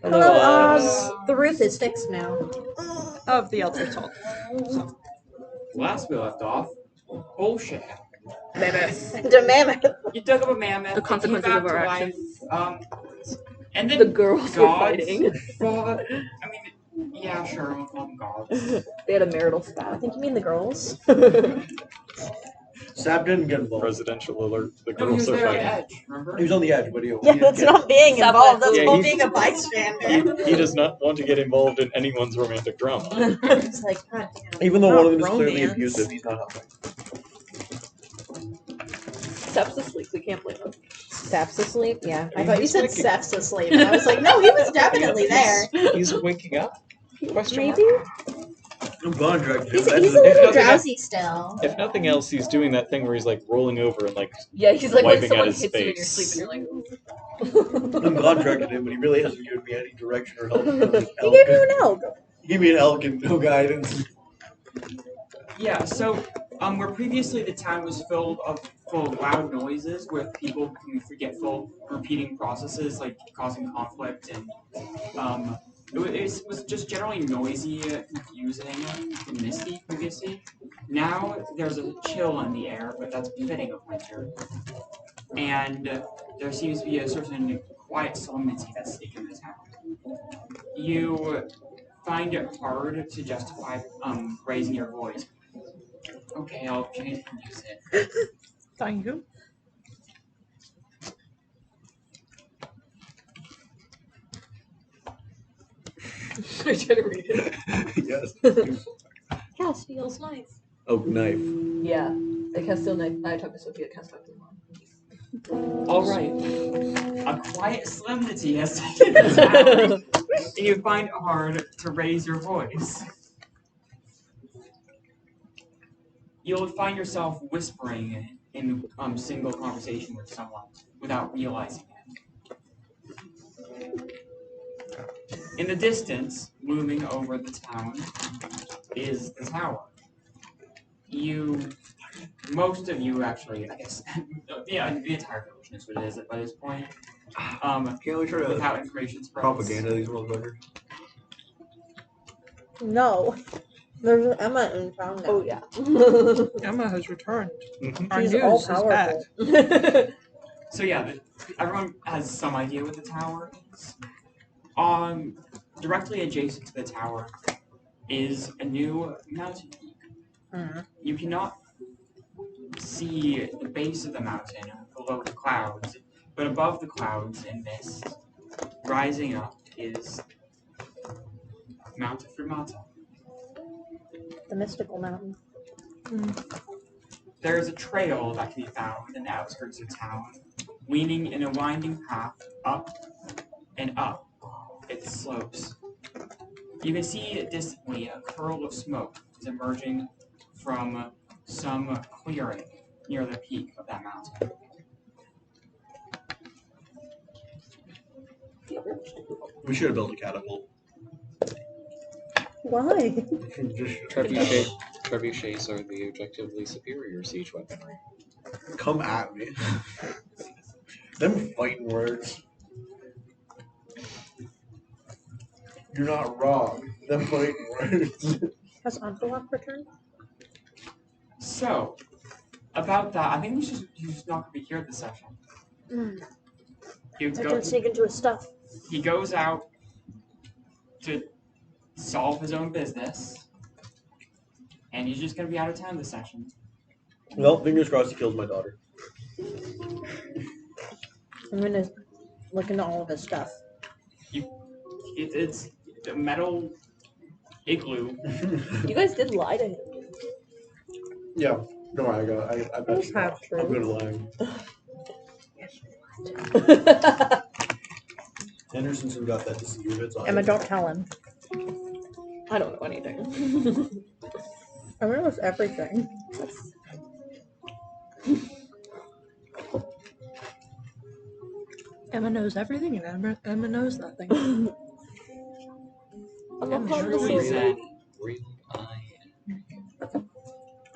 Hello, Oz. The roof is fixed now. Of the Eldritch Hall. Last we left off, bullshit. The mammoth. You dug up a mammoth. The consequences it came of back our to actions. life, and then The girls were gods fighting. fought. I mean, yeah, sure, we'll call them gods. They had a marital I spat. think you mean the girls. Sap didn't get involved. Presidential alert. The No, he girls was are there on fighting. the edge, remember? He was on the edge, but he Yeah, didn't that's get not being Stop involved. that. That's Yeah, called he's- being a bystander. He does not want to get involved in anyone's romantic drama. It's like, God damn. Even though Not one of them is clearly romance. abusive, he's not helping. Sep's asleep, we can't blame him. Steps asleep? Yeah. I He's thought you said winking. Steps asleep. And I was like, no, he was definitely there. He's winking up. Question mark? Maybe? I'm gone, Drake. He's That a doesn't- little nothing drowsy still. If nothing else, he's doing that thing where he's like rolling over and like Yeah, he's like when Wiping someone at his hits you in your face. sleep and you're like, I'm God directed him, but he really hasn't given me any direction or help. He gave you an elk. He gave me an elk and no guidance. Yeah, so where previously the town was full of loud noises with people becoming forgetful, repeating processes like causing conflict, and it was just generally noisy, confusing, and misty previously. Now there's a chill in the air, but that's befitting of winter, and there seems to be a certain quiet solemnity that's taken the town. You find it hard to justify raising your voice. Okay, I'll change the music. thank you. I tried to read it. Yes. Yes, feels nice. Oak knife. Yeah, the Castile knife. I talked to Sophie at Castile Mom. Alright. A quiet solemnity has taken the town, and you find it hard to raise your voice. You'll find yourself whispering in single conversation with someone without realizing it. In the distance, looming over the town, is the tower. Most of you actually, I guess, yeah, the entire village knows what it is by this point. Can't we try to Without information spreads. propaganda these motherfuckers? No. There's Emma in town now. Oh yeah. Emma has returned. Mhm. Our She's news all is back. powerful. So yeah, everyone has some idea what the tower is. Directly adjacent to the tower is a new mountain peak. Mhm. You cannot see the base of the mountain below the clouds, but above the clouds in mist, rising up is Mount Fremata. The mystical mountain. There is a trail that can be found in the outskirts of town, leading in a winding path up and up its slopes. You can see distantly a curl of smoke is emerging from some clearing near the peak of that mountain. We should have built a catapult. Why? Just Trebuchets are the objectively superior siege weaponry. come at me. Them fighting words. You're not wrong. Them fighting words. Has Envelope returned? So, about that, I think he's not going to be here this session. I can sneak into his stuff. He goes out to solve his own business, and he's just going to be out of town this session. Well, fingers crossed he kills my daughter. I'm gonna look into all of his stuff. It's a metal igloo. You guys did lie to him. Yeah. Don't worry, I bet Those you have not. true. I'm good at lying. Henderson's got that deceive. It's on. Emma, don't tell him. I don't know anything. Emma knows everything. Emma knows everything, and Emma knows nothing. I'm not part of the Truly story. zen. Real I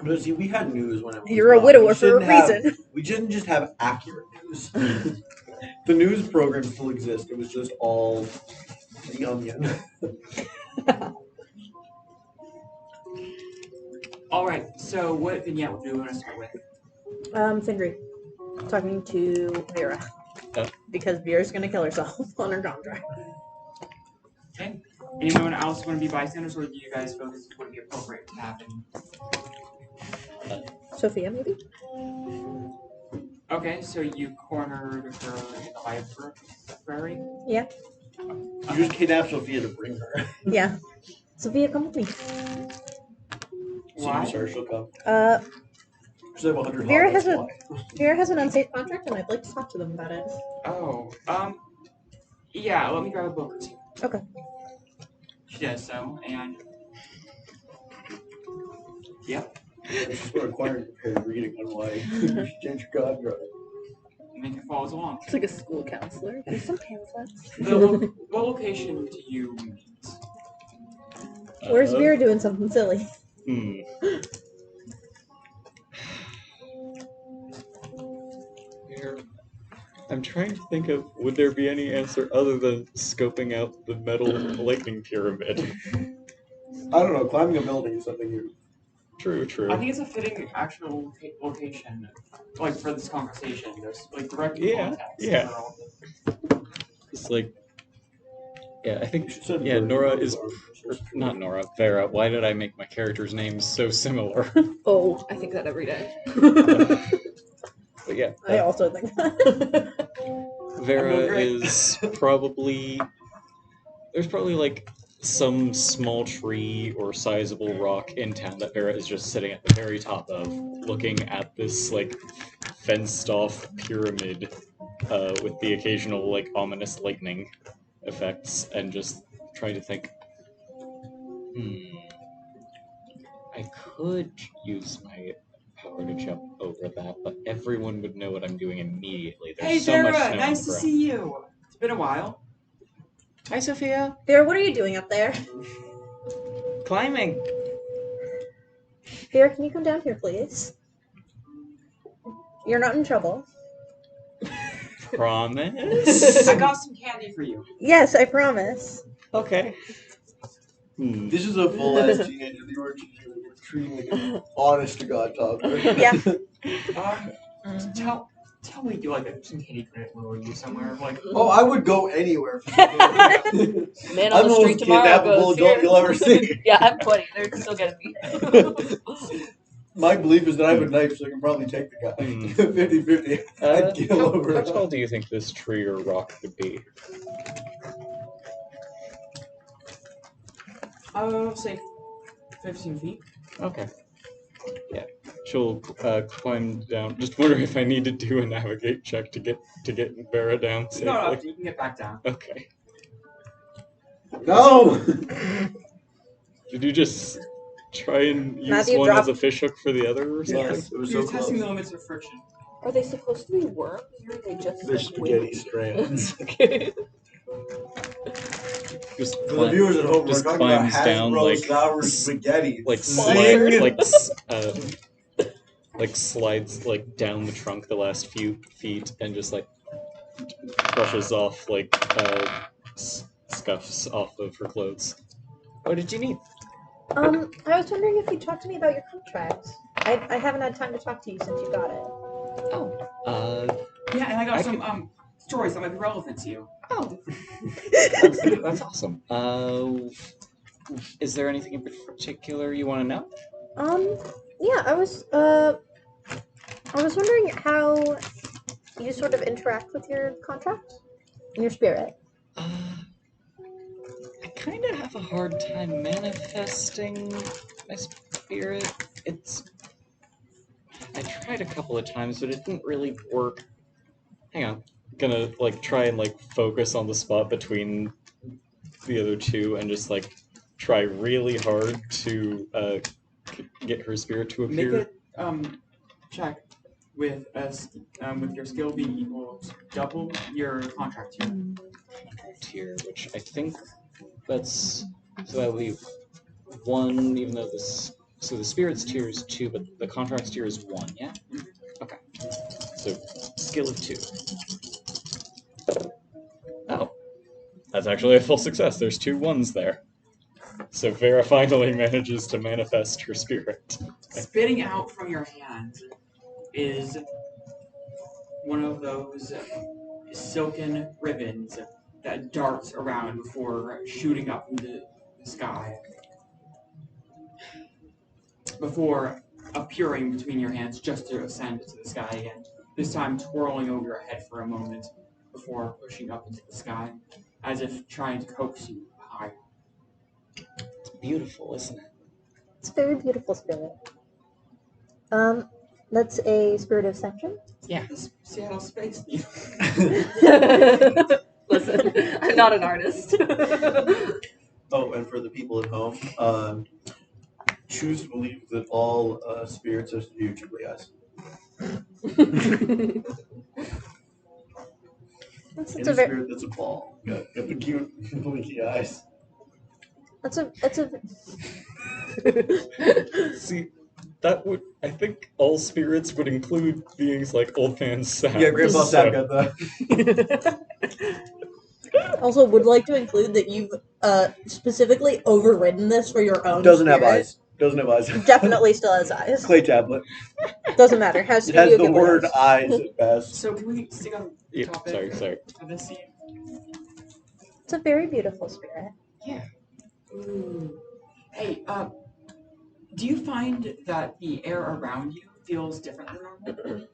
But see, we had news when it was You're a gone. widower We for a shouldn't have- reason. We didn't just have accurate news. The news programs still exist. It was just all The onion. Alright, so what vignette do you want to start with? Findry. Talking to Vera. Oh. Because Vera's gonna kill herself on her contract. Okay. Anyone else want to be bystanders, or do you guys feel this would be appropriate to happen? Sophia, maybe? Okay, so you cornered her in the library? Yeah. You just kidnapped Sophia to bring her. Yeah. Sophia, come with me. Why? Sorry, she'll come. Because I have 100 Vera hot has dogs. Vera has an unsafe contract, and I'd like to talk to them about it. Oh, yeah, let me grab a book or two. Okay. She does so, and... Yep. She's going to require her reading on why you should change your contract. Make it follows along. It's like a school counselor. There's some pamphlets. What location do you meet? Where's Vera doing something silly? Here. I'm trying to think of, would there be any answer other than scoping out the metal lightning pyramid? I don't know, climbing a building is something you... True. I think it's a fitting actual location, like, for this conversation. There's, like, direct context. Yeah. It's like, yeah, I think, yeah, Nora is, not Nora, Vera. Why did I make my character's names so similar? Oh, I think that every day. But yeah. I also think that. Vera is probably, there's probably like some small tree or sizable rock in town that Vera is just sitting at the very top of, looking at this like fenced off pyramid with the occasional like ominous lightning effects, and just trying to think, I could use my power to jump over that, but everyone would know what I'm doing immediately. There's Hey, so Vera, much snow nice on to the see you. It's been a while. Hi, Sophia. Vera, what are you doing up there? Climbing. Vera, can you come down here, please? You're not in trouble. Promise? I got some candy for you. Yes, I promise. Okay. This is a full-ass teenager. You were treating like an honest-to-God toddler. Yeah. Tell me, do like some candy credit lure you somewhere? Like, Oh, I would go anywhere. For Man I'm on the the street most tomorrow kidnappable goes adult here. you'll ever see. Yeah, I'm 20. They're still getting me. My belief is that I have a knife, so I can probably take the guy. 50-50. I'd kill over How it. tall do you think this tree or rock could be? say 15 feet. Okay. Yeah. She'll climb down. Just wondering if I need to do a navigate check to get Vera down safely. No, you can get back down. Okay. No! Did you just try and use Matthew, one drop- as a fishhook for the other or something? Yes. It was You're so testing close. the limits of friction. Are they supposed to be worms, or are they just They're like, spaghetti strands. Okay. Just For the viewers at home, we're just talking about climbs down Hasbro like sour spaghetti. like Sponsored. like slides like down the trunk the last few feet and just like brushes off like scuffs off of her clothes. What did you need? I was wondering if you'd talk to me about your contract. I haven't had time to talk to you since you got it. Yeah, and I got I some stories that might be relevant to you. Oh, that's awesome. Is there anything in particular you want to know? Yeah, I was wondering how you sort of interact with your contract and your spirit. I kind of have a hard time manifesting my spirit. I tried a couple of times, but it didn't really work. Hang on. Gonna like try and like focus on the spot between the other two and just like try really hard to get her spirit to appear. Make a check with your skill being equal to double your contract tier. Contract tier, which I think that's so that would be 1, even though the spirit's tier is 2, but the contract's tier is 1, yeah? Okay. So skill of 2. Oh. That's actually a full success. There's 2 ones there. So Vera finally manages to manifest her spirit. Spitting out from your hand is one of those silken ribbons that darts around before shooting up into the sky. Before appearing between your hands just to ascend to the sky again. This time twirling over your head for a moment before pushing up into the sky, as if trying to coax you higher. It's beautiful, isn't it? It's a very beautiful spirit. That's a spirit of ascension. Yeah. The Seattle Space Needle. Listen, I'm not an artist. Oh, and for the people at home, choose to believe that all spirits are usually eyes. That's Any a very. spirit that's a ball. Got the cute blinky eyes. That's a. See, I think all spirits would include beings like Old Man Sam. Yeah, Grandpa Sam So- got that. Also, would like to include that you've specifically overridden this for your own. Doesn't have spirit. eyes. Doesn't have eyes. Definitely still has eyes. Clay tablet. Doesn't matter. Has It has Studio the Ghibli word eyes. eyes at best. So can we stick on the Yeah, topic sorry. of this scene? It's a very beautiful spirit. Yeah. Ooh. Hey, do you find that the air around you feels different than normal?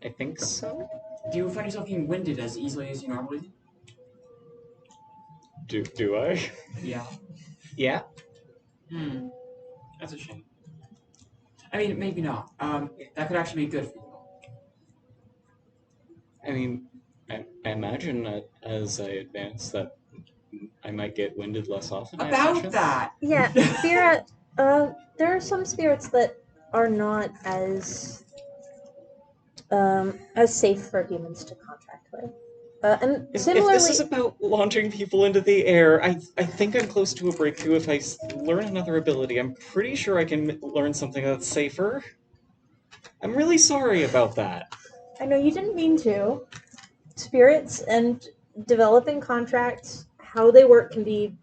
I think so. Do you find yourself being winded as easily as you normally do? Do I? Yeah. Yeah. That's a shame. I mean, maybe not. That could actually be good for you. I mean, I imagine that as I advance that I might get winded less often. I About imagine. that! Yeah, Vera. There are some spirits that are not as safe for humans to contract with. And If similarly, this is about launching people into the air, I think I'm close to a breakthrough if I learn another ability. I'm pretty sure I can learn something that's safer. I'm really sorry about that. I know you didn't mean to. Spirits and developing contracts, how they work can be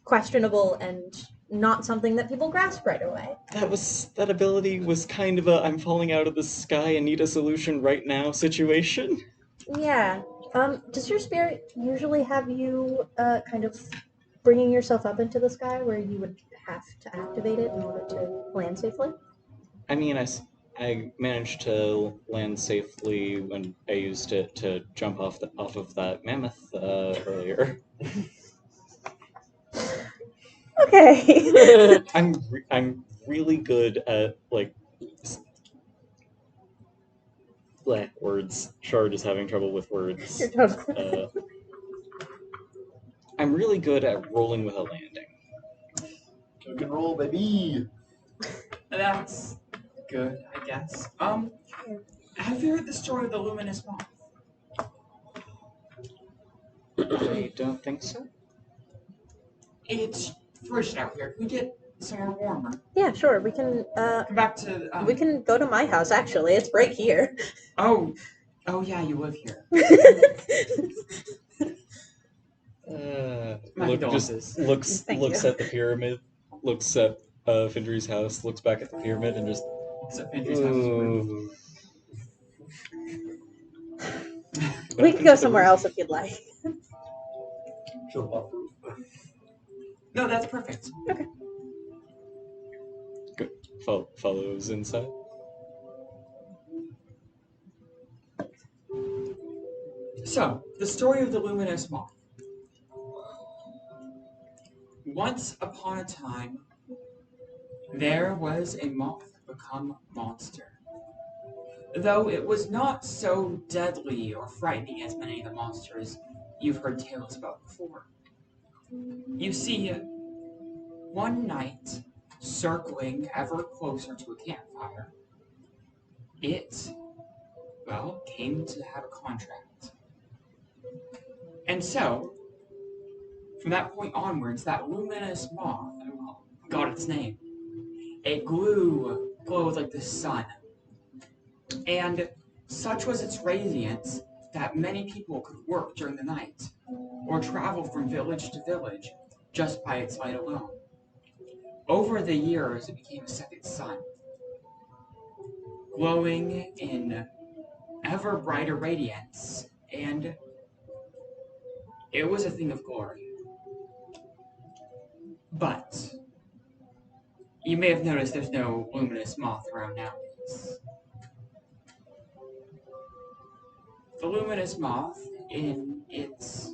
questionable and not something that people grasp right away. That ability was kind of a I'm falling out of the sky and need a solution right now situation. Yeah. Does your spirit usually have you kind of bringing yourself up into the sky where you would have to activate it in order to land safely? I mean, I managed to land safely when I used it to jump off of that mammoth earlier. Okay. I'm really good at words. Shard is having trouble with words. You're totally- I'm really good at rolling with a landing. You can roll, baby. That's good, I guess. Have you heard the story of the luminous moth? I don't think so. It's frigid out here. Can we get somewhere warmer? Yeah, sure. We can Come back to, we can go to my house actually. It's right here. Oh yeah, you live here. My Just condolences. looks Thank looks you. at the pyramid, looks at Findry's house, looks back at the pyramid, and just. Except Andrew's house is weird. "Ooh." We can go somewhere else if you'd like. Jump off roof. No, that's perfect. Follows inside. So, the story of the luminous moth. Once upon a time, there was a moth become monster. Though it was not so deadly or frightening as many of the monsters you've heard tales about before. You see, one night, circling ever closer to a campfire, it, came to have a contract. And so, from that point onwards, that luminous moth got its name. It glowed like the sun. And such was its radiance that many people could work during the night or travel from village to village just by its light alone. Over the years, it became a second sun, glowing in ever brighter radiance, and it was a thing of glory. But you may have noticed there's no luminous moth around nowadays. The luminous moth, in its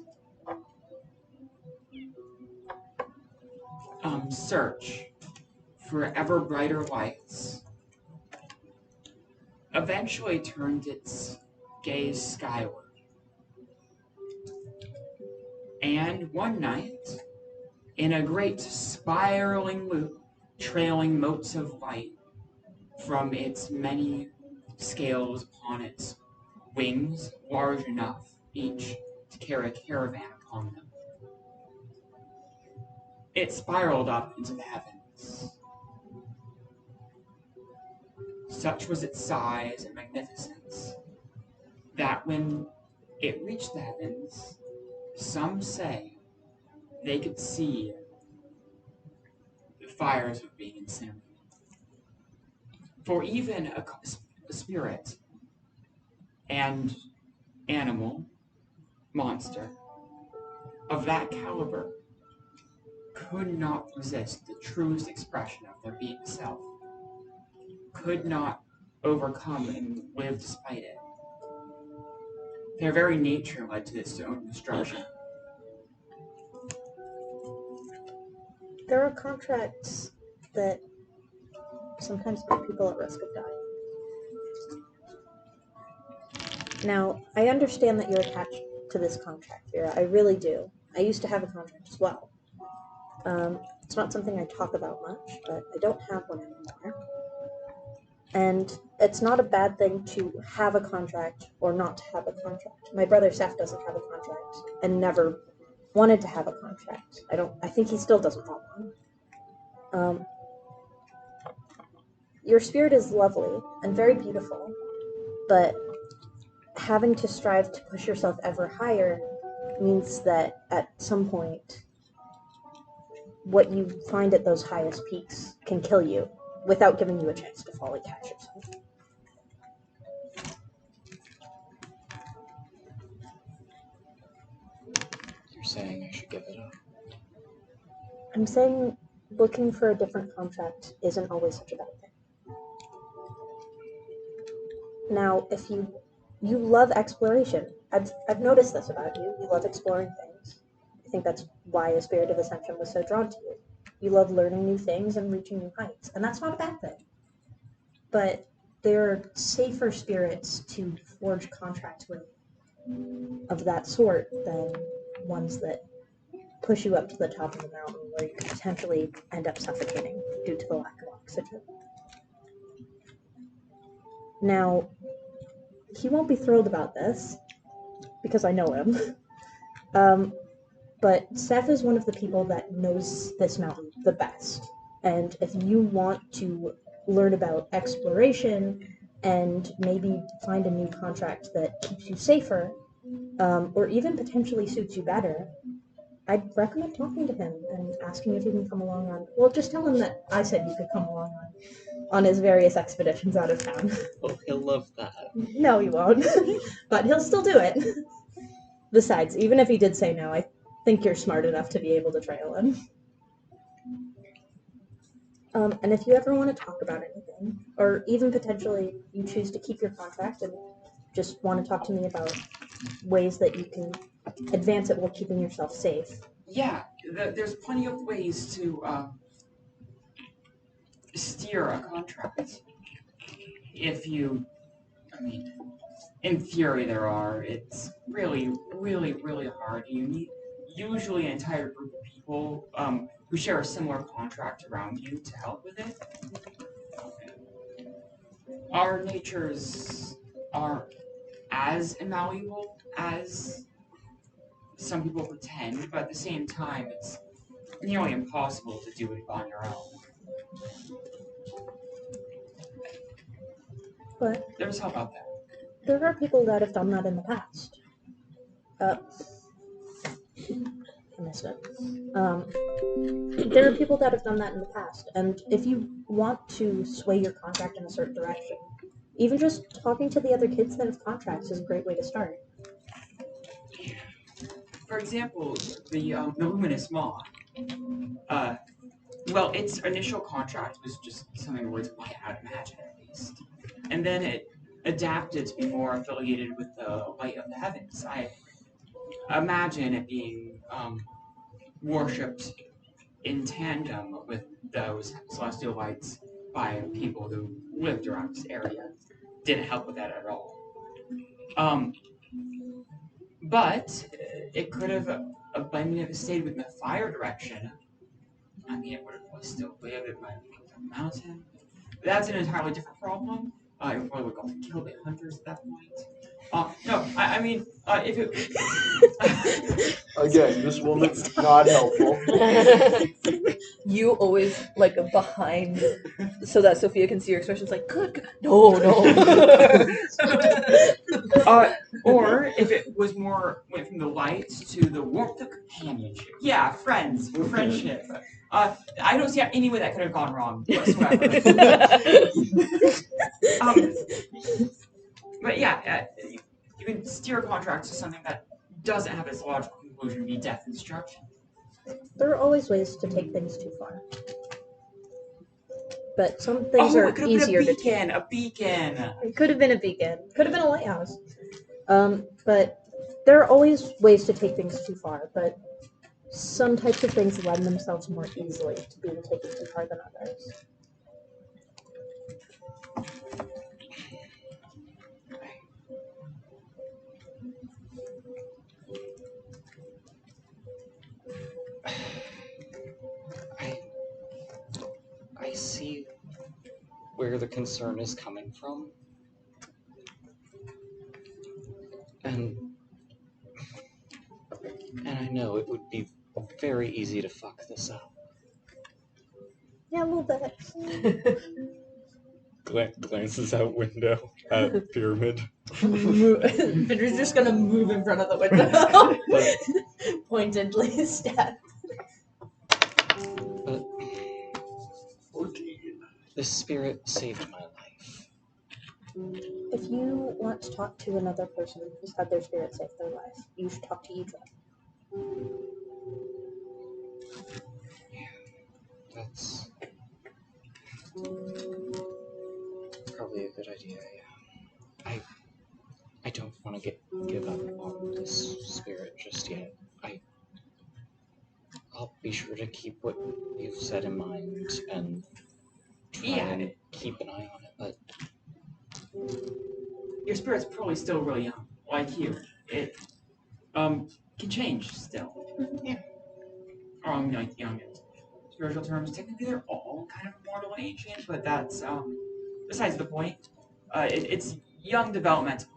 search for ever brighter lights, eventually turned its gaze skyward. And one night, in a great spiraling loop, trailing motes of light from its many scales upon its wings, large enough each to carry a caravan upon them, it spiraled up into the heavens. Such was its size and magnificence that when it reached the heavens, some say they could see the fires of being incinerated. For even a spirit and animal, monster, of that caliber could not resist the truest expression of their being self, could not overcome and live despite it. Their very nature led to its own destruction. There are contracts that sometimes put people at risk of dying. Now, I understand that you're attached to this contract, Vera. I really do. I used to have a contract as well. It's not something I talk about much, but I don't have one anymore. And it's not a bad thing to have a contract or not to have a contract. My brother Seth doesn't have a contract and never wanted to have a contract. I think he still doesn't want one. Your spirit is lovely and very beautiful, but having to strive to push yourself ever higher means that at some point, what you find at those highest peaks can kill you without giving you a chance to fall and catch yourself. You're saying I should give it up? I'm saying looking for a different contract isn't always such a bad thing. Now, if you love exploration, I've noticed this about you. You love exploring things. I think that's why a Spirit of Ascension was so drawn to you. You love learning new things and reaching new heights, and that's not a bad thing. But there are safer spirits to forge contracts with of that sort than ones that push you up to the top of the mountain where you could potentially end up suffocating due to the lack of oxygen. Now, he won't be thrilled about this, because I know him. But Seth is one of the people that knows this mountain the best. And if you want to learn about exploration and maybe find a new contract that keeps you safer, or even potentially suits you better, I'd recommend talking to him and asking if he can come along on... Well, just tell him that I said you could come along on his various expeditions out of town. Oh, he'll love that. No, he won't. But he'll still do it. Besides, even if he did say no, I think you're smart enough to be able to trail him. And if you ever want to talk about anything, or even potentially you choose to keep your contract and just want to talk to me about ways that you can advance it while keeping yourself safe. Yeah, there's plenty of ways to steer a contract. If you, I mean, in theory there are. It's really, really, really hard. You need usually an entire group of people who share a similar contract around you to help with it. Our natures aren't as malleable as some people pretend, but at the same time, it's nearly impossible to do it on your own. But there's help out there. there are people that have done that in the past. I missed it. There are people that have done that in the past, and if you want to sway your contract in a certain direction, even just talking to the other kids that have contracts is a great way to start. For example, the Luminous Maw. Well, its initial contract was just something where it's light out of magic, at least. And then it adapted to be more affiliated with the light of the heavens. I imagine it being worshipped in tandem with those celestial lights by people who lived around this area. Didn't help with that at all. But it could have, I mean, if it stayed within the fire direction, I mean, it would have still lived. It might have become a mountain. But that's an entirely different problem. It probably would have killed the hunters at that point. No, I mean, if it... Again, this woman's not helpful. You always like behind so that Sophia can see your expressions like good. No. Or if it was went from the light to the warmth of companionship. Yeah, friendship. I don't see any way that could have gone wrong whatsoever. But yeah, you can steer contracts to something that doesn't have its logical conclusion be death and destruction. There are always ways to take things too far. But some things are easier to take. A beacon! It could have been a beacon. Could have been a lighthouse. But there are always ways to take things too far, but some types of things lend themselves more easily to being taken too far than others. I see where the concern is coming from. And I know it would be very easy to fuck this up. Yeah, a little bit. Glances out window at Pyramid. Pinter's just gonna move in front of the window. Pointedly stab. But 14. The spirit saved my life. If you want to talk to another person who's had their spirit save their life, you should talk to each other. Yeah, that's probably a good idea, yeah. I don't want to give up on this spirit just yet. I'll be sure to keep what you've said in mind and try and keep an eye on it, but your spirit's probably still really young, like you. It can change still. Yeah. Or like young in spiritual terms. Technically they're all kind of mortal and ancient, but that's besides the point. It's young development.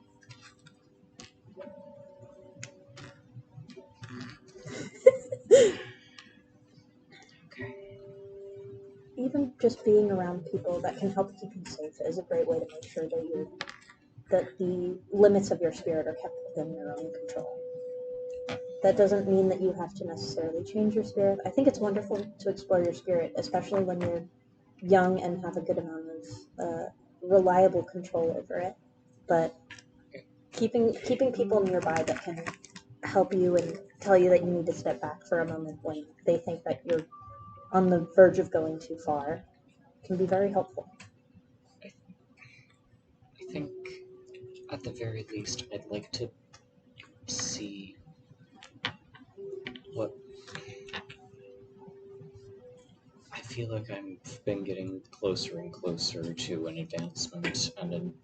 Even just being around people that can help keep you safe is a great way to make sure that the limits of your spirit are kept within your own control. That doesn't mean that you have to necessarily change your spirit. I think it's wonderful to explore your spirit, especially when you're young and have a good amount of reliable control over it. But keeping people nearby that can help you and tell you that you need to step back for a moment when they think that you're on the verge of going too far can be very helpful. I think at the very least I'd like to see what I feel like I've been getting closer and closer to an advancement and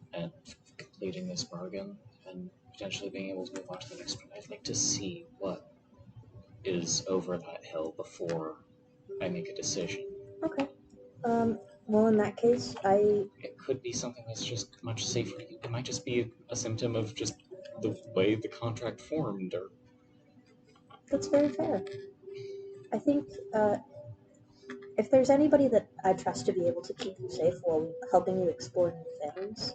completing this bargain and potentially being able to move on to the next one. I'd like to see what is over that hill before I make a decision. Okay. Well, in that case, It could be something that's just much safer. It might just be a symptom of just the way the contract formed, or... That's very fair. I think if there's anybody that I trust to be able to keep you safe while helping you explore new things,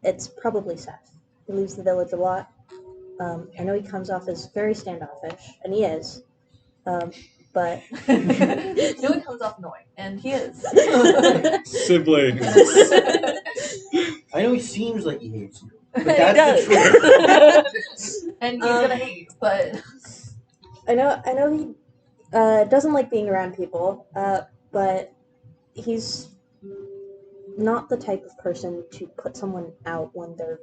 it's probably Seth. He leaves the village a lot. I know he comes off as very standoffish, and he is. But No one comes off annoying, and he is. Siblings. I know he seems like he hates you, but And that's he the does. And he's gonna hate, but I know he doesn't like being around people, but he's not the type of person to put someone out when they're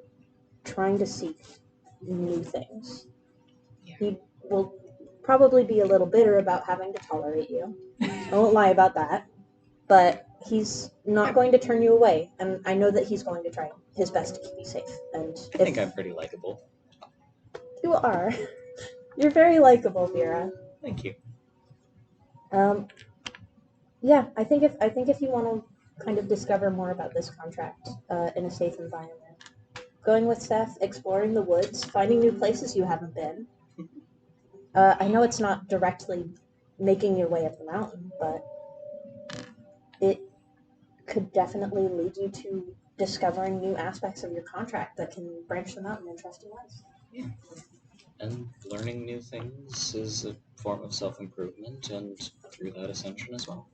trying to seek new things. Yeah. He will probably be a little bitter about having to tolerate you. I won't lie about that. But he's not going to turn you away, and I know that he's going to try his best to keep you safe. And I think I'm pretty likable. you are. You're very likable, Vera. Thank you. Yeah, I think if you want to kind of discover more about this contract in a safe environment, going with Seth, exploring the woods, finding new places you haven't been. I know it's not directly making your way up the mountain, but it could definitely lead you to discovering new aspects of your contract that can branch them out in interesting ways. Yeah. And learning new things is a form of self-improvement, and through that ascension as well.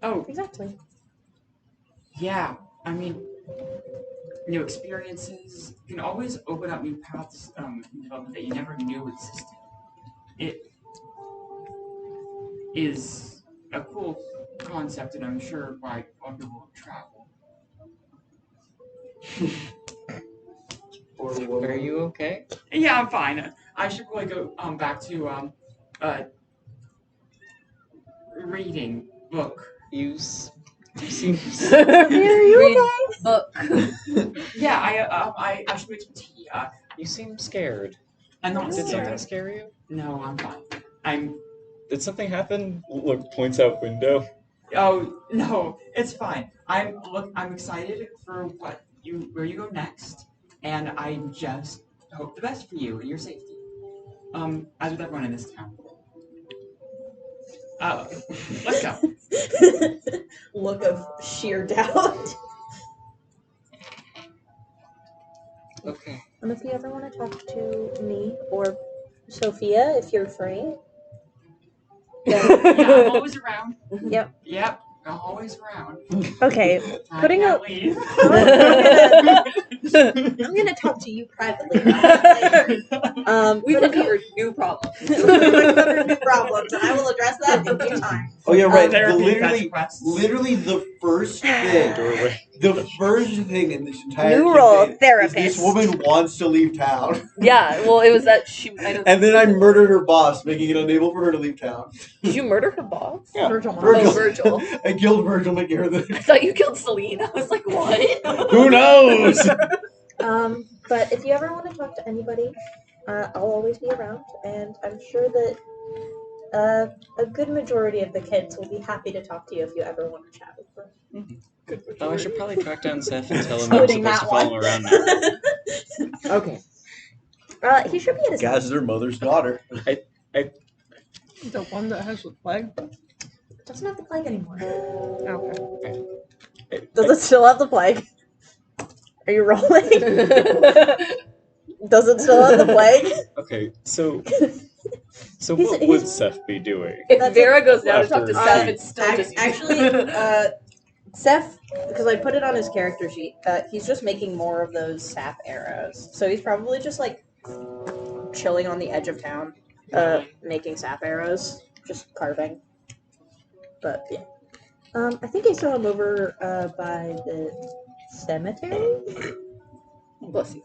Oh, Exactly. yeah. I mean, new experiences can always open up new paths in development that you never knew existed. It is a cool concept, and I'm sure why a lot of people travel. Are you okay? Yeah, I'm fine. I should probably go back to reading book. You seem... read book. Yeah, I should make some tea. You seem scared. I'm not Did something scared. scare you? No, I'm fine. Did something happen? Look, points out window. Oh no, it's fine. I'm excited for where you go next, and I just hope the best for you and your safety. As with everyone in this town. Let's go. Look of sheer doubt. Okay. And if you ever want to talk to me or Sophia, if you're free. Yeah, I'm always around. Yep. Yep, I'm always around. Okay. I Putting can't up. leave. I'm gonna talk to you privately about that later. We've But if you uncovered new problems. we've uncovered new problems, and I will address that in due time. Oh yeah, right. Therapy literally, fetch quests. literally the first thing, Doorway. the first thing in this entire New role, campaign is therapist. this woman wants to leave town, Yeah, well, it was that she. I don't, and then I murdered her boss, making it unable for her to leave town. did you murder her boss? Yeah. Virgil Mom. Virgil. Oh, Virgil. I killed Virgil, making her I the. thought you killed Celine. I was like, what? Who knows? But if you ever want to talk to anybody, I'll always be around, and I'm sure that a good majority of the kids will be happy to talk to you if you ever want to chat with them. Oh, I should probably track down Seth and tell him I'm Including supposed to that follow one. him around now. Okay. He should be at his house. Gaz, their mother's daughter. The one that has the plague? Doesn't have the plague anymore. Okay. Does it still have the plague? Are you rolling? Does it still have the plague? Okay, so He's- what he's- would Seth be doing? If That's Vera goes down to talk to After- Seth, it's still just Actually, Seth, because I put it on his character sheet, he's just making more of those sap arrows. So he's probably just like chilling on the edge of town, making sap arrows, just carving. But yeah, I think I saw him over by the cemetery. Bless you.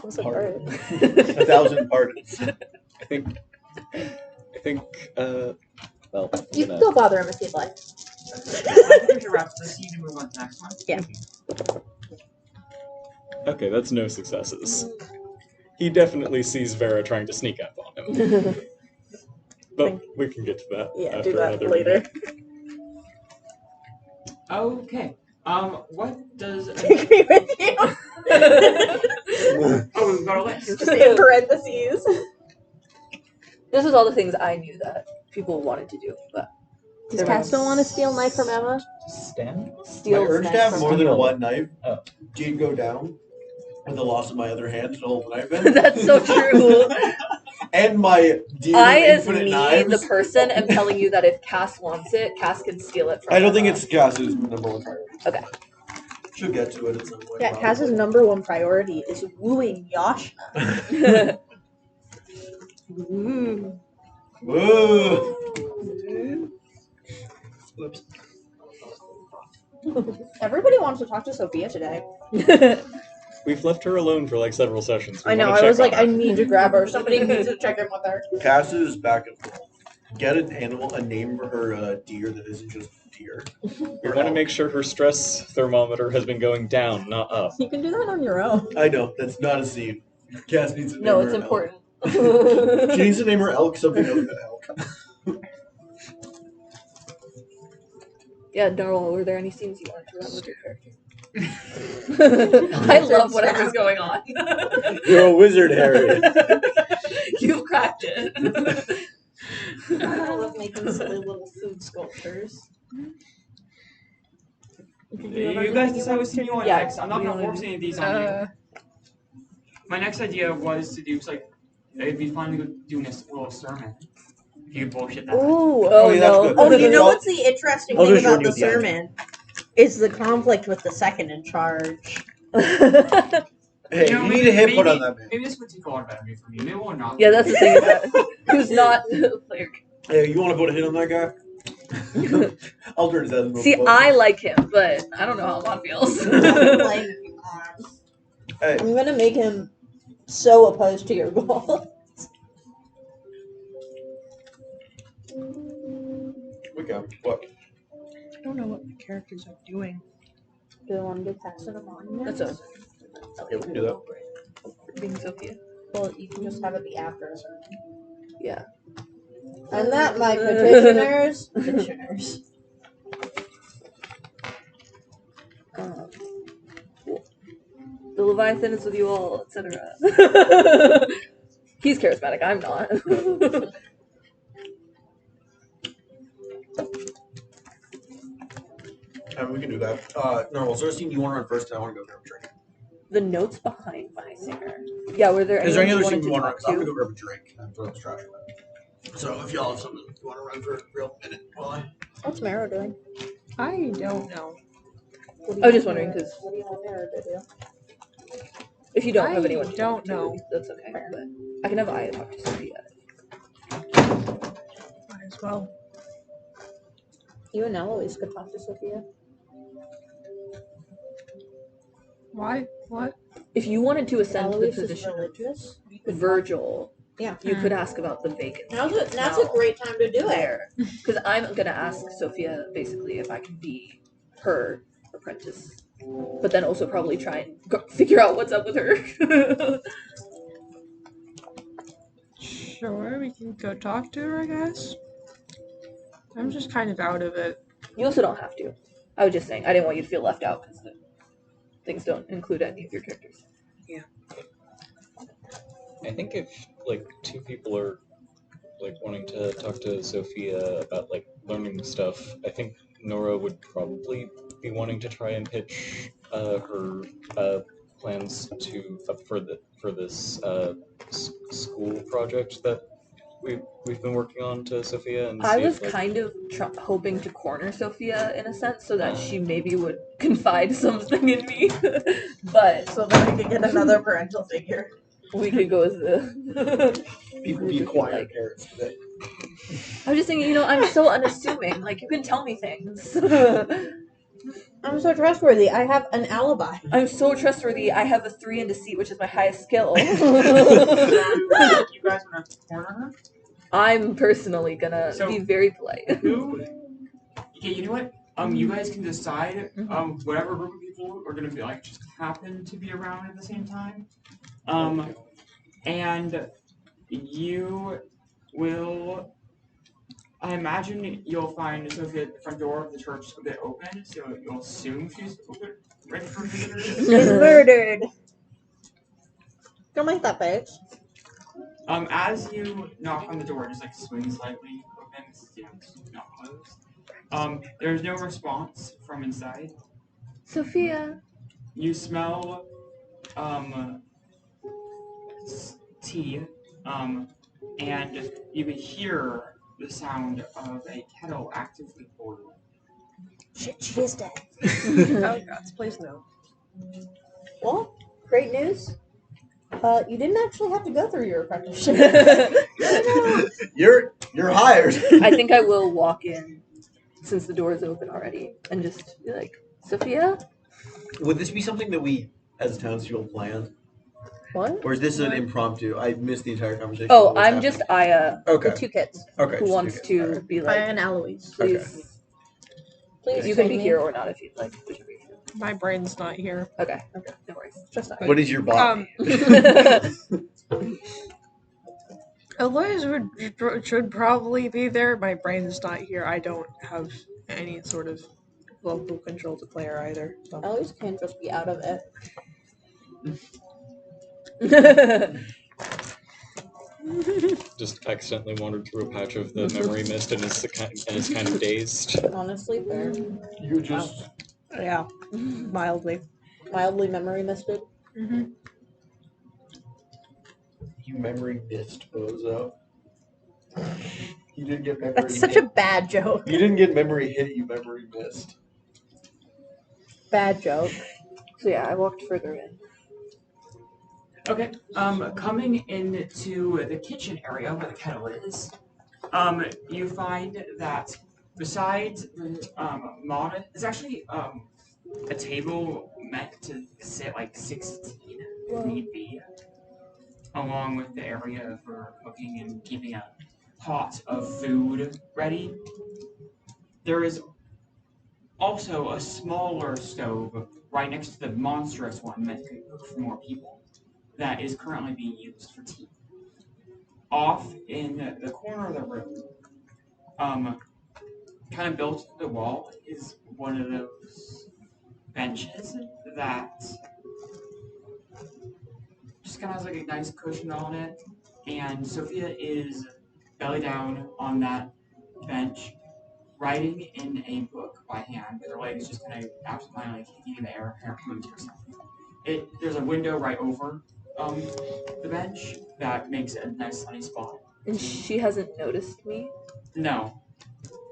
Was a Pardon. bird. 1,000 pardons. I think, well, I'm You gonna- can go bother him if you'd like. I think we wrap this. You can move on to the next one. Yeah. Okay, that's no successes. He definitely sees Vera trying to sneak up on him. But we can get to that. Yeah, after do that another later. minute. Okay. What does? Take me with you. Oh, we've got a list. Just in parentheses. This is all the things I knew that people wanted to do, but Does Castle want to steal knife from Emma? Stand? My steal urge knife to have from more her. than one knife Oh. did go down. And the loss of my other hand to hold the knife in. That's so true. And my dear I, as infinite me, knives. the person, am telling you that if Cass wants it, Cass can steal it from I don't think Emma. it's Cass's number one priority. Okay. She'll get to it at some point. Yeah, Kaz's number one priority is wooing Yashna. Ooh. Whoa. Whoops. Everybody wants to talk to Sophia today. We've left her alone for like several sessions. We I know, wanna I check was like, on I her. need to grab her. Somebody needs to check in with her. Cass is back and forth. Get an animal, a name for her deer that isn't just deer. We want to make sure her stress thermometer has been going down, not up. You can do that on your own. I know, that's not a scene. Cass needs to name No, her it's an important. elk. She needs to name her elk something other than elk. Yeah, Darrell, were there any scenes you wanted to run with your character? I love whatever's going on. You're a wizard, Harry. You've cracked it. I love making silly little food sculptures. You guys decide what scene you want Yeah, next. I'm not gonna force any of these on you. My next idea was to do like it'd be fun to go doing a little sermon. If you could bullshit that. Ooh. Oh, that's no. good. Oh, you know what's the interesting I'll thing just about join you the at the end. sermon? Is the conflict with the second in charge. Hey, You know, you need a hit put on that man. Maybe this would take a lot better for me. Maybe we'll not. Yeah, that's the thing is that who's not like. Hey, you want to put a hit on that guy? I'll turn his head. See, I like him, but I don't know how Mom feels. Hey, I'm gonna make him so opposed to your goal. okay. What? I don't know what my characters are doing. Do you want to do pass it on? That's us. Okay, we can do that. Being Sophia. Well, you can just have it be after a sermon. Yeah. And that, my petitioners. The Leviathan is with you all, etc. He's charismatic, I'm not. We can do that. Normal. So, Cersei, you want to run first? I want to go grab a drink. The notes behind my singer. Yeah, were there Is there any other anyone scene you you want to run? wanted to I'm talk going to to? go grab a drink and throw this trash away. So, if y'all have something you want to run for a real minute while I. What's Marrow doing? I don't know. I was just wondering, because What do you want Marrow to do? if you don't I have anyone to don't talk to, know. that's okay. But I can have Aya talk to Sophia. Might as well. You and Eloise could talk to Sophia. Why? What? If you wanted to ascend to the Eloise is position of religious. You could Virgil, Yeah. you could ask about the vacancy. Now's a great time to do it. There. Because I'm going to ask Sophia, basically, if I can be her apprentice. But then also probably try and figure out what's up with her. Sure, we can go talk to her, I guess. I'm just kind of out of it. You also don't have to. I was just saying, I didn't want you to feel left out because the things don't include any of your characters. I think if like two people are like wanting to talk to Sophia about like learning stuff, I think Nora would probably be wanting to try and pitch her plans to for this school project that we've been working on to Sophia. And I see was if, like, kind of hoping to corner Sophia in a sense so that she maybe would confide something in me. But So that I could get another parental figure. we could go as the People be quiet, parents today. I was just thinking, I'm so unassuming. Like, you can tell me things. I'm so trustworthy. I have an alibi. I'm so trustworthy. I have a 3 in deceit, which is my highest skill. You guys want to corner her? I'm personally gonna So- be very polite. Who? Okay, you know what? You guys can decide. Whatever group of people are gonna be like, just happen to be around at the same time. And you will. I imagine you'll find Sophie at the front door of the church a bit open, so you'll assume she's open, ready for visitors. She's murdered. Don't make that face. As you knock on the door, just like swing slightly open, it's not closed. There's no response from inside. Sophia. You smell tea, and you can hear the sound of a kettle actively boiling. Shit, she is dead. Oh gods, please no. Well, great news. You didn't actually have to go through your apprenticeship. You're hired. I think I will walk in, since the door is open already, and just be like, Sophia? Would this be something that we, as townspeople, planned? What? Or is this an impromptu? I missed the entire conversation. Oh, What was I'm happening? just Aya, Okay. The two kids. Okay. who just wants okay. to Alright. be Pyre like, and Eloise. please. Please You can be join me. here or not if you'd like. Whichever you feel. My brain's not here. Okay, no worries. Just not. What is your body? Eloise should probably be there. My brain's not here. I don't have any sort of vocal control to Claire either. So. Eloise can just be out of it. Just accidentally wandered through a patch of the memory mist and is kind of dazed. Honestly, fair. You just Yeah, mildly. Mildly memory misted. Mm-hmm. you memory missed Bozo. You didn't get memory. That's such a bad joke. You didn't get memory hit. You memory missed. Bad joke. So yeah, I walked further in. Okay. Coming into the kitchen area where the kettle is, you find that besides the modern, there's actually a table meant to sit like 16 if need be, along with the area for cooking and keeping a pot of food ready. There is also a smaller stove right next to the monstrous one meant to cook for more people that is currently being used for tea. Off in the corner of the room, kind of built into the wall, is one of those benches that just kind of has like a nice cushion on it, and Sophia is belly down on that bench, writing in a book by hand, with her legs just kind of absentmindedly kicking in the air, apparently to herself. There's a window right over the bench that makes it a nice sunny spot. And she hasn't noticed me. No.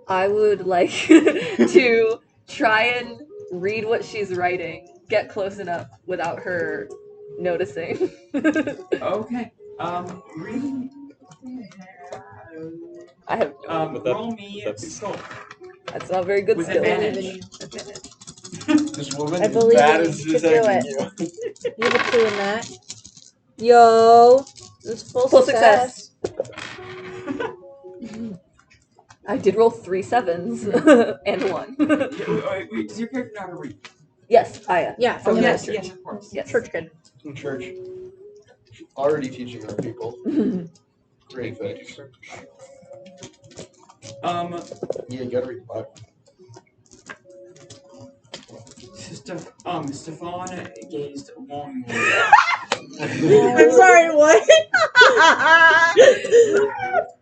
I would like to try and read what she's writing, get close enough without her noticing. Okay. Reading. I have no. But that- Roll me that's- skill. That's not very good With skill. advantage. This woman I is believe bad you. as You could do detecting it. you. You have a 2 in that. Yo, this is full success. I did roll 3 7s and 1. Wait, does your character know how to read? Yes, Aya. Yeah, Oh, from yes, the yes, of course. Yes. church kid. From church. Already teaching our people. Great things. Um, Yeah, you gotta read the Bible. Stefan gazed longingly. I'm sorry, what?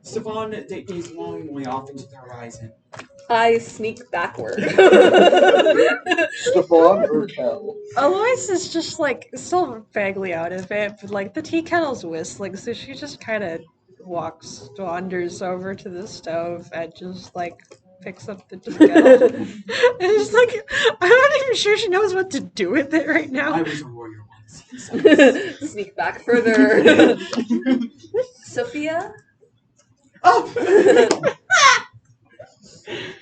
Stefan gazed longingly off into the horizon. I sneak backward. Stefan or Cal? Eloise is just like still vaguely out of it, but like the tea kettle's whistling, so she just kind of wanders over to the stove and just like picks up the tea kettle. And it's like I'm not even sure she knows what to do with it right I now. was a warrior once. Sneak back further. Sophia? Oh!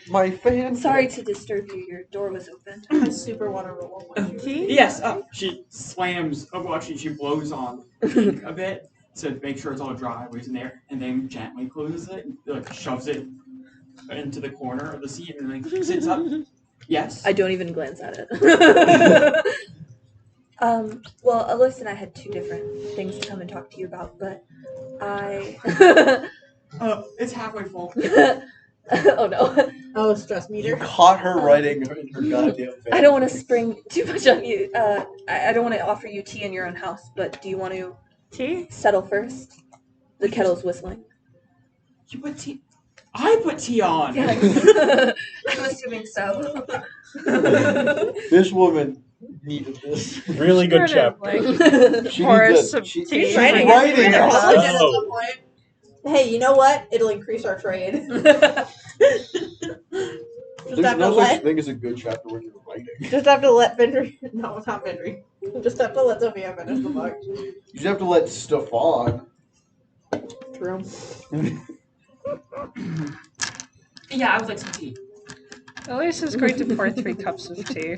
My fan. Sorry to disturb you. Your door was open. I super want to roll one. Tea? Yes, she slams. Oh, well, actually, she blows on ink a bit to make sure it's all dry, which is in there, and then gently closes it, and, like shoves it into the corner of the seat, and like sits up. Yes. I don't even glance at it. Well, Alois and I had 2 different things to come and talk to you about, but I... It's halfway full. Oh no. Oh, stress You meter. caught her writing in her goddamn face. I don't want to spring too much on you. I don't want to offer you tea in your own house, but do you want to Tea? settle first? The kettle's whistling. You put tea. I put tea on. Yes. I'm assuming so. This woman needed this. Really good Sort of, chapter. like, She pour needs some it. She's tea. writing writing it. it. Publish it at Oh. some point. Hey, you know what? It'll increase our trade. Just There's have to no such let. thing as a good chapter when you're writing. Just have to let Vendry. No, it's not Vendry. Just have to let Sophia finish the book. You just have to let Stefan. True. Yeah, I would like some tea. Elise is going to pour 3 cups of tea.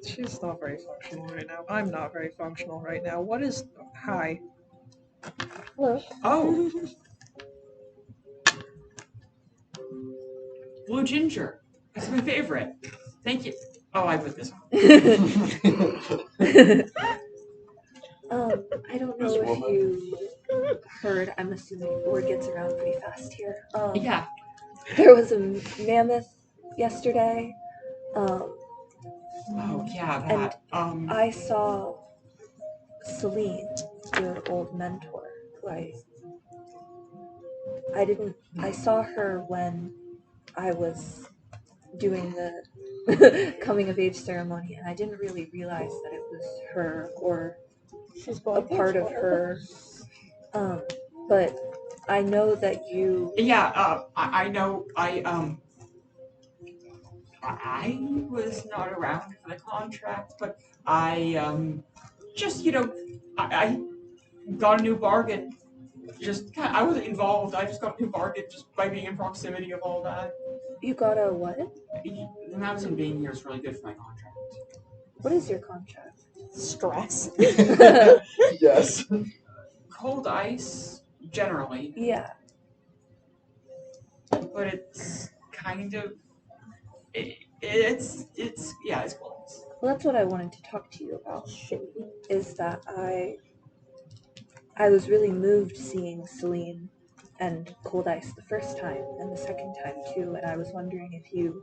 She's not very functional right now. I'm not very functional right now. What is... Hi. Hello. Oh. Blue ginger. That's my favorite. Thank you. Oh, I put this on. I don't know This if woman. you heard. I'm assuming word gets around pretty fast here. Yeah. There was a mammoth yesterday. Oh, yeah, that. I saw Celine, your old mentor, who I saw her when I was doing the coming of age ceremony, and I didn't really realize that it was her or She's a part of her. But I know that you. Yeah, I know, I was not around for the contract, but just, I got a new bargain. I wasn't involved, I just got a new bargain just by being in proximity of all that. You got a what? The Madison being here is really good for my contract. What is your contract? Stress. Yes. Cold ice, generally, Yeah. but it's kind of, it's cold ice. Well, that's what I wanted to talk to you about. Is that I was really moved seeing Celine and Cold Ice the first time and the second time too, and I was wondering if you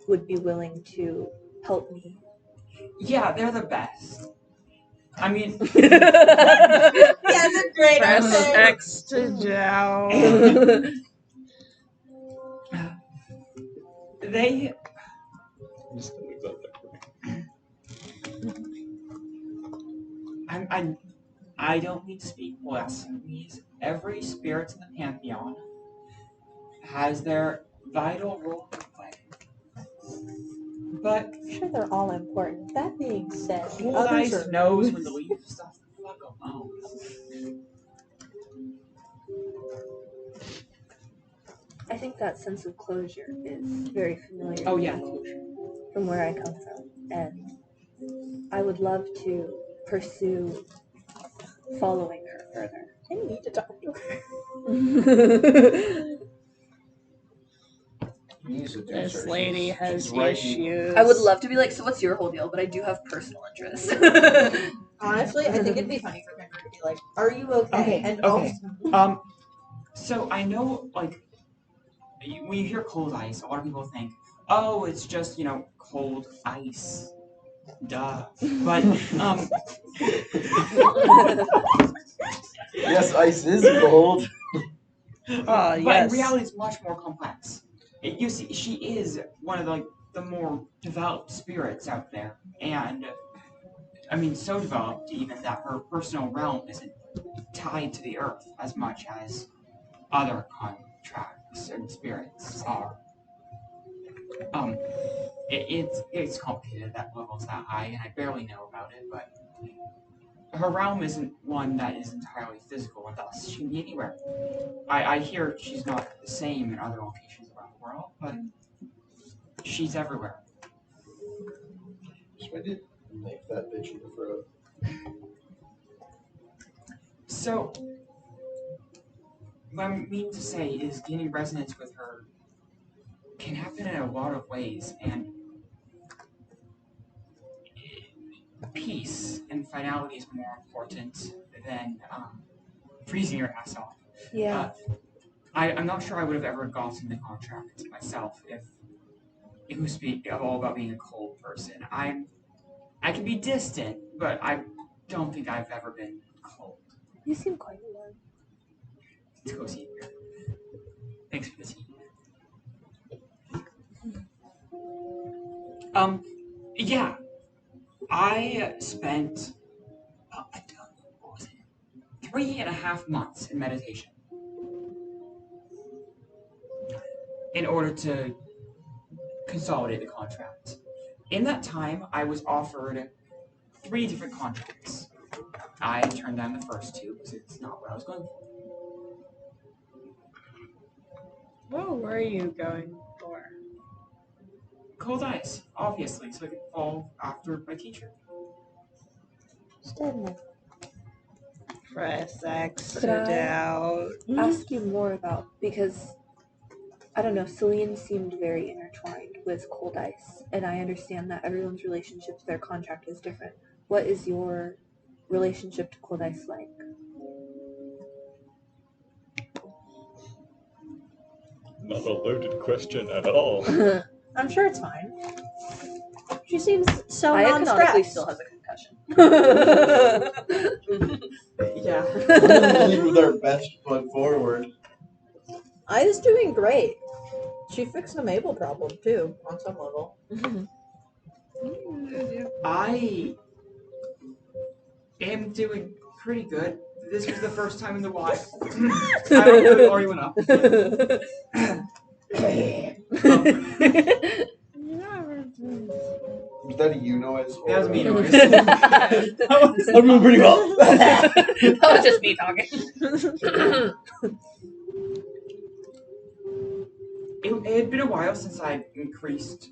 would be willing to help me. Yeah, they're the best. I mean, Yeah, that's great. Press Okay. X to down. they I'm just gonna leave that there. I don't mean to speak blasphemies. Every spirit in the pantheon has their vital role to play. But I'm sure they're all important. That being said, the Cold others Ice are knows when to leave stuff the fuck alone. I think that sense of closure is very familiar. Oh to yeah, me closure. from where I come from, and I would love to pursue following her further. I need to talk to her. This lady has she's right. issues. I would love to be like, so what's your whole deal? But I do have personal interests. Honestly, I think it'd be funny for Kendra to be like, "Are you okay?" Okay, And okay. also, So I know, like, when you hear cold ice, a lot of people think, oh, it's just, cold ice. Duh. But, Yes, ice is cold. Oh, but yes. in reality, it's much more complex. You see, she is one of the more developed spirits out there, and I mean, so developed even that her personal realm isn't tied to the earth as much as other contracts and spirits are. It's complicated at levels that high, and I barely know about it, but her realm isn't one that is entirely physical, and thus she can be anywhere. I hear she's not the same in other locations around the world, but she's everywhere. So I did make that bitch in the throat. So, what I mean to say is gaining resonance with her can happen in a lot of ways, and peace and finality is more important than freezing your ass off. Yeah. I'm not sure I would have ever gotten the contract myself if it was all about being a cold person. I can be distant, but I don't think I've ever been cold. You seem quite warm. It's cozy here. Thanks for the tea. Yeah. I spent, what was it, 3.5 months in meditation in order to consolidate the contract. In that time, I was offered 3 different contracts. I turned down the first 2 because it's not what I was going for. What were you going for? Cold ice, obviously, so I could fall after my teacher. Press X Could I- out. Ask you more about, because I don't know, Celine seemed very intertwined with Cold Ice, and I understand that everyone's relationship to their contract is different. What is your relationship to Cold Ice like? Not a loaded question at all. I'm sure it's fine. She seems so I economically non-stressed. still has a concussion. Yeah. Lead with our best foot forward. Aya's doing great. She fixed the Mabel problem too, on some level. I am doing pretty good. This was the first time in the wild. I don't know if it already went up. Was that a you noise? That was me noise. I'm doing pretty well. That was just me talking. It had been a while since I increased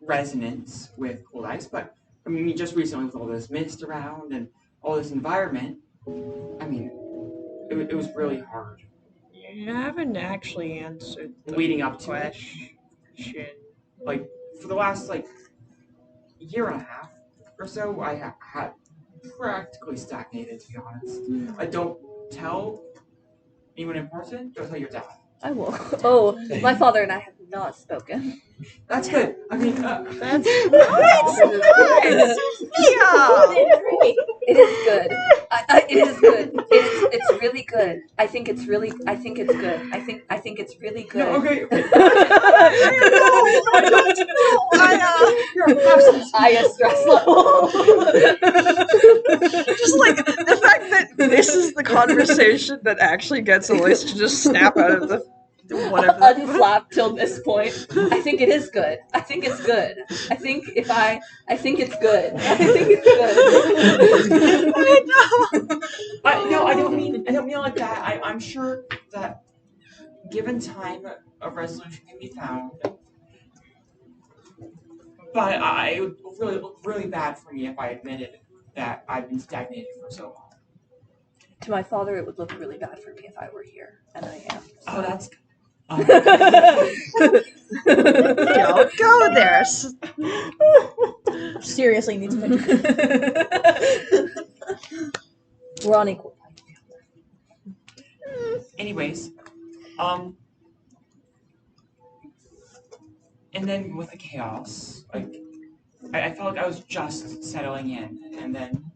resonance with Cold Ice, but I mean, just recently with all this mist around and all this environment, I mean, it was really hard. You haven't actually answered the Leading up to it, question. like for the last year and a half or so, I had practically stagnated. To be honest, I don't tell anyone important. Don't tell your dad. I will. Oh, my father and I have not spoken. That's good. I mean, That's It is good. It is good. It's really good. I think it's good. I think it's really good. no, okay. Aya stress level. just like the fact that this is the conversation that actually gets Elise to just snap out of the whatever. Unflap till this point. I think it is good. I think it's good. I think it's good. I think it's good. No, I don't mean like that. I'm sure that given time, a resolution can be found. But it would look really bad for me if I admitted that I've been stagnated for so long. To my father, it would look really bad for me if I were here, and I am. Oh, that's. Don't go there. Seriously needs to. We're on equal. Anyways, and then with the chaos, I felt like I was just settling in, and then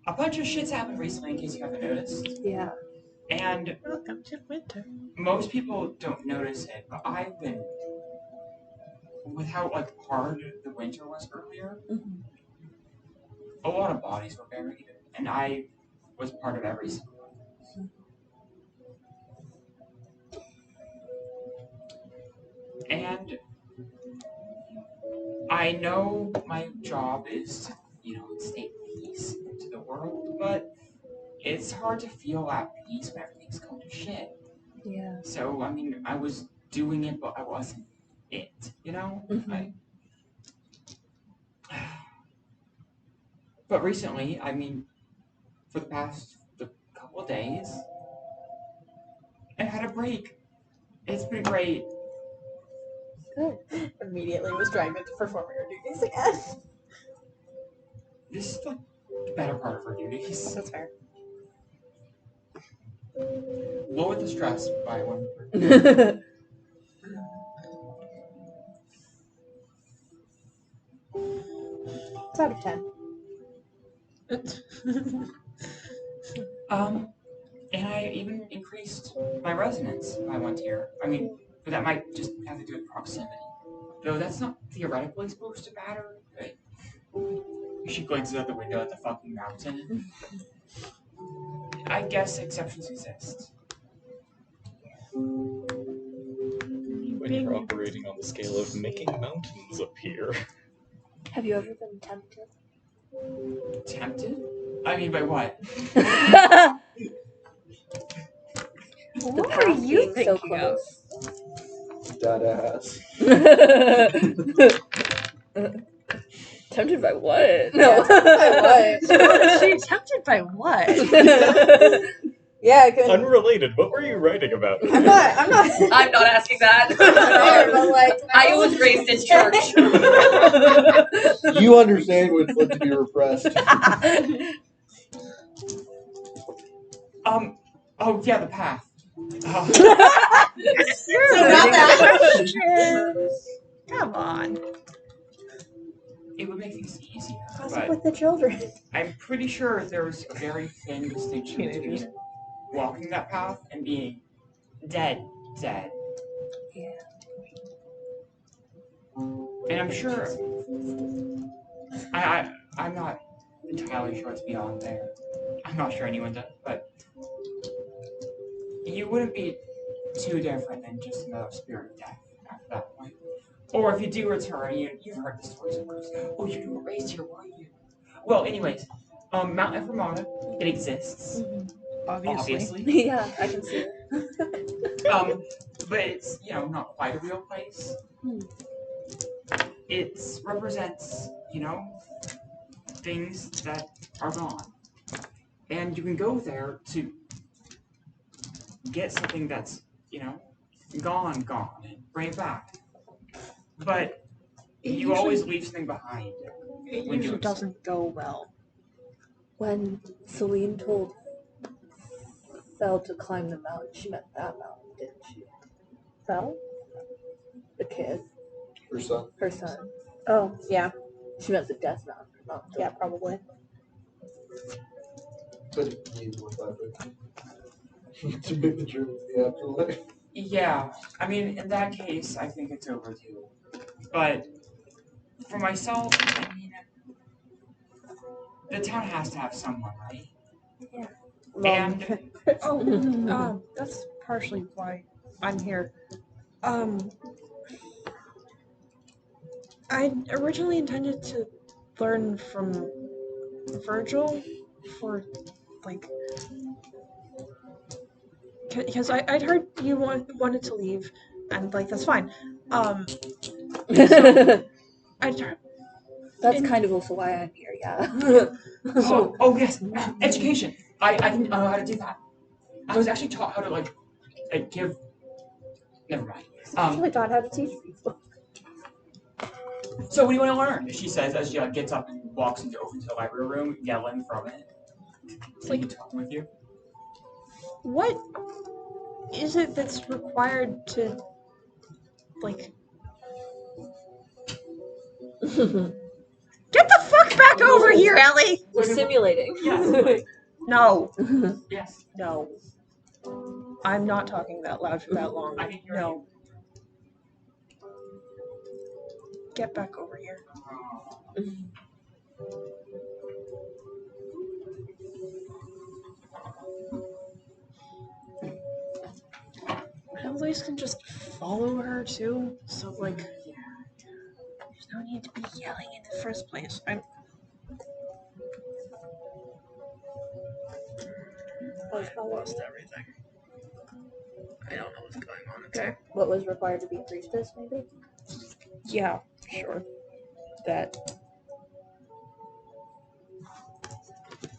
a bunch of shit's happened recently. In case you haven't noticed, Yeah. and Welcome to winter. most people don't notice it, but I've been with how hard the winter was earlier. Mhm. A lot of bodies were buried, and I was part of every single one. And I know my job is to, instate peace into the world, but it's hard to feel at peace when everything's going to shit. Yeah. So, I mean, I was doing it, but I wasn't it, Mhm. But recently, I mean, for the past couple of days, I've had a break. It's been great. Good. Immediately was dragged into performing her duties again. This is the better part of her duties. That's fair. Lower the stress by 1. It's out of 10. And I even increased my resonance by 1 tier. I mean, but that might just have to do with proximity. Though that's not theoretically supposed to matter. But she glances out the window at the fucking mountain. I guess exceptions exist. When you're operating on the scale of making mountains appear. Have you ever been tempted? Tempted? I mean, by what? What are you thinking of? That ass. Tempted by what? No. She's tempted by what? Yeah, I could. Unrelated, what were you writing about? I'm not. I'm not asking that. But like, I was raised in church. You understand what it's like to be repressed. Oh yeah, the path. Come on. It would make things easier, What's up but with the children? I'm pretty sure there's a very thin distinction Teenagers. between walking that path and being dead. Yeah. And I'm sure I'm not entirely sure it's beyond there. I'm not sure anyone does, but you wouldn't be too different than just another spirit of death after that point. Or if you do return, you've heard the stories of course. Oh, you were raised here, weren't you? Well, anyways, Mount Ephraimana, it exists. Obviously. Yeah, I can see it. But it's, not quite a real place. It represents, things that are gone. And you can go there to get something that's, gone, and bring it back. But you always leave something behind. It usually doesn't go well. When Celine told Fell to climb the mountain, she meant that mountain, didn't she? Fell? The kid. Her son. Her son. Oh, yeah. She meant the death mountain. Yeah, probably. But it needs more time to make the journey to the afterlife. Yeah, I mean, in that case, I think it's overdue. But for myself, I mean, the town has to have someone, right? Yeah. And That's partially why I'm here. I originally intended to learn from Virgil for, because I'd heard you wanted to leave, and, that's fine. I'd heard, That's kind of also why I'm here, yeah. oh yes, education. I didn't know how to do that. I was actually taught how to give. Never mind. Actually taught how to teach people. So what do you want to learn? She says as she gets up and walks over to the library room, yelling from it. It's like talking with you. what is it that's required to, Get the fuck back over here, Ellie! We're simulating. Yes. No. Yes. No. I'm not talking that loud for that long. I can hear No. Get back over here. Eloise can just follow her too, so there's no need to be yelling in the first place. I lost everything. I don't know what's going on. Okay. What was required to be a priestess, maybe? Yeah, sure. That.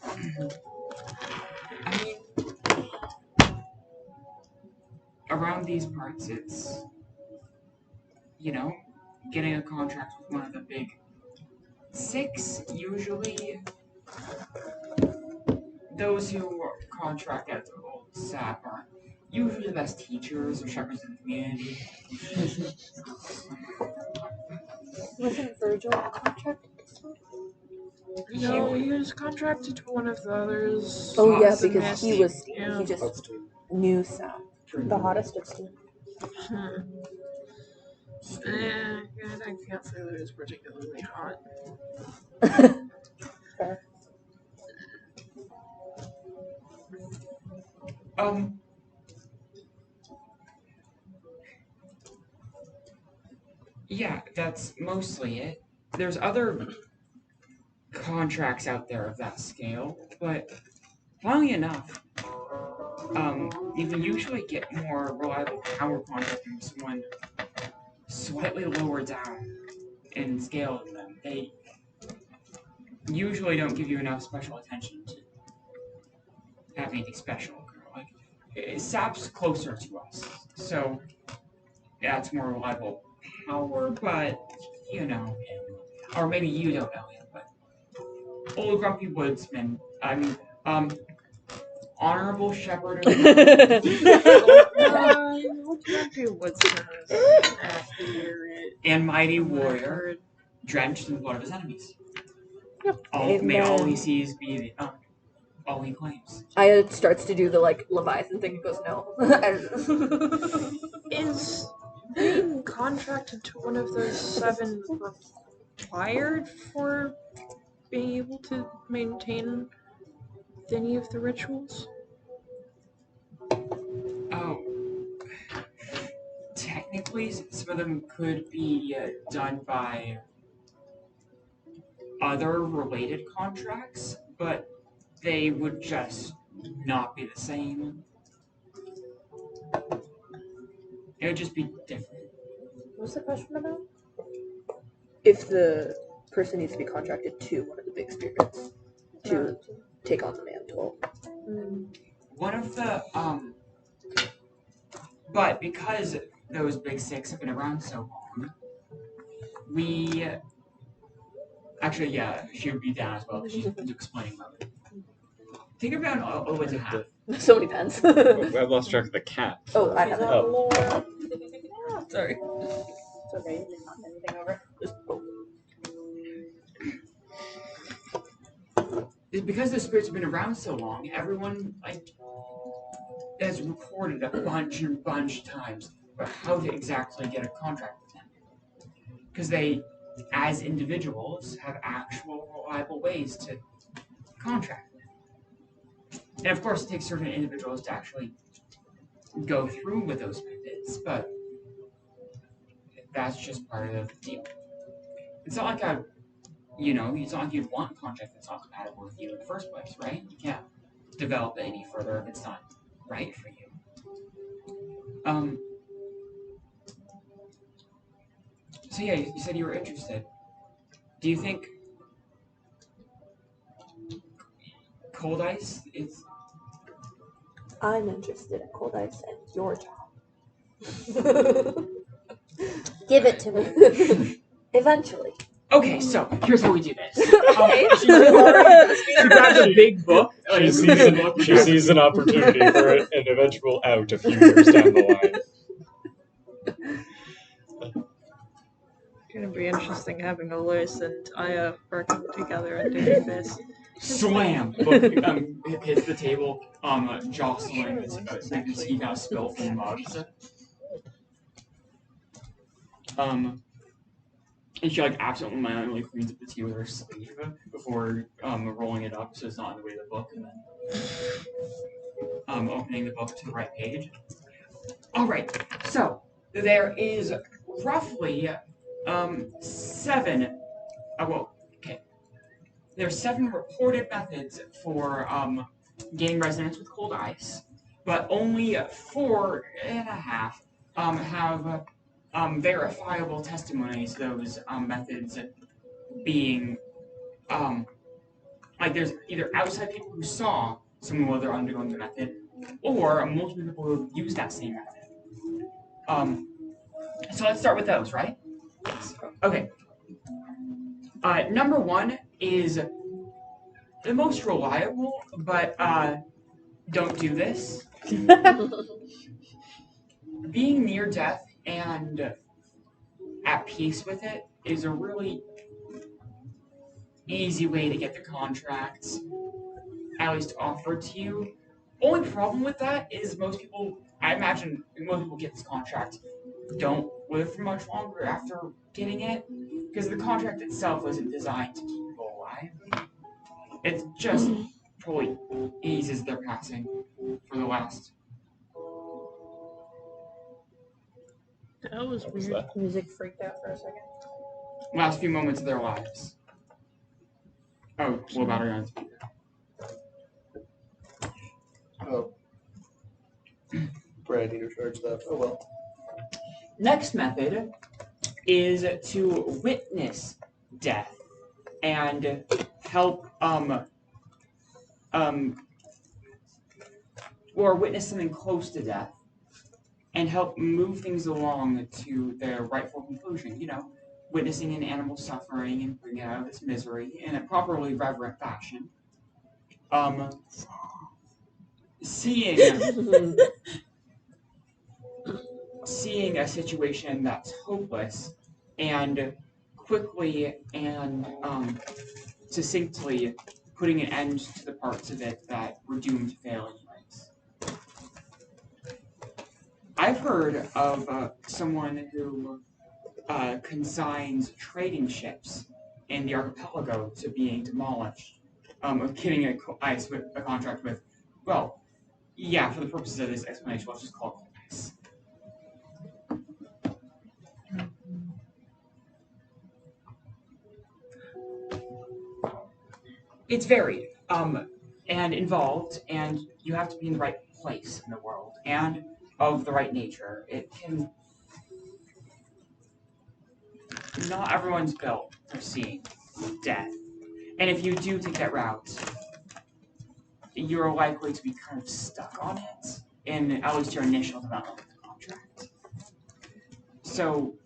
I mean, around these parts, it's, getting a contract with one of the big 6, usually. Those who contract at the old SAP are usually the best teachers or shepherds in the community. Wasn't Virgil contracted to Sophie? No, he was contracted to one of the others. Oh yeah, Awesome. because he just knew Sam. The hottest of students. I can't say that it's particularly hot. Fair. Yeah, that's mostly it. There's other contracts out there of that scale, but funnily enough, you can usually get more reliable power contracts from someone slightly lower down in scale than them. They usually don't give you enough special attention to have anything special. Like, SAP's closer to us, so yeah, it's more reliable power, but you know him. Or maybe you don't know him, but Old Grumpy Woodsman, Honorable Shepherd of and Mighty Warrior, drenched in the blood of his enemies. May all he sees be all he claims. Aya starts to do the Leviathan thing and goes, no. Is being contracted to one of those 7 required for being able to maintain any of the rituals? Oh, technically, some of them could be done by other related contracts, but they would just not be the same. It would just be different. What's the question about? If the person needs to be contracted to one of the big spirits to take on the mantle. One of the but because those big 6 have been around so long, we actually, yeah, she would be down as well. She's explaining about it. Think about a way to have. So many pens. I've lost track of the cat. Oh, I have it. Oh. Sorry. It's okay, you didn't knock anything over. Just Because the spirits have been around so long, everyone has reported a bunch and bunch times about how to exactly get a contract with them. Because they, as individuals, have actual reliable ways to contract them. And of course, it takes certain individuals to actually go through with those methods, but that's just part of the deal. It's not like it's not like you'd want a contract that's not compatible with you in the first place, right? You can't develop it any further if it's not right for you. So yeah, you said you were interested. Do you think cold ice is... I'm interested in cold ice and your job. Give it to me. Eventually. Okay, so here's how we do this. She grabs a big book. She sees an opportunity for an eventual out a few years down the line. It's gonna be interesting having Alois and Aya working together and doing this. Slam! Book hits the table, jostling as he kind of spill from mugs. And she absolutely manually cleans up the tea with her sleeve before rolling it up so it's not in the way of the book, and then opening the book to the right page. Alright, so there is roughly 7 there are 7 reported methods for gaining resonance with cold ice, but only 4.5 have verifiable testimonies to those methods being there's either outside people who saw someone while they're undergoing the method, or multiple people who have used that same method. So let's start with those, right? Okay. Number 1 is the most reliable, but don't do this. Being near death and at peace with it is a really easy way to get the contracts at least offered to you. Only problem with that is I imagine most people get this contract don't live for much longer after getting it, because the contract itself wasn't designed to keep people alive. It just probably eases their passing for the last That was What was weird. that? The music freaked out for a second. few moments of their lives. Oh, well, battery on. Oh. Brad, I need to charge that. Oh well. Next method is to witness death and help or witness something close to death and help move things along to their rightful conclusion. You know, witnessing an animal suffering and bringing it out of its misery in a properly reverent fashion. Seeing a situation that's hopeless and quickly and succinctly putting an end to the parts of it that were doomed to fail anyways. I've heard of someone who consigns trading ships in the archipelago to being demolished, of getting a contract with, well, yeah, for the purposes of this explanation, let's just call it cold ice. It's varied and involved, and you have to be in the right place in the world and of the right nature. It can. Not everyone's built for seeing death, and if you do take that route, you're likely to be kind of stuck on it in at least your initial development of the contract. So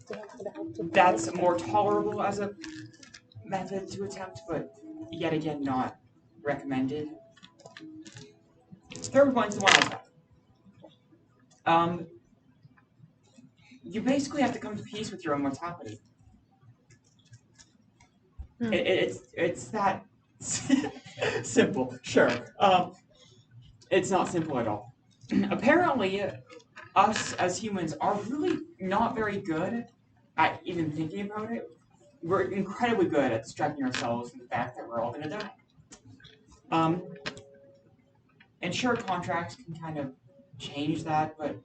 that's more tolerable as a method to attempt, but yet again not recommended. Third one's the one I have. You basically have to come to peace with your own mortality. It's that simple. Sure. It's not simple at all. Apparently, us as humans are really not very good at even thinking about it. We're incredibly good at distracting ourselves from the fact that we're all going to die. And sure, contracts can kind of change that, but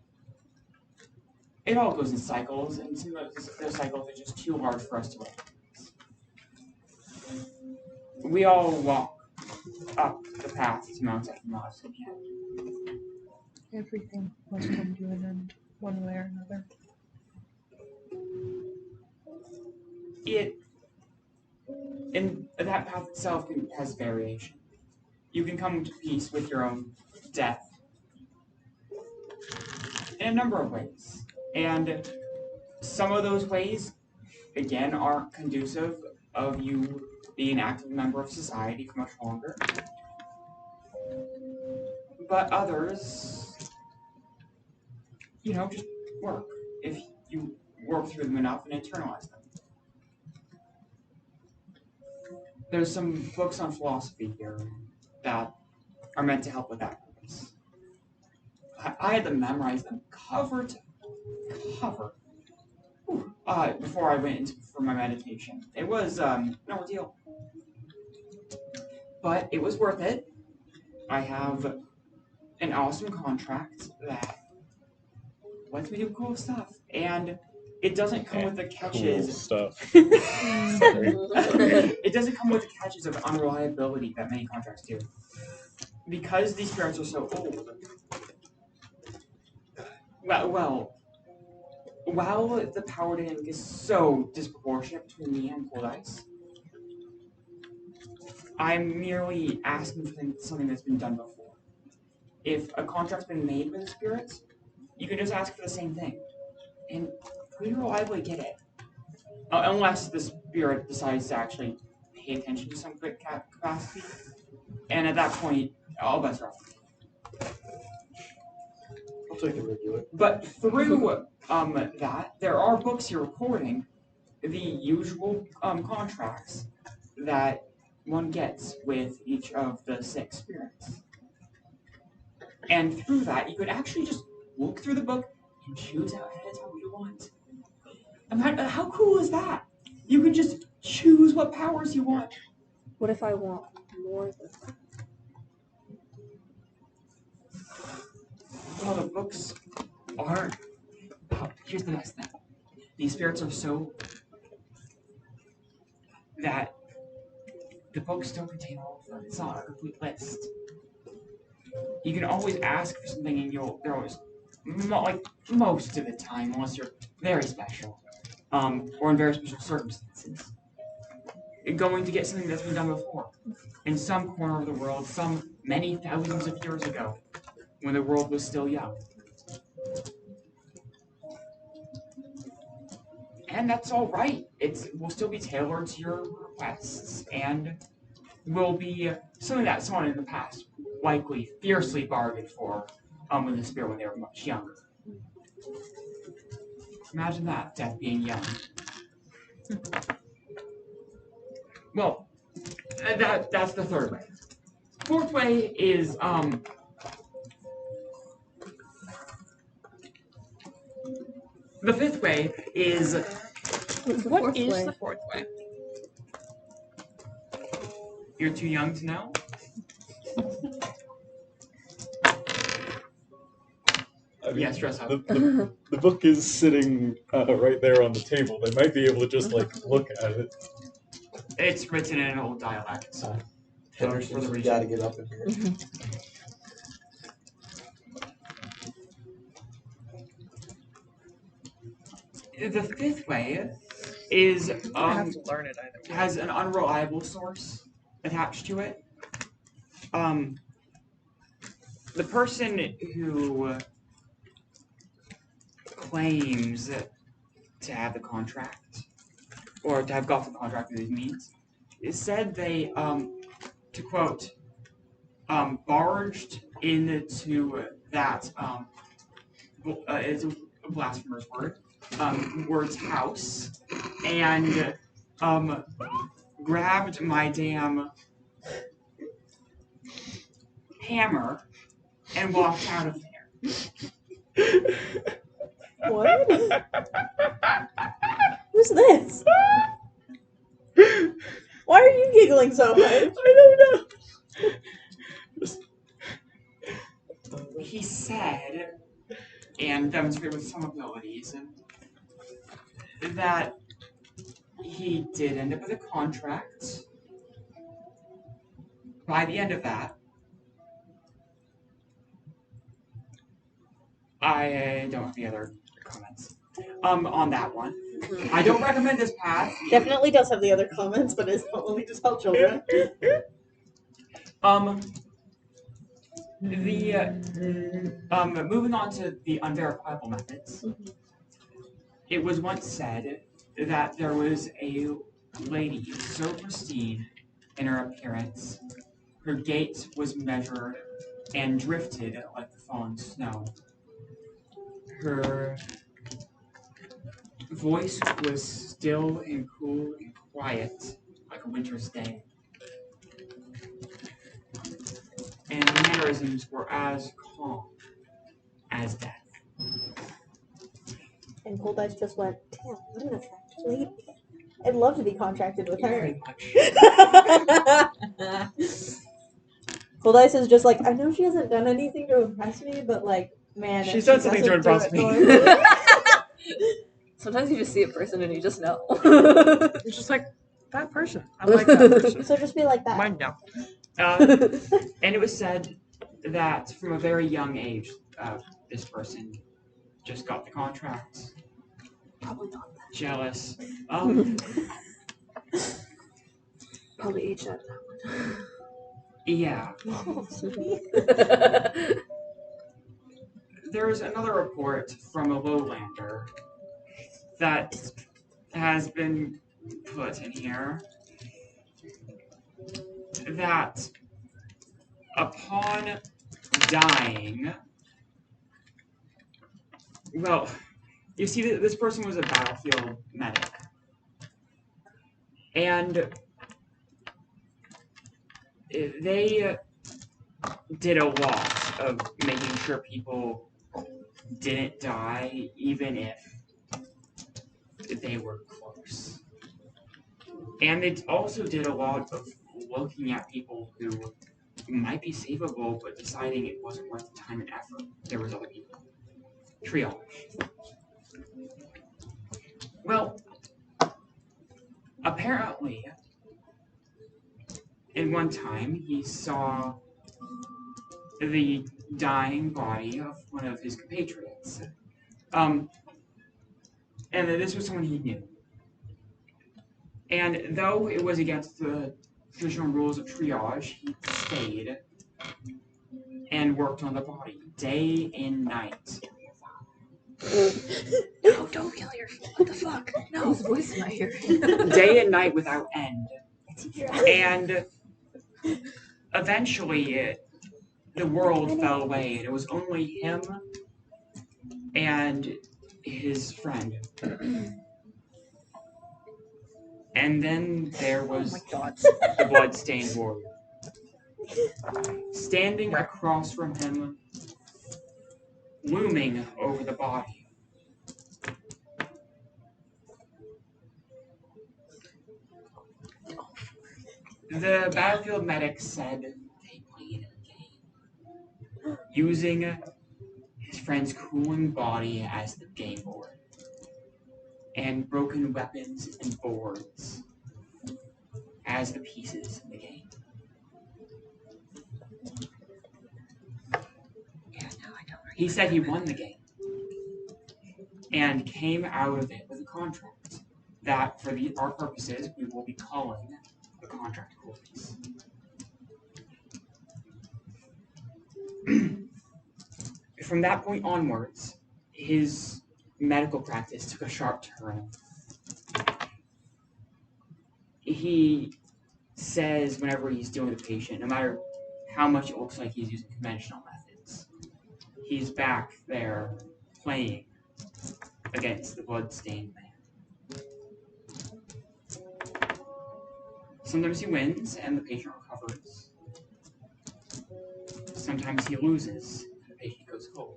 it all goes in cycles, and some of those cycles are just too hard for us to recognize. We all walk up the path to Mount Equinox again. Everything must come to an end, one way or another. And that path itself has variation. You can come to peace with your own death in a number of ways. And some of those ways, again, aren't conducive of you being an active member of society for much longer. But others, just work. If you work through them enough and internalize them. There's some books on philosophy here that are meant to help with that purpose. I had to memorize them cover to cover before I went for my meditation. It was no ordeal. But it was worth it. I have an awesome contract that lets me do cool stuff. And it doesn't come with the catches. Cool stuff. It doesn't come with the catches of unreliability that many contracts do. Because these spirits are so old. Well, while the power dynamic is so disproportionate between me and Cold Ice, I'm merely asking for something that's been done before. If a contract's been made with the spirits, you can just ask for the same thing. And pretty reliably get it. Unless the spirit decides to actually pay attention to some quick capacity. And at that point, all bets are off. I'll take it regular. But through that, there are books here recording the usual contracts that one gets with each of the 6 spirits. And through that, you could actually just look through the book and choose out ahead of time what you want. How cool is that? You can just choose what powers you want. What if I want more than that? Well, the books aren't. Oh, here's the next thing. These spirits are so that the books don't contain all of them. It's not a complete list. You can always ask for something, and they're always like most of the time, unless you're very special, or in very special circumstances. You're going to get something that's been done before, in some corner of the world, some many thousands of years ago, when the world was still young. And that's all right. It will still be tailored to your requests, and will be something that someone in the past likely fiercely bargained for with the spirit when they were much younger. Imagine that, death being young. Well, that's the third way. Fourth way is the fifth way is What is the fourth way? you're too young to know. I mean, Yes, dress up. the book is sitting right there on the table. They might be able to just like look at it. It's written in an old dialect. Henderson's we gotta get up in here. The fifth way is I have to learn it either way. has an unreliable source attached to it. The person who claims to have the contract, or to have got the contract through these means, it said they, to quote, barged into that, it's a blasphemer's word, word's house, and grabbed my damn hammer and walked out of there. What? Who's this? Why are you giggling so much? I don't know. He said, and demonstrated with some abilities, that he did end up with a contract. By the end of that, I don't have any other comments on that one. I don't recommend this path. Definitely does have the other comments, but it's not only to help children. Moving on to the unverifiable methods. It was once said that there was a lady so pristine in her appearance, her gait was measured and drifted like the falling snow. Her voice was still and cool and quiet like a winter's day. And her mannerisms were as calm as death. And Cold Ice just went, damn, what an attractive lady. I'd love to be contracted with her. Very much. Cold Ice is just like, I know she hasn't done anything to impress me, but like, man, if She's done something to doesn't impress do me. it normally- Sometimes you just see a person and you just know. It's just like, that person. I like that person. So just be like that. Mine no. And it was said that from a very young age, this person just got the contract. Probably not that. Jealous. Probably aged out of that one. Yeah. Oh, sweet. There's another report from a lowlander that has been put in here that upon dying, well, you see, this person was a battlefield medic, and they did a lot of making sure people didn't die, even if they were close. And it also did a lot of looking at people who might be savable, but deciding it wasn't worth the time and effort. There was other people. Triage. Well, apparently, in one time, he saw the dying body of one of his compatriots. And this was someone he knew. And though it was against the traditional rules of triage, he stayed and worked on the body day and night. No, don't kill your. What the fuck? No, his voice in my hearing. Day and night without end. And eventually, the world fell away, and it was only him and his friend. And then there was the blood-stained warrior. Standing across from him, looming over the body. The battlefield medic said they played a game, using his friend's cooling body as the game board, and broken weapons and boards as the pieces in the game. He said he won the game and came out of it with a contract that, for our purposes, we will be calling the contract course. From that point onwards, his medical practice took a sharp turn. He says whenever he's dealing with a patient, no matter how much it looks like he's using conventional methods, he's back there playing against the blood-stained man. Sometimes he wins and the patient recovers. Sometimes he loses and the patient goes home.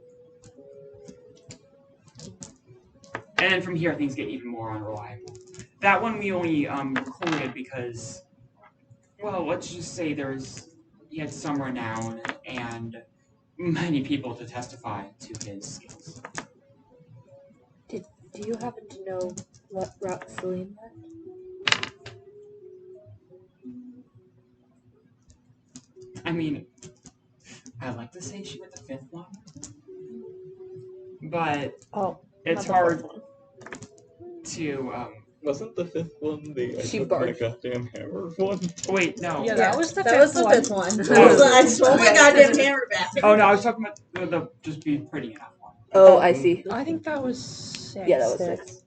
And then from here, things get even more unreliable. That one we only recorded because, well, let's just say he had some renown and many people to testify to his skills. Do you happen to know what route Celine went? I mean, I'd like to say she went the fifth one, but it's hard to. Wasn't the fifth one the I She took my barked. goddamn hammer one? Wait, no. Yeah, that was the That was fifth the one. fifth one. Oh. I stole my goddamn hammer back. Oh no, I was talking about the just be pretty enough one. Oh, I see. I think that was 6. Yeah, that was 6.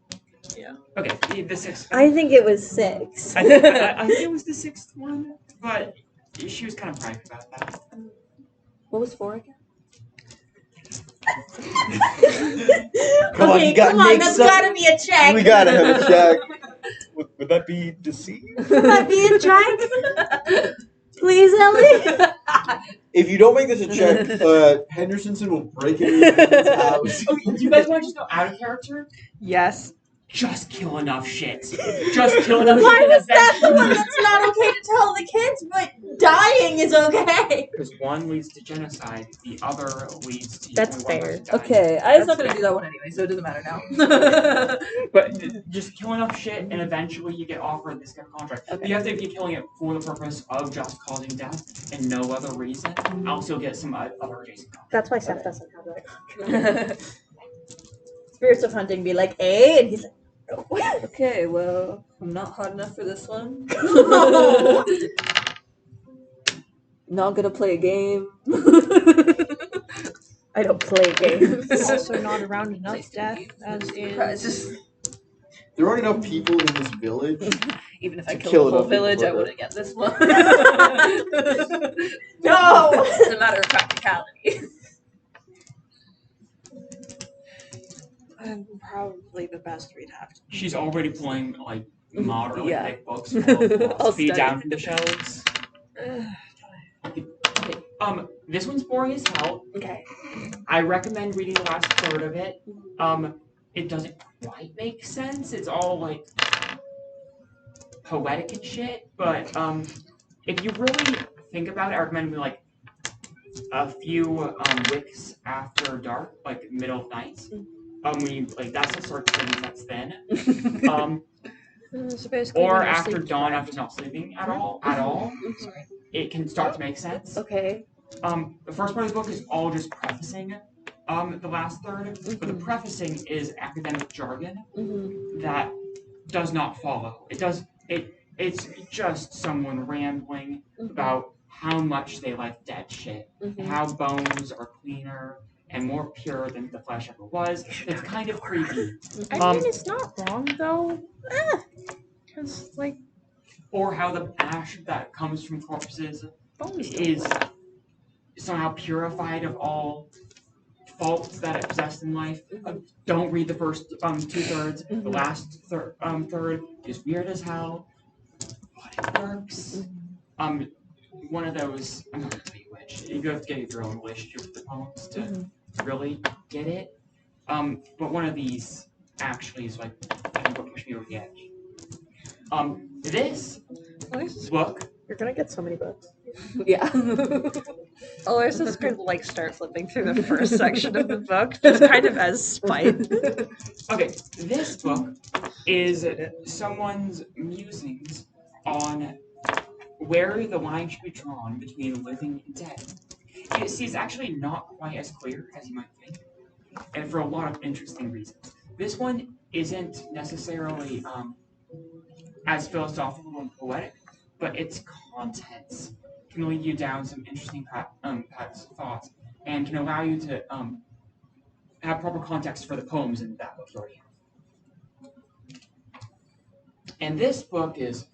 Okay, the sixth. I think it was 6. I think it was the sixth one, but she was kind of private about that. What was 4 again? Come on, you gotta come on, make that's some- gotta be a check. We gotta have a check. Would that be deceit? Would that be a check? Please, Ellie? If you don't make this a check, Hendersonson will break into his house. Oh, do you guys want to just go out of character? Yes. Just kill enough shit. Just kill enough shit. Why was that the one that's not okay to tell the kids, but dying is okay? Because one leads to genocide, the other leads to. That's only one fair. person dying. Okay, I was not gonna do that one anyway, so it doesn't matter now. But just kill enough shit, and eventually you get offered this kind of contract. Okay. You have to be killing it for the purpose of just causing death and no other reason. Else you'll get some other adjacent contract. That's why Seth doesn't have that. Spirits of Hunting be like, eh? And he's like, no. Okay, well, I'm not hot enough for this one. No. Not gonna play a game. I don't play games. Also not around enough Nice to death meet you. as Surprise. is. There aren't enough people in this village. Even if I To killed kill the whole enough people village, for I her. wouldn't get this one. No! It's a matter of practicality. I'm probably the best we'd have to. She's already pulling like moderately Yeah. thick books full of I'll philosophy study. down from the shelves. This one's boring as hell. Okay. I recommend reading the last third of it. it doesn't quite make sense. It's all like poetic and shit. But if you really think about it, I recommend like a few wicks after dark, like middle of night. When you like that's the sort of thing that's then. So basically, Or when you're after sleep dawn, deprived. after not sleeping at all, it can start to make sense. Okay. The first part of the book is all just prefacing the last third, but the prefacing is academic jargon that does not follow. It's just someone rambling about how much they like dead shit, and how bones are cleaner and more pure than the flesh ever was. It's kind of creepy. I mean, it's not wrong though. Because like Or how the ash that comes from corpses bones is somehow purified of all faults that it possessed in life. Don't read the first 2/3. The last third is weird as hell, but it works. One of those, I'm not gonna tell you which. You have to get your own relationship with the poems to really get it. But one of these actually is like I think what pushed me over the edge. This book. You're gonna get so many books. Yeah. Aloysius is going to like start flipping through the first section of the book, just kind of as spite. Okay, this book is someone's musings on where the line should be drawn between living and dead. You see, it's actually not quite as clear as you might think, and for a lot of interesting reasons. This one isn't necessarily as philosophical and poetic, but its contents can lead you down some interesting paths of thoughts and can allow you to have proper context for the poems in that book you already have. And this book is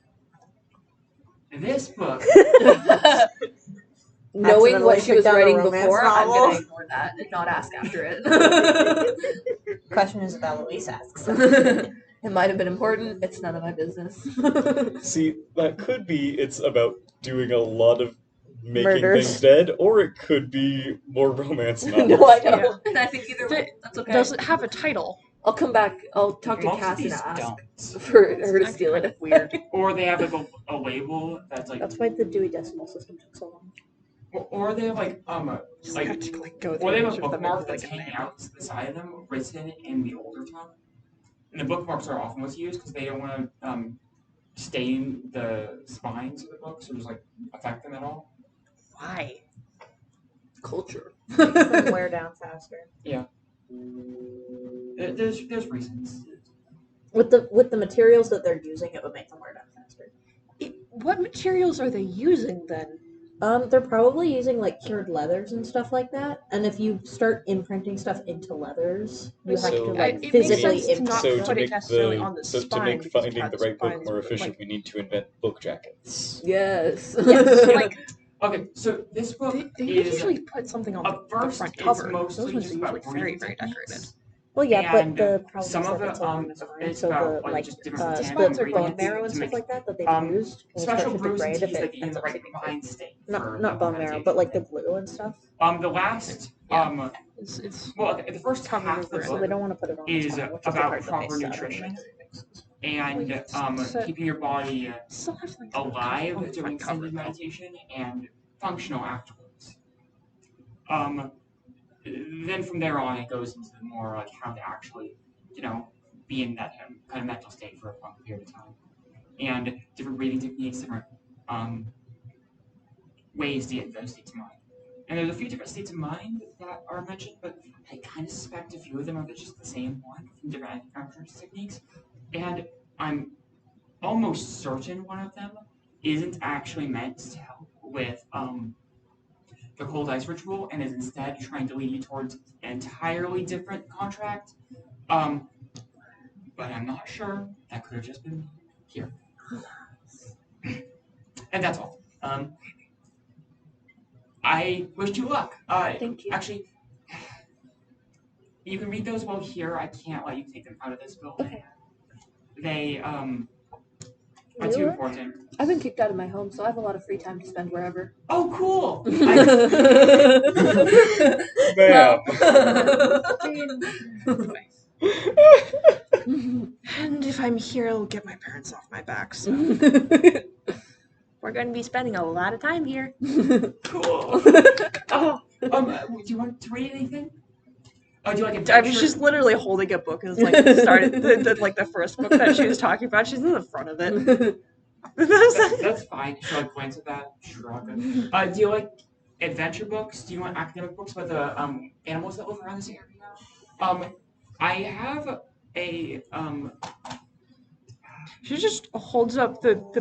Knowing what she was picked out a writing romance before, I'm novel. gonna ignore that and not ask after it. Question is about Louise asks. It might have been important. It's none of my business. See, that could be it's about doing a lot of making Murders. things dead, or it could be more romance novels. No, I know. Yeah. And I think either way, that's okay. Does it have a title? I'll come back. I'll talk to most Cass of and these ask don't. for her to steal Kind it. of weird. Or they have like a label that's like, That's why the Dewey Decimal System took so long. or they have like Just like have to like go or through they have each a of them bookmark and, that's like, hanging name out to the side of them, written in the older tongue. And the bookmarks are often what's used because they don't want to stain the spines of the books or just like affect them at all. Why? Culture. Them wear down faster. There's reasons. With the materials that they're using, it would make them wear down faster. What materials are they using then? They're probably using like cured leathers and stuff like that. And if you start imprinting stuff into leathers, you have So- to like it makes physically sense to not So imprint to put it make necessarily on the so to spine make because finding cat the right book spines, more but, efficient, like- we need to invent book jackets. Yes. Yes, like Okay, so this book they is usually put something on at the first front it's cover. mostly Those ones just are usually about very, breathing very decorated. techniques. Well, yeah, And, but the problem some is of that it, it's a woman's spine, it's so about, the like, just different the botanical splits or bone ingredients marrow and to stuff make, like that they've used will special start to brews and degrade if teas it that get in ends the up right getting cold. combined state. Not for bone marrow, but like the glue and stuff. The last Yeah. It's well, okay, the first covered half of the over So they book don't want to put it on the is spine, which is the about part that proper makes sad. nutrition and So- keeping your body still have something on the alive front during cover, extended though. meditation and functional afterwards. Then from there on, it goes into more like how to actually, be in that kind of mental state for a long period of time, and different breathing techniques, different ways to get into those states of mind. And there's a few different states of mind that are mentioned, but I kind of suspect a few of them are just the same one from different acupuncture techniques. And I'm almost certain one of them isn't actually meant to help with the cold ice ritual and is instead trying to lead you towards an entirely different contract. But I'm not sure. That could have just been here. And that's all. I wish you luck. Thank you. Actually, you can read those while here. I can't let you take them out of this building. Okay. They are too Really? important. I've been kicked out of my home, so I have a lot of free time to spend wherever. Oh, cool! Man. And if I'm here, I'll get my parents off my back. So we're going to be spending a lot of time here. Cool. Oh, do you want to read anything? Oh, do you like a I mean, she's literally holding a book and like started the first book that she was talking about. She's in the front of it. That's fine. She'll like glance at that. Shrug. Do you like adventure books? Do you want academic books about the animals that live around this area? I have a She just holds up the book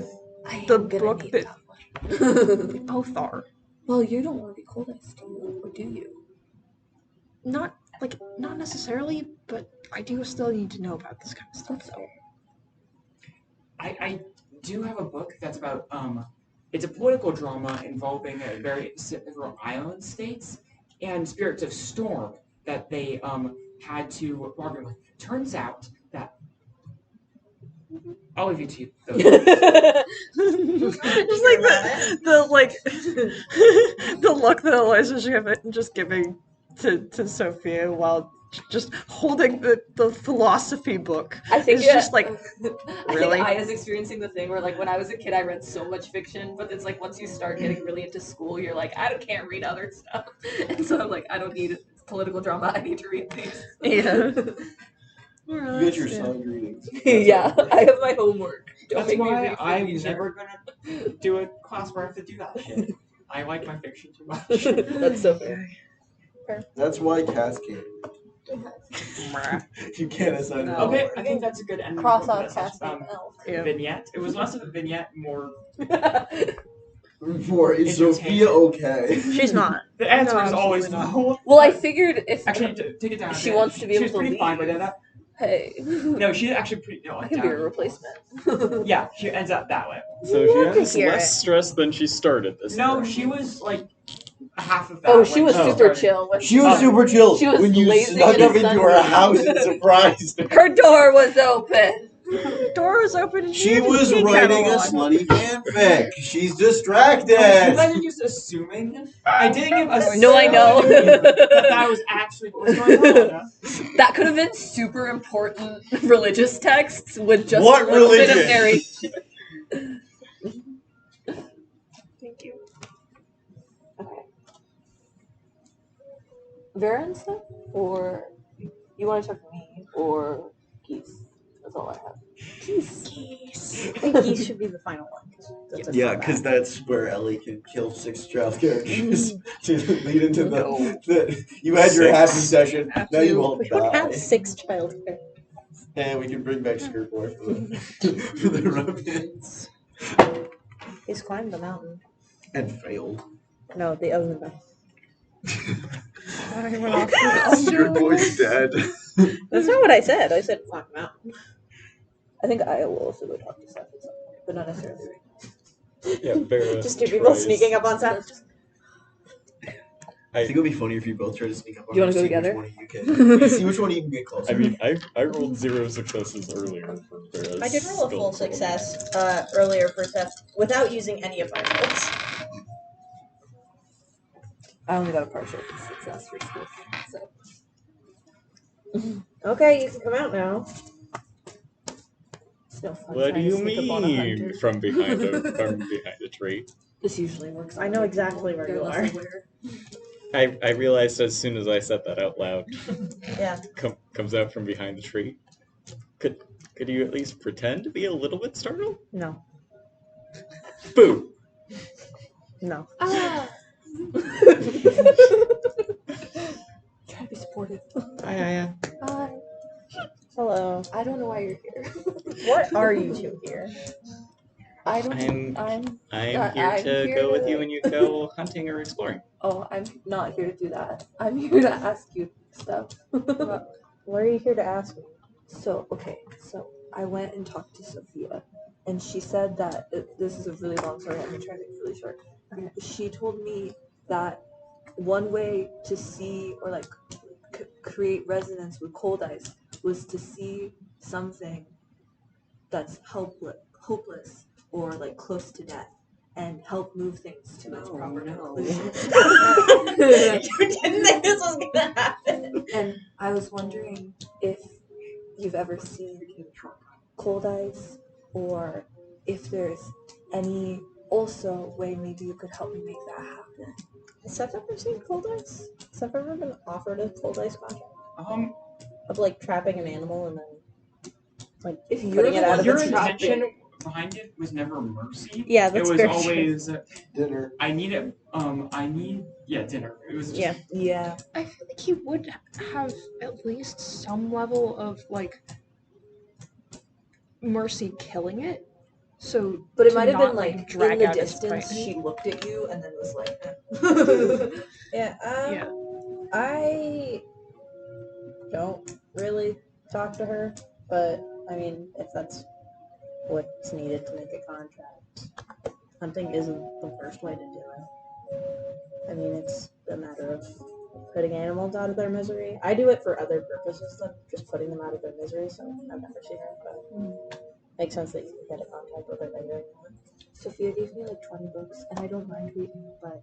that we both are. Well, you don't want to be cold ice, do you? Or do you? Not necessarily, but I do still need to know about this kind of stuff. So. I do have a book that's about it's a political drama involving several island states and spirits of storm that they had to bargain with. Turns out that I'll leave you to those. Just like the look that Eliza's just giving to Sophia while just holding the philosophy book. I think it's just like really. I think Aya's experiencing the thing where like when I was a kid I read so much fiction, but it's like once you start getting really into school, you're like can't read other stuff, and so I'm like I don't need political drama. I need to read these. Yeah. You get your song readings. Yeah, I have my homework. Don't That's make me why read I'm fiction. never gonna do a class where I have to do that shit. I like my fiction too much. That's so fair. That's why Cass can't. You can't assign No. Okay, homework. I think that's a good ending. Cross for out this, casting elf. Yeah. Vignette. It was less of a vignette, more. For is Sophia okay? She's not. The answer No, is always absolutely no. Well, I figured if Actually, take it down. She wants to be She able was to pretty fine leave. with that. hey, No, she's actually pretty. No, I can be a replacement. Yeah, she ends up that way. So she love to has hear less it. stress than she started this No, time. she was like half of that. Oh, she when was she super started. chill. When She was super chill She was when you lazing snuck in up the into her sun. house and surprised her. Her door was open. The door was open and She had the was tea writing kettle a on. slutty fanfic. She's You distracted. guys are just assuming. I didn't give a No, I know. that was actually what was going on. That could have been super important religious texts with just What a little bit of religion? narration. Thank you. Okay. Vera and stuff? Or you want to talk to me? Or Geese? That's all I have. Geese. I think he should be the final one. Yeah, because that's where Ellie can kill 6 child characters to lead into the you had your happy session, now you all We don't have die. 6 child characters. And we can bring back Skirtboy for the romance. He's climbed the mountain. And failed. No, the other one. I went off Skirtboy's dead. That's not what I said. I said climb the mountain. I think I will also go talk to Seth at some point, but not necessarily right Yeah, Vera Just 2 people tries- sneaking up on Seth. I think it would be funny if you both try to sneak up on Do you her wanna and go see together? which one of you can see which one you can get closer. I mean, I rolled 0 successes earlier for Vera's I did roll a skill full roll. success earlier for Seth without using any of my rolls. I only got a partial success for school, so Okay, you can come out now. it's no fun. What do trying to you sneak up on a mean hunter. from behind a tree? This usually works. I know exactly where you are. I realized as soon as I said that out loud, Yeah. comes out from behind the tree. Could you at least pretend to be a little bit startled? No. Boo! No. Ah. Try to be supportive. Hi. Hi. Hello. I don't know why you're here. What are you two here? I don't. I'm I'm here I'm to here go with to- you when you go hunting or exploring. Oh, I'm not here to do that. I'm here to ask you stuff. What are you here to ask me? So, okay, so I went and talked to Sophia, and she said that this is a really long story. I'm gonna try to make it really short. She told me that one way to see or like create resonance with cold ice was to see something that's hopeless or like close to death, and help move things to its proper conclusion. You didn't think this was gonna happen. And I was wondering if you've ever seen cold ice, or if there's any also way maybe you could help me make that happen. Has Seth ever seen cold ice? Has Seth ever been offered a cold ice contract? Of like trapping an animal and then like If you're putting it out of Your its intention behind it was never mercy. Yeah, It that's was very always Dinner. dinner. It was just Yeah. Yeah. I feel like he would have at least some level of like mercy killing it. So, But it to might have not, been like drag in the out his distance prey. she looked at you and then was like eh. Yeah, Yeah. I don't really talk to her, but I mean, if that's what's needed to make a contract, hunting isn't the first way to do it. I mean, it's a matter of putting animals out of their misery. I do it for other purposes than just putting them out of their misery, so I've never seen her, but makes sense that you can get a contact with her by doing that. Sophia gave me like 20 books and I don't mind reading, but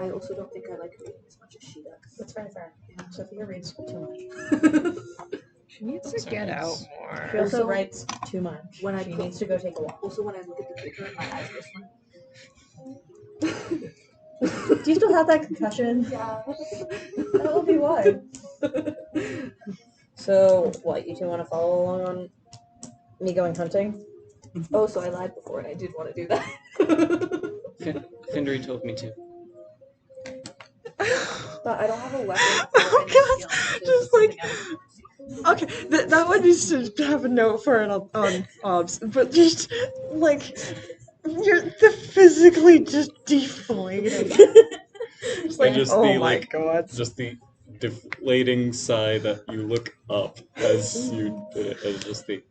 I also don't think I like reading as much as she does. That's very fair. Sophia reads too much. She needs to get out She more. also Also, writes too much. when I she put- needs to go take a walk. Also when I look at the paper, my eyes just Do you still have that concussion? yeah. That will be why. So, what, you two want to follow along on me going hunting? Oh, so I lied before and I did want to do that. Findry told me to. But I don't have a weapon. Oh god, just like okay, that one needs to have a note for it on obs, but just like you're physically just deflating. Just like, just oh the, my like, god. Just the deflating sigh that you look up as you did it, as just the.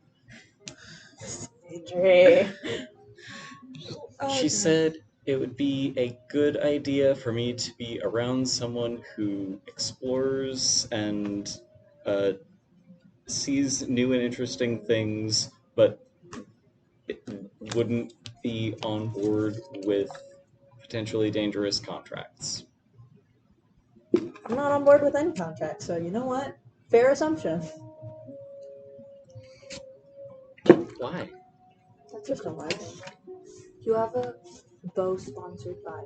She said it would be a good idea for me to be around someone who explores and sees new and interesting things, but it wouldn't be on board with potentially dangerous contracts. I'm not on board with any contract, so you know what? Fair assumption. Why? That's just a lie. You have a bow sponsored by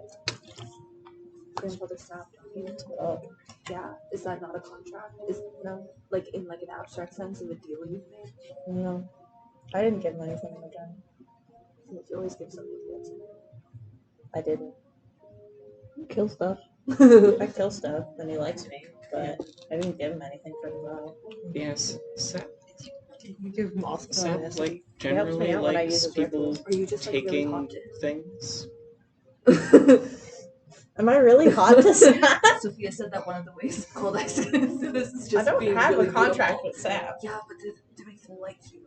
Grandfather Snap, don't you? Oh, Yeah. Is that not a contract? Is no like in like an abstract sense of a deal you've made? no. I didn't give him anything in return. You always give somebody else. I didn't. Kill stuff. I kill stuff, and he likes me, but I didn't give him anything for the bow. Yes, Seth, You give moth Seth like He helps me generally out when I use likes his people rituals. Are you just like really taking hot to things. Am I really hot to Sap? Sophia said that one of the ways cold ice is this is just I don't being have really a contract beautiful. with Sap. Yeah, but to make them like you.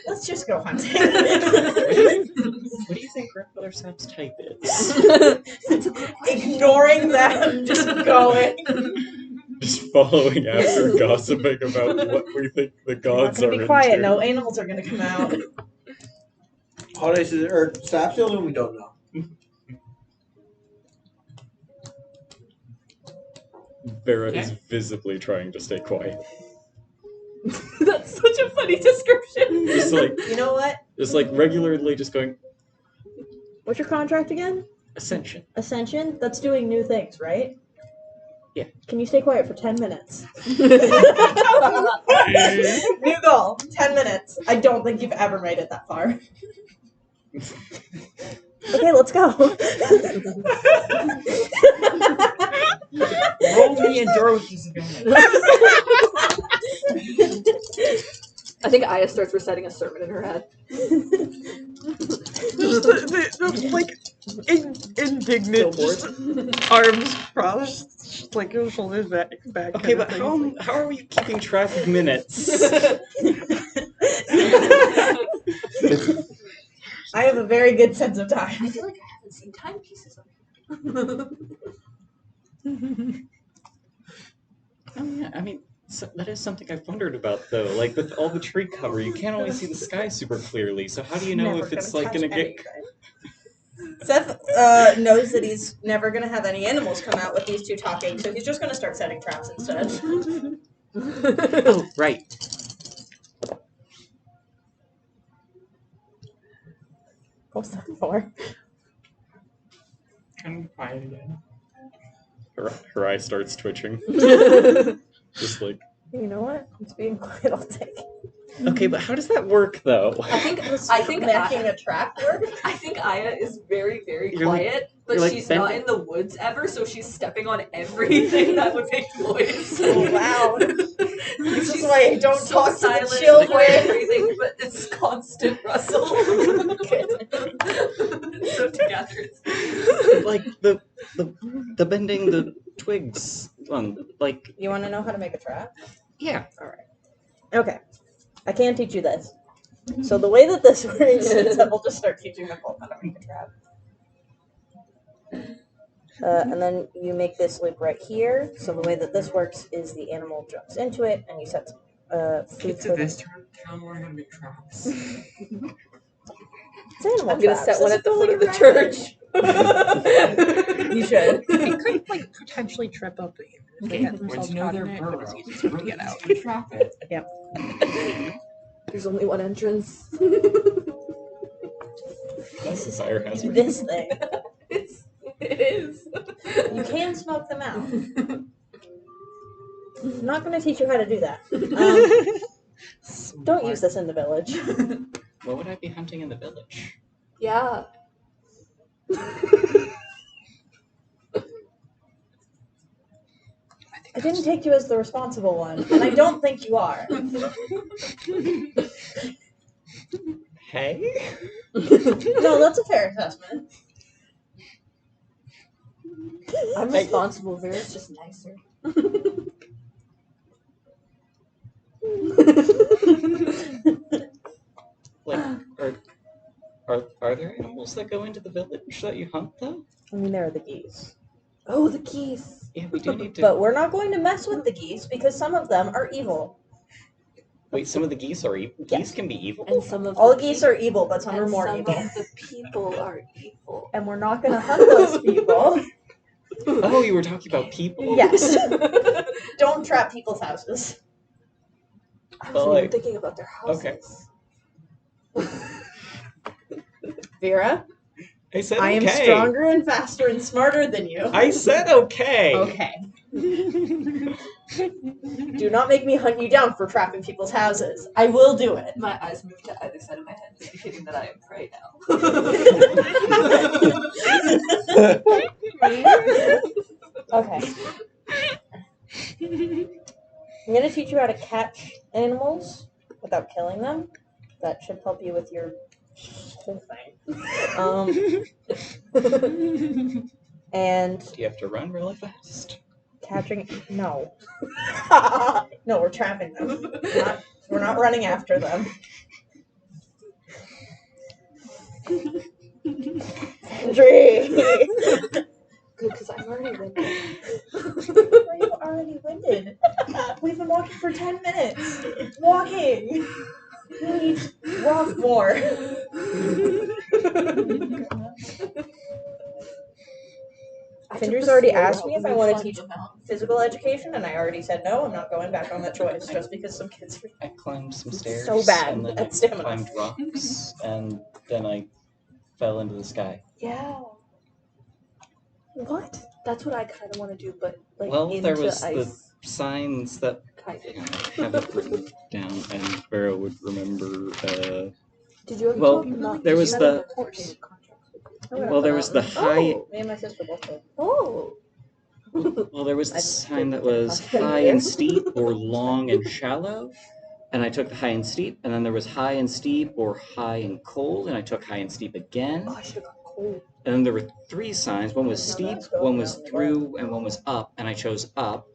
Let's just go hunting. What do you think Grandfather Sap's type is? That's a good question. Ignoring them, just going. Just following after, gossiping about what we think the I'm not gods gonna are be quiet. into. No animals are gonna come out. Hot ice is, or Sap's the only one we don't know. Vera is visibly trying to stay quiet. That's such a funny description. Just like, You know what? regularly just going, What's your contract again? Ascension. Ascension? That's doing new things, right? Yeah. Can you stay quiet for 10 minutes? New goal, 10 minutes. I don't think you've ever made it that far. Okay, let's go. roll me endure with disadvantage. I think Aya starts reciting a sermon in her head. Just the like indignant, just arms crossed, just, like your shoulders back. Okay, kind of but thing. how are we keeping track of minutes? I have a very good sense of I time. feel like I haven't seen timepieces on here. Oh yeah, I mean, that is something I've wondered about though. Like with all the tree cover, you can't always see the sky super clearly. So how do you know Never if it's gonna like touch gonna get? anything. Seth knows that he's never gonna have any animals come out with these two talking, so he's just gonna start setting traps instead. Oh, right. What's that for? Can we quiet again? Her eye starts twitching. Just like, You know what? It's being quiet. I'll take. okay, but how does that work, though? I think Making a trap work. I think Aya is very, very You're like- quiet, but you're like she's not bending- in the woods ever, so she's stepping on everything that would make noise. So loud. This is She's why I don't so talk to the silent children. and everything, but it's constant rustle. So together, it's Like the bending the twigs one, like You want to know how to make a trap? yeah. Okay. I can teach you this. So the way that this works is that we'll just start teaching Nicole how to make a trap. And then you make this loop right here. So the way that this works is the animal jumps into it, and you set food Kids for of them. this town learn how to make traps. It's animal I'm gonna traps. set one This at the is foot of the totally church. You should. It could like potentially trip up the humans if they get Once themselves you know caught their in it, but burrow, it's easy it's for them to really get out. easy to trap it. There's only one entrance. That's the sire hazard. This thing. It is. You can smoke them out. I'm not going to teach you how to do that. Don't use this in the village. What would I be hunting in the village? Yeah. I didn't take you as the responsible one, and I don't think you are. Hey? No, that's a fair assessment. I'm responsible. Vera's just nicer. Like, are there animals that go into the village that you hunt though? I mean, there are the geese. Oh, the geese. Yeah, we do need to. But we're not going to mess with the geese because some of them are evil. Wait, some of the geese are evil. Yeah. Geese can be evil. And some of All the geese are evil, but some are more some evil. of the people are evil. And we're not going to hunt those people. Oh, you were talking about people. Yes. Don't trap people's houses. I Well, wasn't even like- thinking about their houses. Okay. Vera, I said I am okay. stronger and faster and smarter than you. I said okay. Okay. Do not make me hunt you down for trapping people's houses. I will do it. My eyes move to either side of my head, indicating that I am prey now. Okay. I'm going to teach you how to catch animals without killing them. That should help you with your whole thing. And Do you have to run really fast? catching... No. No, we're trapping them. We're not running after them. Andrew! Good, because I'm already winded. Are you already winded? We've been walking for 10 minutes. Walking. We need to walk more. Finder's already asked me if I want to teach physical education, and I already said no. I'm not going back on that choice just because some kids are I climbed some stairs. so bad and then at I stamina. climbed rocks, and then I fell into the sky. Yeah. What? That's what I kind of want to do, but like Well, into there was ice, the signs that kind of. I have it written down, and Pharaoh would remember. Did you ever Well, talk about there was you the- had a course. Well, there was the high. Me and my sister both did. Oh. Well, there was I the just sign that didn't was think high it and was. steep or long and shallow, and I took the high and steep, and then there was high and steep or high and cold, and I took high and steep again. Oh, I should have gone cold. And then there were three signs. One was No, steep, let's go one was down the through, and one was up, and I chose up.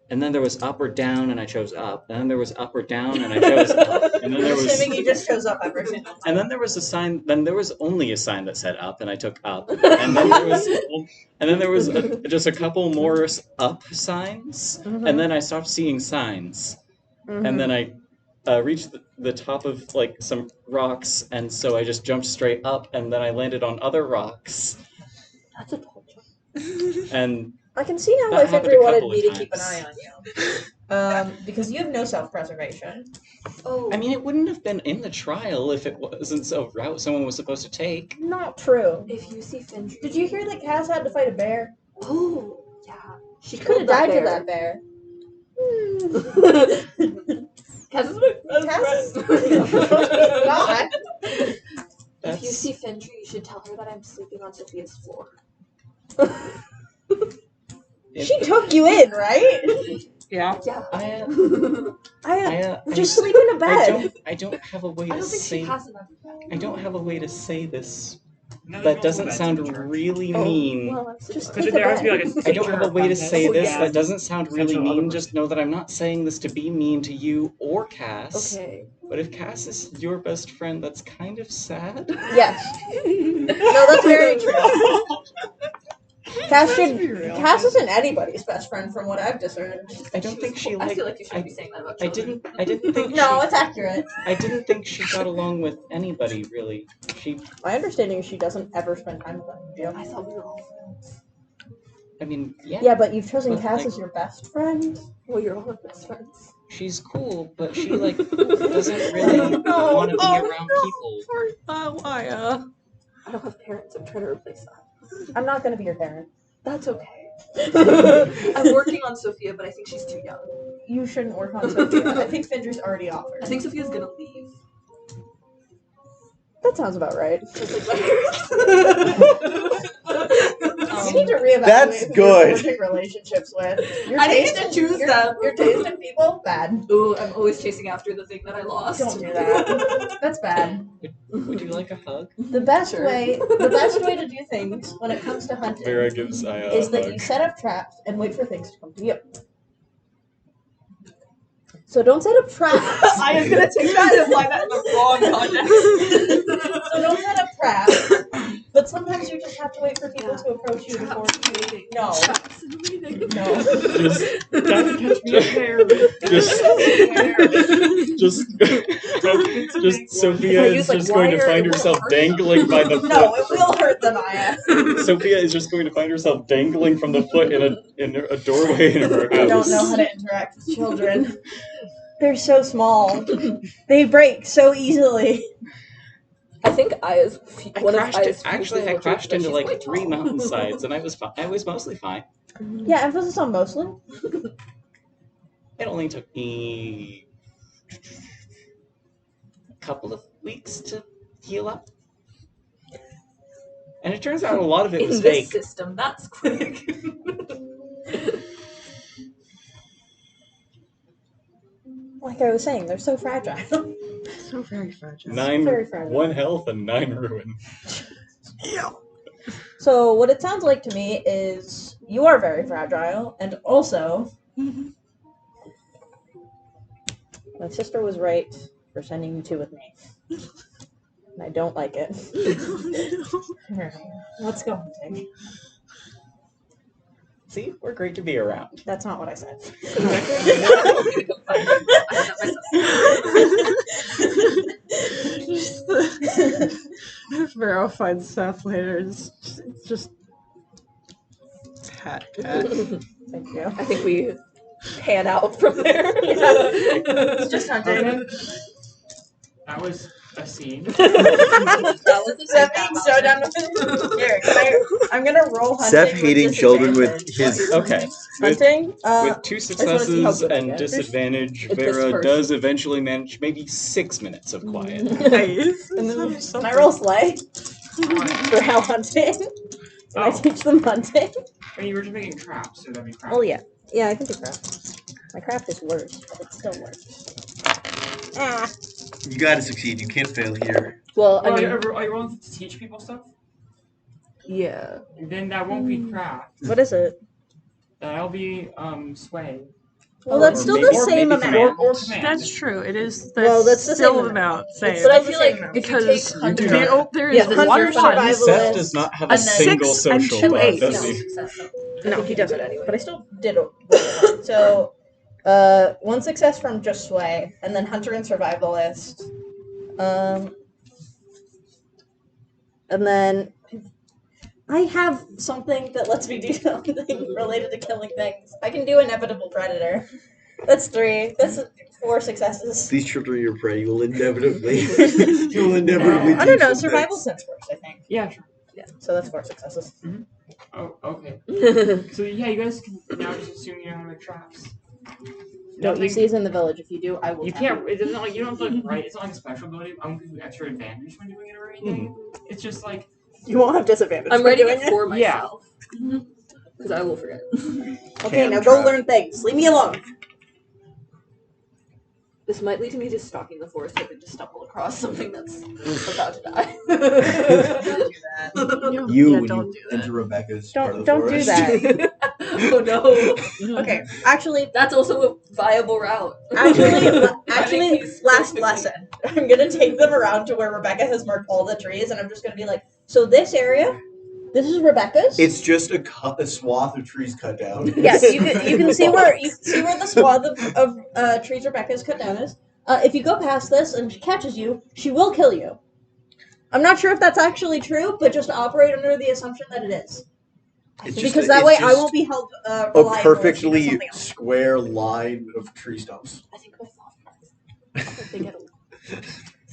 And then there was up or down, and I chose up. And then there was up or down, and I chose up. And then there I'm was, assuming he just shows up every single time. and then there was a sign. Then there was only a sign that said up, and I took up. And then there was, just a couple more up signs. And then I stopped seeing signs. And then I reached the top of like some rocks, and so I just jumped straight up, and then I landed on other rocks. That's a tall jump. And I can see now That why happened Findry a wanted couple me of to keep an times. eye on you. Because you have no self-preservation. Oh. I mean, it wouldn't have been in the trial if it wasn't a route someone was supposed to take. Not true. If you see Findry... Did you hear that Cass had to fight a bear? Oh, yeah. She could have died to that bear. Cass is my Cass best is friend. not. If you see Findry, you should tell her that I'm sleeping on Sophia's floor. She took you in, right? Yeah. Yeah. I just sleep in a bed. I don't have a way I to don't think say. she has another bed. I don't have a way to say this. No, That doesn't sound really mean. Well, just Because take a there has to be bed. like a I don't have a way to say this. Yeah. That doesn't sound really Potential other mean. Just know that I'm not saying this to be mean to you or Cass. Okay. But if Cass is your best friend, that's kind of sad. Yes. No, that's very true. Cass isn't anybody's best friend from what I've discerned. I don't think she I liked. feel like you shouldn't be saying that about children. I didn't think. No, it's accurate. I didn't think she got along with anybody really. My understanding is she doesn't ever spend time with you. I thought we were all friends. I mean, yeah. Yeah, but you've chosen But, Cass like- as your best friend. Well, you're all our best friends. She's cool, but she like doesn't really want to be around people. Aya. I don't have parents. I'm trying to replace that. I'm not gonna be your parent. That's okay. I'm working on Sophia, but I think she's too young. You shouldn't work on Sophia. I think Findry's already offered. I think Sophia's gonna leave. That sounds about right. Um, You need to reevaluate That's who good. you're forging relationships with. Your I didn't taste get in- to choose your- them. Your taste in people, bad. Ooh, I'm always chasing after the thing that I lost. Don't do that. That's bad. Would you like a hug? The best Sure. way to do things when it comes to hunting Vera gives Aya is a that hug. you set up traps and wait for things to come to you. So don't set up traps. I am gonna take that and apply that in the wrong context. So don't set up traps. But sometimes you just have to wait for people to approach you before you. No. Traps and waiting. No. Gotta catch me a pair. Just Sophia I is use, like, just going to wire, find it herself won't hurt them. dangling by the foot. No, it will hurt them, Aya. Sophia is just going to find herself dangling from the foot in a doorway in her house. I don't know how to interact with children. They're so small. They break so easily. I think Aya's I one of crashed. Aya's Actually, I features crashed that into she's like quite 3 tall. mountainsides, and I was mostly fine. Yeah, emphasis on mostly. It only took me a couple of weeks to heal up, and it turns out a lot of it In was this fake. system, that's quick. Like I was saying, they're so fragile. So very fragile. Very fragile. 1 health and 9 ruin. So what it sounds like to me is you are very fragile, and also my sister was right for sending you two with me. And I don't like it. Alright, let's go hunting. See, we're great to be around. That's not what I said. Vero finds Seth later. It's just pat. Thank you. I think we pan out from there. It's just hunting. That was a scene. Seth being so done with it. Here, I'm gonna roll hunting. Seth with hating children with disadvantage. his. Okay. Hunting? With 2 just wanna see how successes good I and get. disadvantage, It's this Vera first. does eventually manage maybe 6 minutes of quiet. Nice. And then, can I roll slay for how hunting? Can I Oh. teach them hunting? I mean, you were just making traps, so that'd be crap. Oh yeah. Yeah, I can do craft. My craft is worse, but it still works. Ah. You gotta succeed. You can't fail here. Well, I Are mean, you willing to teach people stuff? yeah. Then that won't be craft. What is it? That'll be sway. Well, that's Or still maybe- the or same maybe amount. Or command. That's true. It is. Well, that's the still same amount. Same. It's But I the feel same like amount. if you Because take hunter, there Yeah, is hunter, one survival. Seth does not have a And then- single 6 and social 2 mod, eights. does no he? success. No, he doesn't. Anyway. But I still did it. So, 1 success from just sway, and then hunter and survivalist. And then I have something that lets me do something related to killing things. I can do inevitable predator. That's 3. That's 4 successes. These children are your prey. You will inevitably. You will inevitably. I don't know. do some Survival things. sense works, I think. Yeah, sure. Yeah. So that's 4 successes. Oh, okay. So yeah, you guys can now just assume you know how to make traps. No, you see, is in the village. If you do, I will. You tap can't. It doesn't like you don't have to right. It's not like a special ability. I won't give you extra advantage when doing it or anything. It's just like You won't have disadvantage. I'm for writing doing it for myself. Because I will forget. Okay, Hand now go trap. learn things. Leave me alone. This might lead to me just stalking the forest hoping to stumble across something that's about to die. Don't do that. You Yeah, when don't you do that. enter Rebecca's part of Don't the do forest. that. Oh no. Okay, actually, That's also a viable route. actually, last lesson. I'm gonna take them around to where Rebecca has marked all the trees, and I'm just gonna be like, so this area, this is Rebecca's. It's just a swath of trees cut down. Yes, you can see where the swath of trees Rebecca's cut down is. If you go past this and she catches you, she will kill you. I'm not sure if that's actually true, but just operate under the assumption that it is. It's Because that way I won't be held a reliable if she does perfectly something else. square line of tree stumps. I think I thought they get along.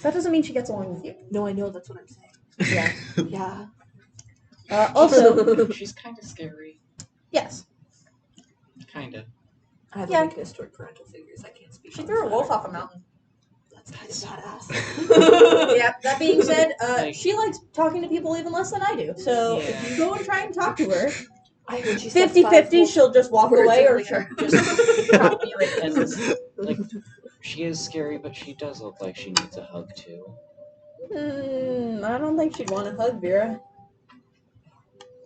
That doesn't mean she gets along with you. No, I know, that's what I'm saying. Yeah. Yeah. Also, She's kind of scary. yes, Kind of. I have Yeah. a weakness toward parental figures. I can't speak. she on threw a this wolf matter. off a mountain. That's kind of badass. Yeah. That being said, Like- she likes talking to people even less than I do. So if Yeah. you go and try and talk to her, I heard she said 50-50, she'll just walk words away, or earlier. she'll just chop you right in And pieces. like, she is scary, but she does look like she needs a hug too. I don't think she'd want to hug Vera.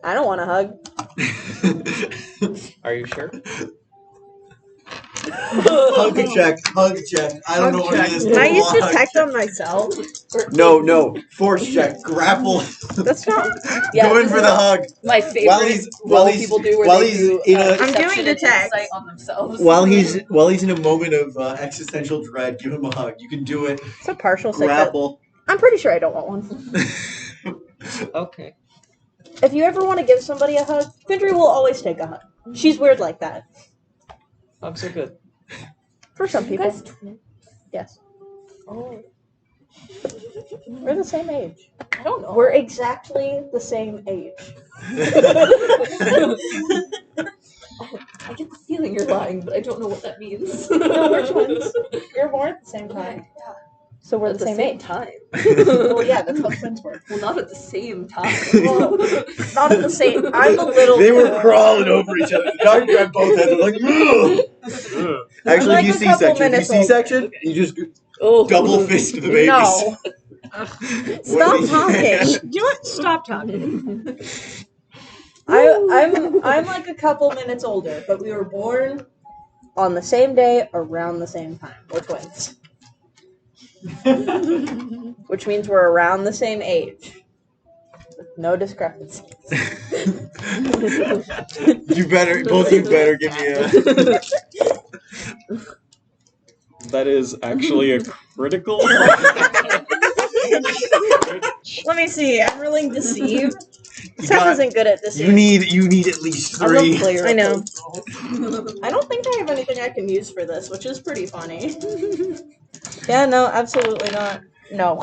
I don't want to hug. Are you sure? Hug check. I don't know what it is. Can I use Hug detect check. on myself? No. Force check. Grapple. That's not. Yeah, Go in for the hug. my favorite While he's- role while he's- people do where while they he's do in a- I'm doing deception and detect. insight on themselves. While he's in a moment of existential dread, give him a hug. You can do it. It's a partial success. Grapple. I'm pretty sure I don't want one. Okay. If you ever want to give somebody a hug, Findry will always take a hug. She's weird like that. Hugs are good. For some You people. guys twin? Yes. Oh, We're the same age. I don't know. We're exactly the same age. I get the feeling you're lying, but I don't know what that means. No, we're twins. You're born at the same time. Okay, yeah. So we're At the same age. time. Well, yeah, that's how twins work. Well, not at the same time. Well, not at the same. I'm a little. They were crawling over each other. The dog grabbed both heads. Like, ugh. Actually, Like if you a couple C-section, if you minutes old. C-section, you just Oh. double fist the babies. No. Stop talking. Do it. Stop talking. I'm like a couple minutes older, but we were born on the same day around the same time. We're twins. Which means we're around the same age. With no discrepancies. Both you better give me a. That is actually a critical. Let me see. I'm rolling deceive. You Seth got- isn't good at deceive. You need at least I love 3. player I know. opposed I don't think I have anything I can use for this, which is pretty funny. Yeah, no, absolutely not. No.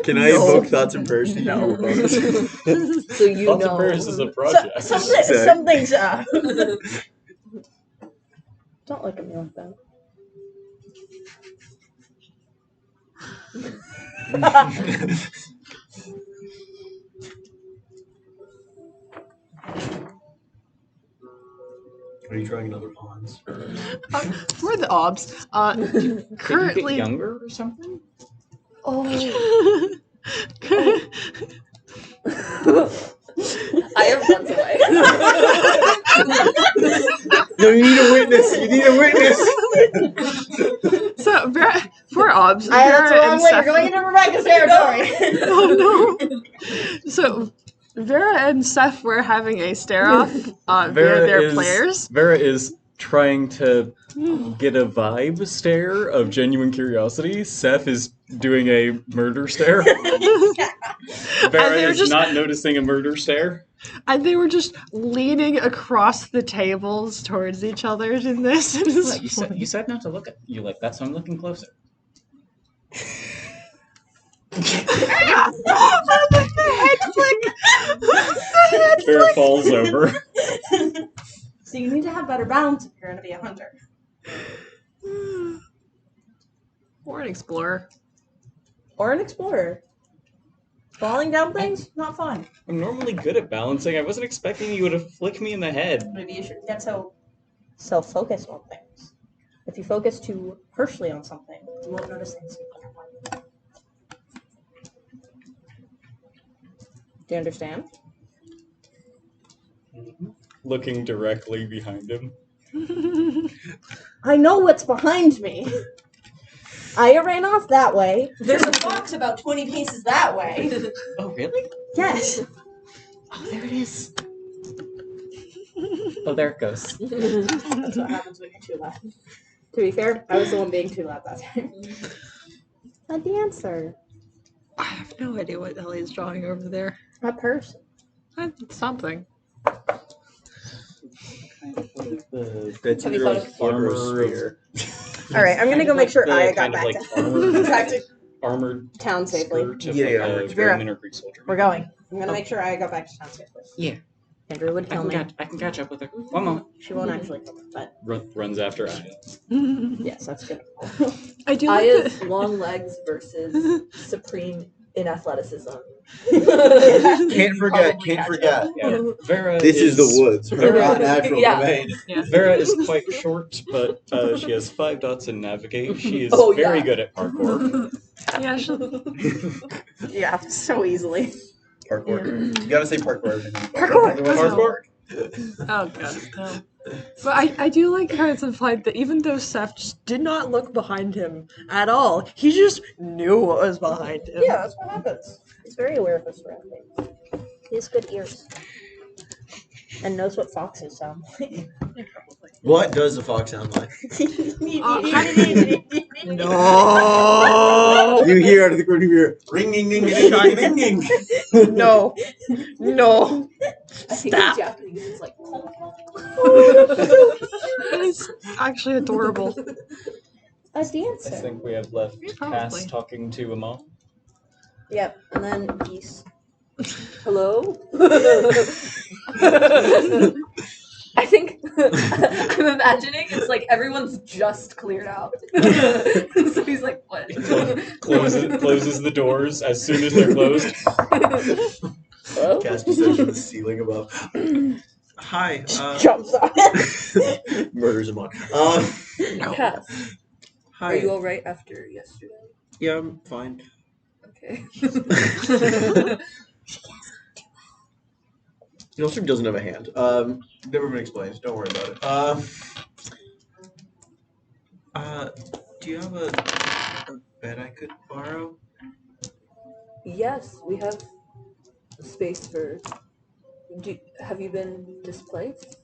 Can I evoke thoughts and prayers to you? No. So you Thoughts know. and Prayers is a project. Something's up. Don't look at me like that. Are you trying another pawns? For the obs, Could you get currently. younger or something? Oh, I am months away. No, you need a witness. You need a witness. So, for obs, That's Vera the wrong and way. You're Seth. going into Rebecca's territory. Oh no! So, Vera and Seth were having a stare off via their players. Vera is trying to get a vibe stare of genuine curiosity. Seth is doing a murder stare. Vera they were is just- not noticing a murder stare. And they were just leaning across the tables towards each other in this. It is You said not to look at you like that, so I'm looking closer. Bear falls over. So you need to have better balance if you're going to be a hunter. Or an explorer. Or an explorer. Falling down things, not fun. I'm normally good at balancing. I wasn't expecting you to flick me in the head. Maybe you should get so self-focused on things. If you focus too harshly on something, you won't notice things. Do you understand? Looking directly behind him. I know what's behind me. I ran off that way. There's a fox about 20 paces that way. Oh, really? Yes. Oh, there it is. Oh, there it goes. That's what happens when you're too loud. To be fair, I was the one being too loud that time. A dancer. I have no idea what Ellie's drawing over there. A person. It's something. That's Have you either thought like of armor or armor spear. Alright, I'm gonna go make sure Aya got back to back to armored town safely. skirt of Yeah, like armored a skirt. Roman or Greek soldier. We're going. I'm gonna make sure Aya got back to town safely. Yeah. Andrew would kill me. I can catch up with her. One moment. She won't actually kill me, but Runs after Aya. yes, that's good. I do like Aya's the... long legs versus supreme in athleticism. Can't forget. Yeah. Vera This is the woods. Her not natural Yeah. domain. Vera is quite short, but she has 5 dots in navigate. She is Oh, very yeah. good at parkour. Yeah, she'll... Yeah, so easily. Parkour. You gotta say parkour. Parkour. Otherwise Parkour. it's work. Oh, God. No. But I do like how it's implied that even though Seth just did not look behind him at all, he just knew what was behind him. Yeah, that's what happens. He's very aware of his surroundings. He has good ears. And knows what foxes sound like. What does the fox sound like? No! You hear out of the corner of your ear, ring, ding, ding, ding, ding, ding, ding. No! No! I think Stop. in Japanese it's like That is actually adorable. A I dancer. think we have left Probably. Cass talking to a mom. Yep, and then geese. hello. I think I'm imagining it's like everyone's just cleared out. So he's like, what? Closes the doors as soon as they're closed. Hello? Cast yourself to the ceiling above. Hi. Jumps on it. Murders him on. Cass, Hi. are you alright after yesterday? Yeah, I'm fine. Okay. Yellowstream doesn't have a hand. Never been explained. Don't worry about it. Do you have a bed I could borrow? Yes, we have space for. Have you been displaced?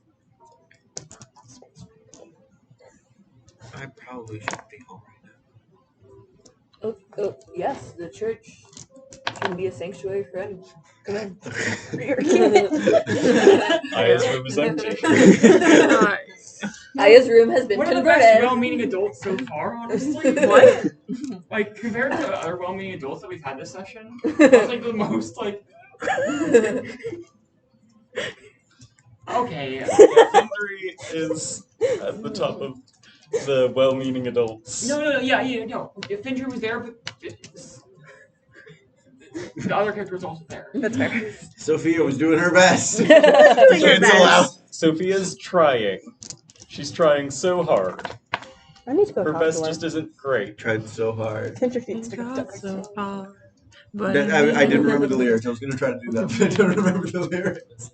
I probably should be home right now. Oh, yes, the church can be a sanctuary for anyone. Come in. Aya's room is empty. Aya's room has been One of the converted. best well-meaning adults so far, honestly. What? Like, compared to other well-meaning adults that we've had this session, that's like the most, like... Okay. Henry is at the top of the well-meaning adults. No, no. If Findra was there, but... The other character was also there. That's fair. Sophia was doing her best. Doing her Cancel best. out. Sophia's trying. She's trying so hard. I need to go Her talk best to her. just isn't great. Tried so hard. Pinterest needs to go talk Got to so her. far, but I didn't remember the lyrics. I was going to try to do that, but I don't remember the lyrics.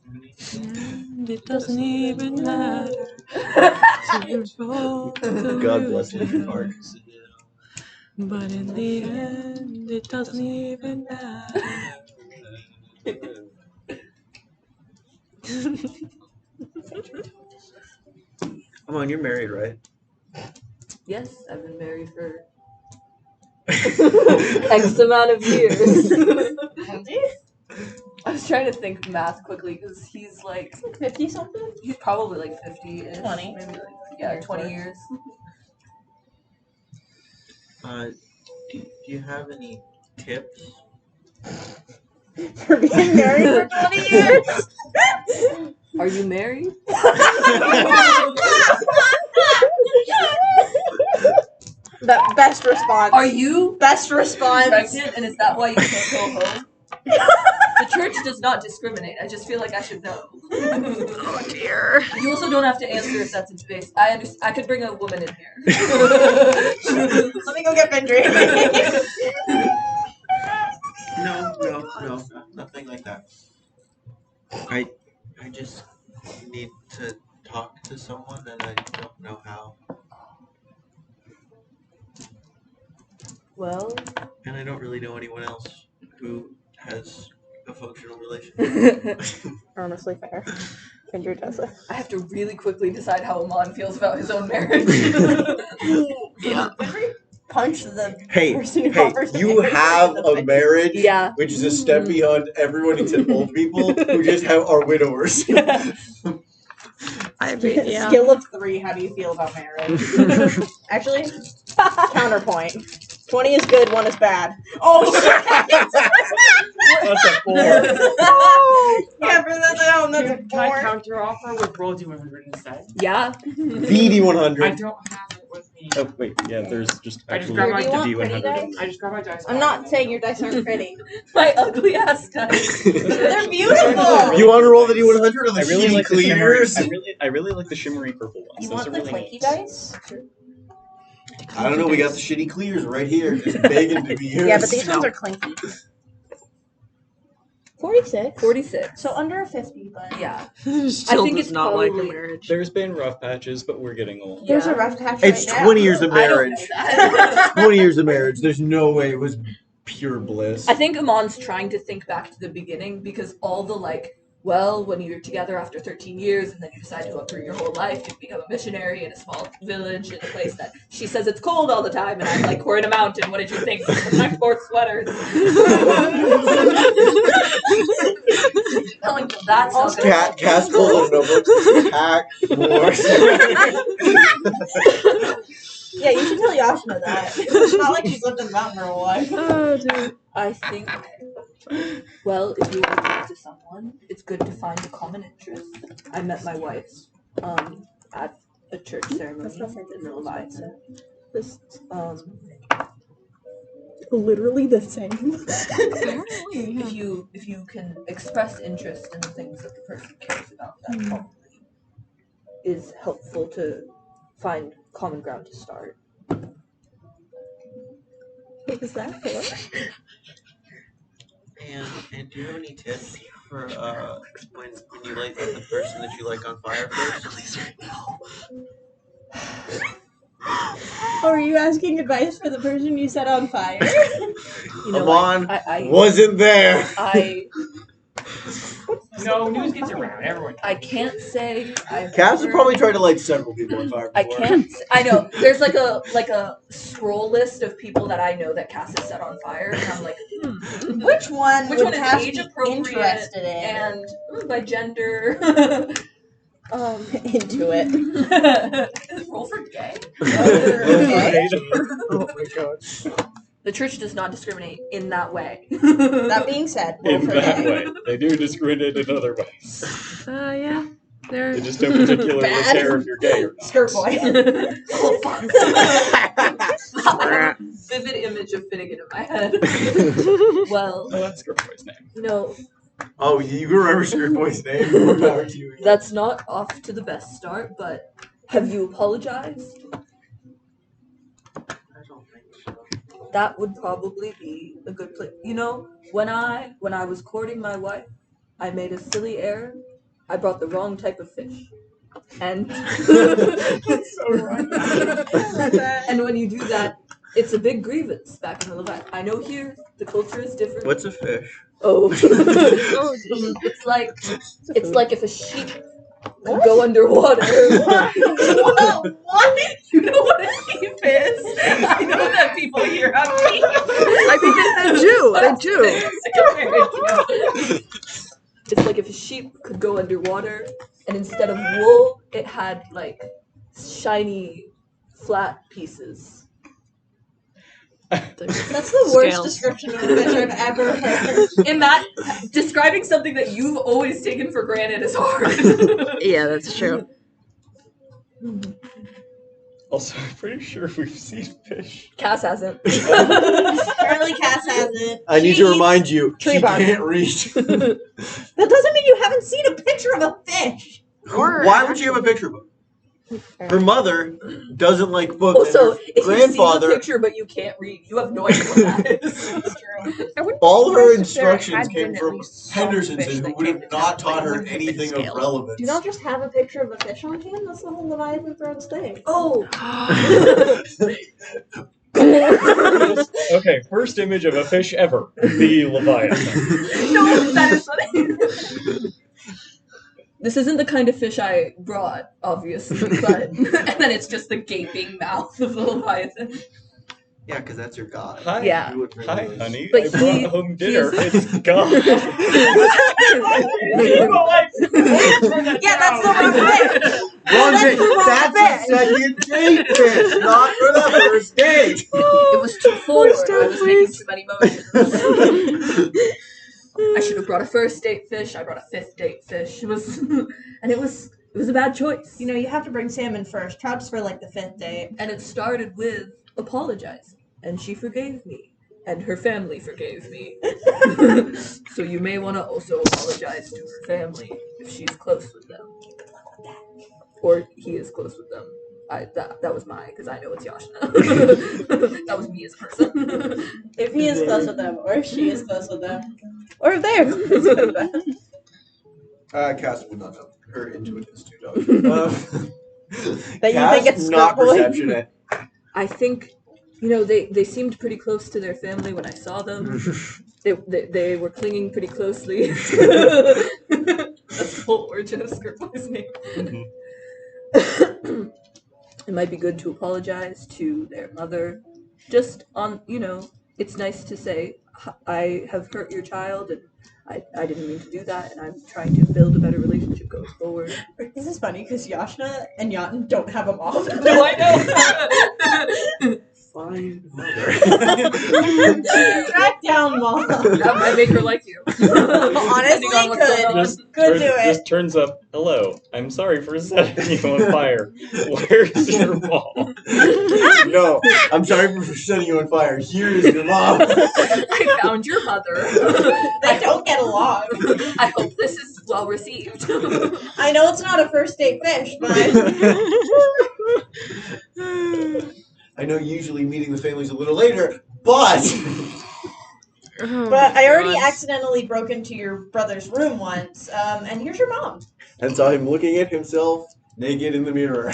it doesn't even matter. God bless Linkin Park. But in the end, it doesn't even matter. Come on, you're married, right? Yes, I've been married for X amount of years. I was trying to think math quickly because he's like 50 something? he's probably like 50-ish. 20. Maybe like, yeah, 20 years. Do you have any tips? For being married for 20 years? Are you married? The best response. Are you Best response. pregnant and is that why you can't go home? The church does not discriminate. I just feel like I should know. Oh dear. You also don't have to answer if that's in space. I could bring a woman in here. Let me go get Benji. No, nothing like that. I just need to talk to someone and I don't know how. Well, And I don't really know anyone else who has a functional relationship. Honestly fair. Kendra does it. I have to really quickly decide how Amon feels about his own marriage. Yeah. Punch the Hey, person who offers to you marry have the a bitch. marriage, Yeah. which is a step beyond everyone except old people who just are widowers. I mean, yeah. Skill of 3, how do you feel about marriage? Actually, counterpoint. 20 is good, 1 is bad. Oh shit! That's a 4. Yeah, for that down, that's a Can I 4. counter offer with roll D100 instead? Yeah. BD100. I don't have it with me. Oh wait, yeah. There's just I just actually grabbed my the Do you want D100. pretty I just grabbed my dice. I'm not saying your dice aren't pretty. My ugly ass dice. They're beautiful! You want to roll the D100 or the I really shitty like the shimmery. clears? I really like the shimmery purple ones. You Those want are the really clinky neat. dice? I don't know, we got the shitty clears right here, just begging to be used. Yeah, but these ones are clinky. 46. 46. So under a 50, but Yeah. Still think does it's not like a probably- marriage. There's been rough patches, but we're getting old. there's Yeah. a rough patch It's right 20 now. years of I don't know marriage. that. 20 years of marriage. There's no way it was pure bliss. I think Amon's trying to think back to the beginning because all the when you're together after 13 years and then you decide to uproot your whole life, you become a missionary in a small village in a place that she says it's cold all the time, and I'm like, we're in a mountain. What did you think? Protect 4 sweaters. Telling them that's not gonna Cass pulled out a notebook. Pack more. Yeah, you should tell Yashna that. It's not like she's lived in the mountain her whole life. Oh, dude. I think, well, if you want to talk to someone, it's good to find a common interest. I met my wife at a church ceremony in Levi. This, literally the same. If you can express interest in the things that the person cares about, that probably is helpful to find common ground to start. What was that for? And do you have any tips for when you light the person that you like on fire first? Oh, are you asking advice for the person you set on fire? You know, Amon I wasn't there. No, news gets around. Everyone. I can't say I've Cass ever- has probably tried to light several people on fire I before. can't. I know. There's like a scroll list of people that I know that Cass has set on fire, and I'm like, Which one Which would one is Cass age be appropriate interested in? and by gender. Into it. Roll for gay. Okay. Oh my god. The church does not discriminate in that way. That being said, roll In for that gay. way, they do discriminate in other ways. Yeah. They There. just don't particularly Bad. care if you're gay or not. Skirt boy. Oh, fuck. Vivid image of Finnegan in my head. Well, Oh, that's Skirt Boy's name. no, Oh, you remember Skirt Boy's name? More power to you. that's not off to the best start, but have you apologized? I don't think so. That would probably be a good place. You know, when I was courting my wife, I made a silly error. I brought the wrong type of fish. And and when you do that, it's a big grievance back in the Levant. I know here the culture is different. What's a fish? Oh, Oh, it's like if a sheep would go underwater. Whoa, what? You know what a sheep is? I know that people here have teeth. I I mean, they do. It's like if a sheep could go underwater, and instead of wool, it had like shiny, flat pieces. That's the worst Scales. description of a fish I've ever heard. In that, describing something that you've always taken for granted is hard. Yeah, that's true. Also, I'm pretty sure we've seen fish. Cass hasn't. Apparently Cass hasn't. I need to remind you, tree she bark. can't read. That doesn't mean you haven't seen a picture of a fish. Why would you have a picture of him? Her mother doesn't like books. Also, and her if grandfather. you see the picture but you can't read, you have no idea what that is. That's true. I wouldn't All be her surprised if there instructions had came been at from least some Henderson's, fish who that would came have to not town, taught her wouldn't have been anything of scaled. relevance. Do you not just have a picture of a fish on hand? That's the whole Leviathan Thrones thing. Oh, Okay, first image of a fish ever. The Leviathan. no, that is funny. This isn't the kind of fish I brought, obviously, but and then it's just the gaping mouth of the Leviathan. Yeah, because that's your god. Hi. Yeah. You would bring Hi, those. honey. But I brought home dinner. It's gone. Yeah, that's the wrong fish. Wrong That's date. the wrong That's a second date fish, not for the first date. It was too forward. I was making please. too many motions. I should have brought a first date fish. I brought a fifth date fish. It was a bad choice. You know, you have to bring salmon first. Trout's for like the 5th day. And it started with apologizing, and she forgave me, and her family forgave me. So you may want to also apologize to her family if she's close with them, or he is close with them. That was mine because I know it's Yashna. That was me as a person. If he is close with them, or if she is close with them, or if they are close with them. Cass would not know. Her intuit is too dumb. That you Cass, think it's not skirt boy? perception it. I think, they seemed pretty close to their family when I saw them. They were clinging pretty closely. That's the whole origin of Skirt Boy's name. It might be good to apologize to their mother. Just on, it's nice to say, I have hurt your child, and I didn't mean to do that, and I'm trying to build a better relationship going forward. This is funny because Yashna and Yaten don't have a mom. No, I know. Fine mother. Track down mom. That might make her like you. Honestly, Depending on what's going on. Could do it. Just turns up, hello, I'm sorry for setting you on fire. Where's your mom? No, I'm sorry for setting you on fire. Here is your mom. I found your mother. They don't get along. I hope this is well received. I know it's not a first date fish, but I know usually meeting the family's a little later, but I already accidentally broke into your brother's room once, and here's your mom. and saw him looking at himself naked in the mirror.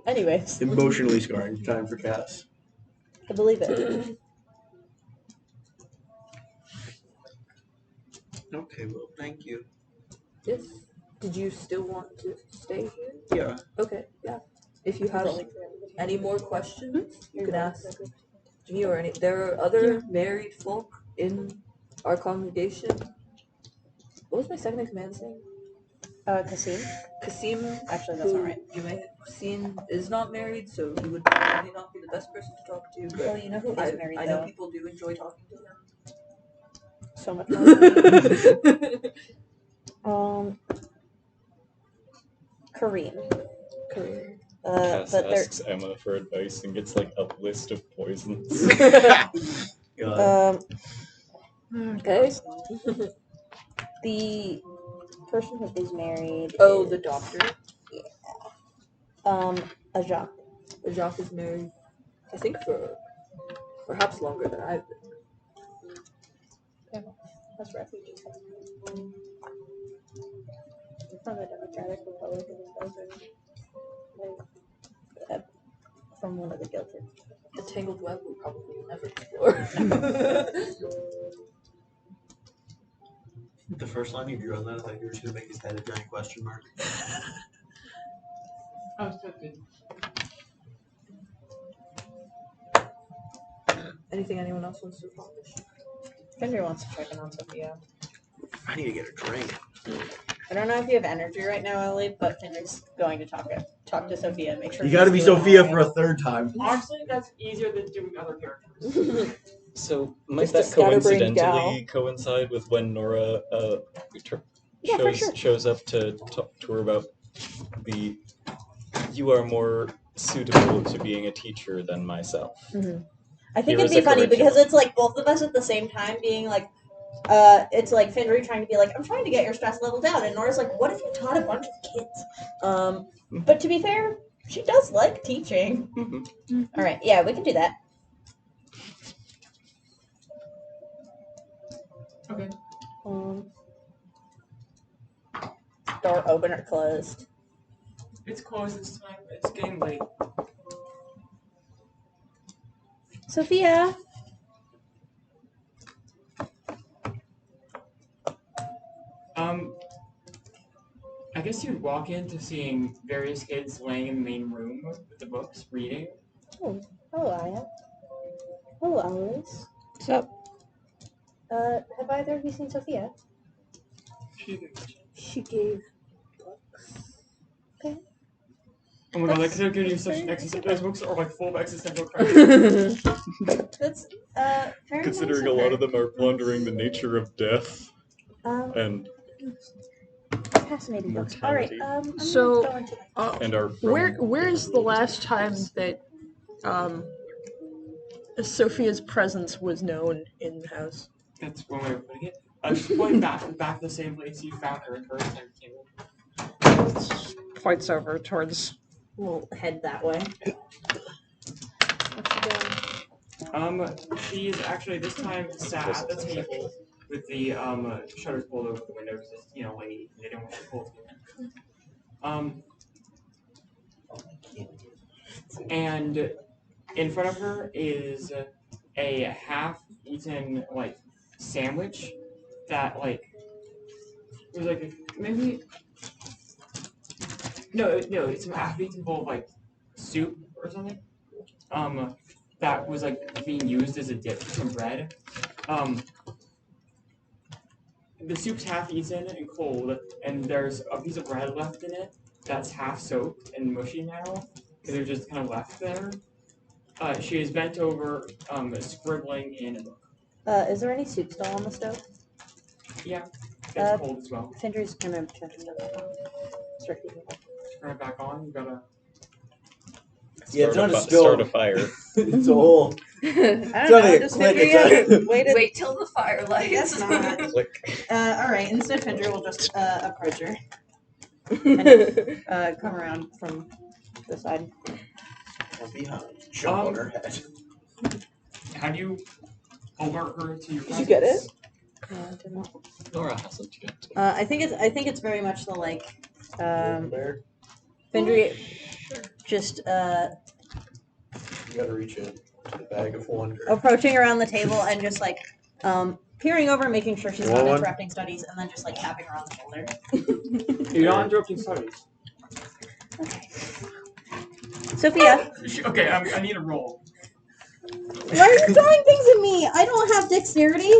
Anyways, Emotionally scarring time for Cass. I believe it. Okay, well, thank you. Yes. Did you still want to stay here? Yeah. Okay, yeah. If you have any more questions, you can ask me or any. There are other married folk in our congregation. What was my second in command's name? Kasim? Kasim. Actually, that's not right. You may have seen is not married, so he would probably not be the best person to talk to. But Well, you know who is married, I know though. people do enjoy talking to him. So much more than me. Kareem. Career. Cass But they're asks Emma for advice and gets like a list of poisons. God. Okay. The person who is married. Oh, is, the doctor. a Jacques. Jacques is married, I think, for perhaps longer than I've been. That's refugee. From the Democratic Republic of Belgium. From one of the guilted. The Tangled Web we probably never explore. The first line you drew on that, I thought you were just going to make his head a giant question mark. Oh, so good. Anything anyone else wants to accomplish? Fender wants to check in on Sophia. I need to get a drink. I don't know if you have energy right now, Ellie, but Fender's going to talk to Sophia and make sure. You got to be Sophia for a third time. Honestly, that's easier than doing other characters. So might Just a that scatterbrained coincidentally coincide with when Nora shows up to talk to her about the you are more suitable to being a teacher than myself. Mm-hmm. I think Here it'd is be a funny because curriculum. it's like both of us at the same time being like, it's like Fender trying to be like, I'm trying to get your stress level down, and Nora's like, what if you taught a bunch of kids? But to be fair, she does like teaching. Mm-hmm. All right, yeah, we can do that. Okay. Door open or closed? It's closed this time. It's getting late. Sophia. I guess you'd walk into seeing various kids laying in the main room with the books, reading. Oh, hello, Aya. Hello, Alice. What's up? Have either of you seen Sophia? She gave books. Okay. Oh my god, that could have given you such an those books are like full of existential crisis. That's very Considering nice a lot her. of them are pondering the nature of death and Fascinating books. All right. mortality. I'm So, gonna go into And our where's the last time that Sophia's presence was known in the house? That's one way of putting it. Just going back to the same place you found her the first time you came in. Points over towards. We'll head that way. What's she doing? She's actually this time sat at the table with the shutters pulled over the windows. Just, lady, they don't want to pull it. And in front of her is a half-eaten sandwich that it was maybe no, it's a half-eaten bowl of soup or something. That was being used as a dip for some bread. The soup's half eaten and cold, and there's a piece of bread left in it that's half soaked and mushy now, because they're just kind of left there. She is bent over, scribbling in a book. Is there any soup still on the stove? Yeah, it's cold as well. Fender's gonna check it out. Start heating it. Turn it back on. You gotta. Yeah, it's not a start a fire. It's a whole. I don't know. Just Fender waited. Wait till the fire lights. Guess not. Click. All right. Instead, Fender will just approach her and come around from the side. From behind. Jump on her head. How do you alert her to your presence? Did you get it? No, I did not. Nora hasn't yet. I think it's very much the Fender just You gotta reach in to the bag of wonder. approaching around the table and just peering over, making sure she's not One. interrupting studies, and then just tapping her on the shoulder. You're not interrupting studies. Okay. Sophia, Okay, I need a roll. why are you throwing things at me? I don't have dexterity.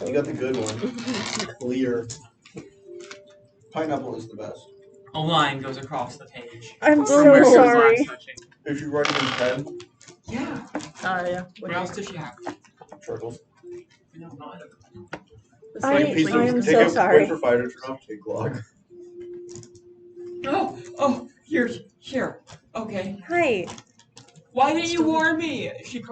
You got the good one. Clear. Pineapple is the best. A line goes across the page. I'm From where so she was sorry. last touching. If you write it in pen, Yeah. Yeah. What else does she have? turtles. No, not It's I- like a piece of I am take so a sorry. Quick for fighter, turn off take log. Oh, here. Okay. Hi. Why didn't you warn me? She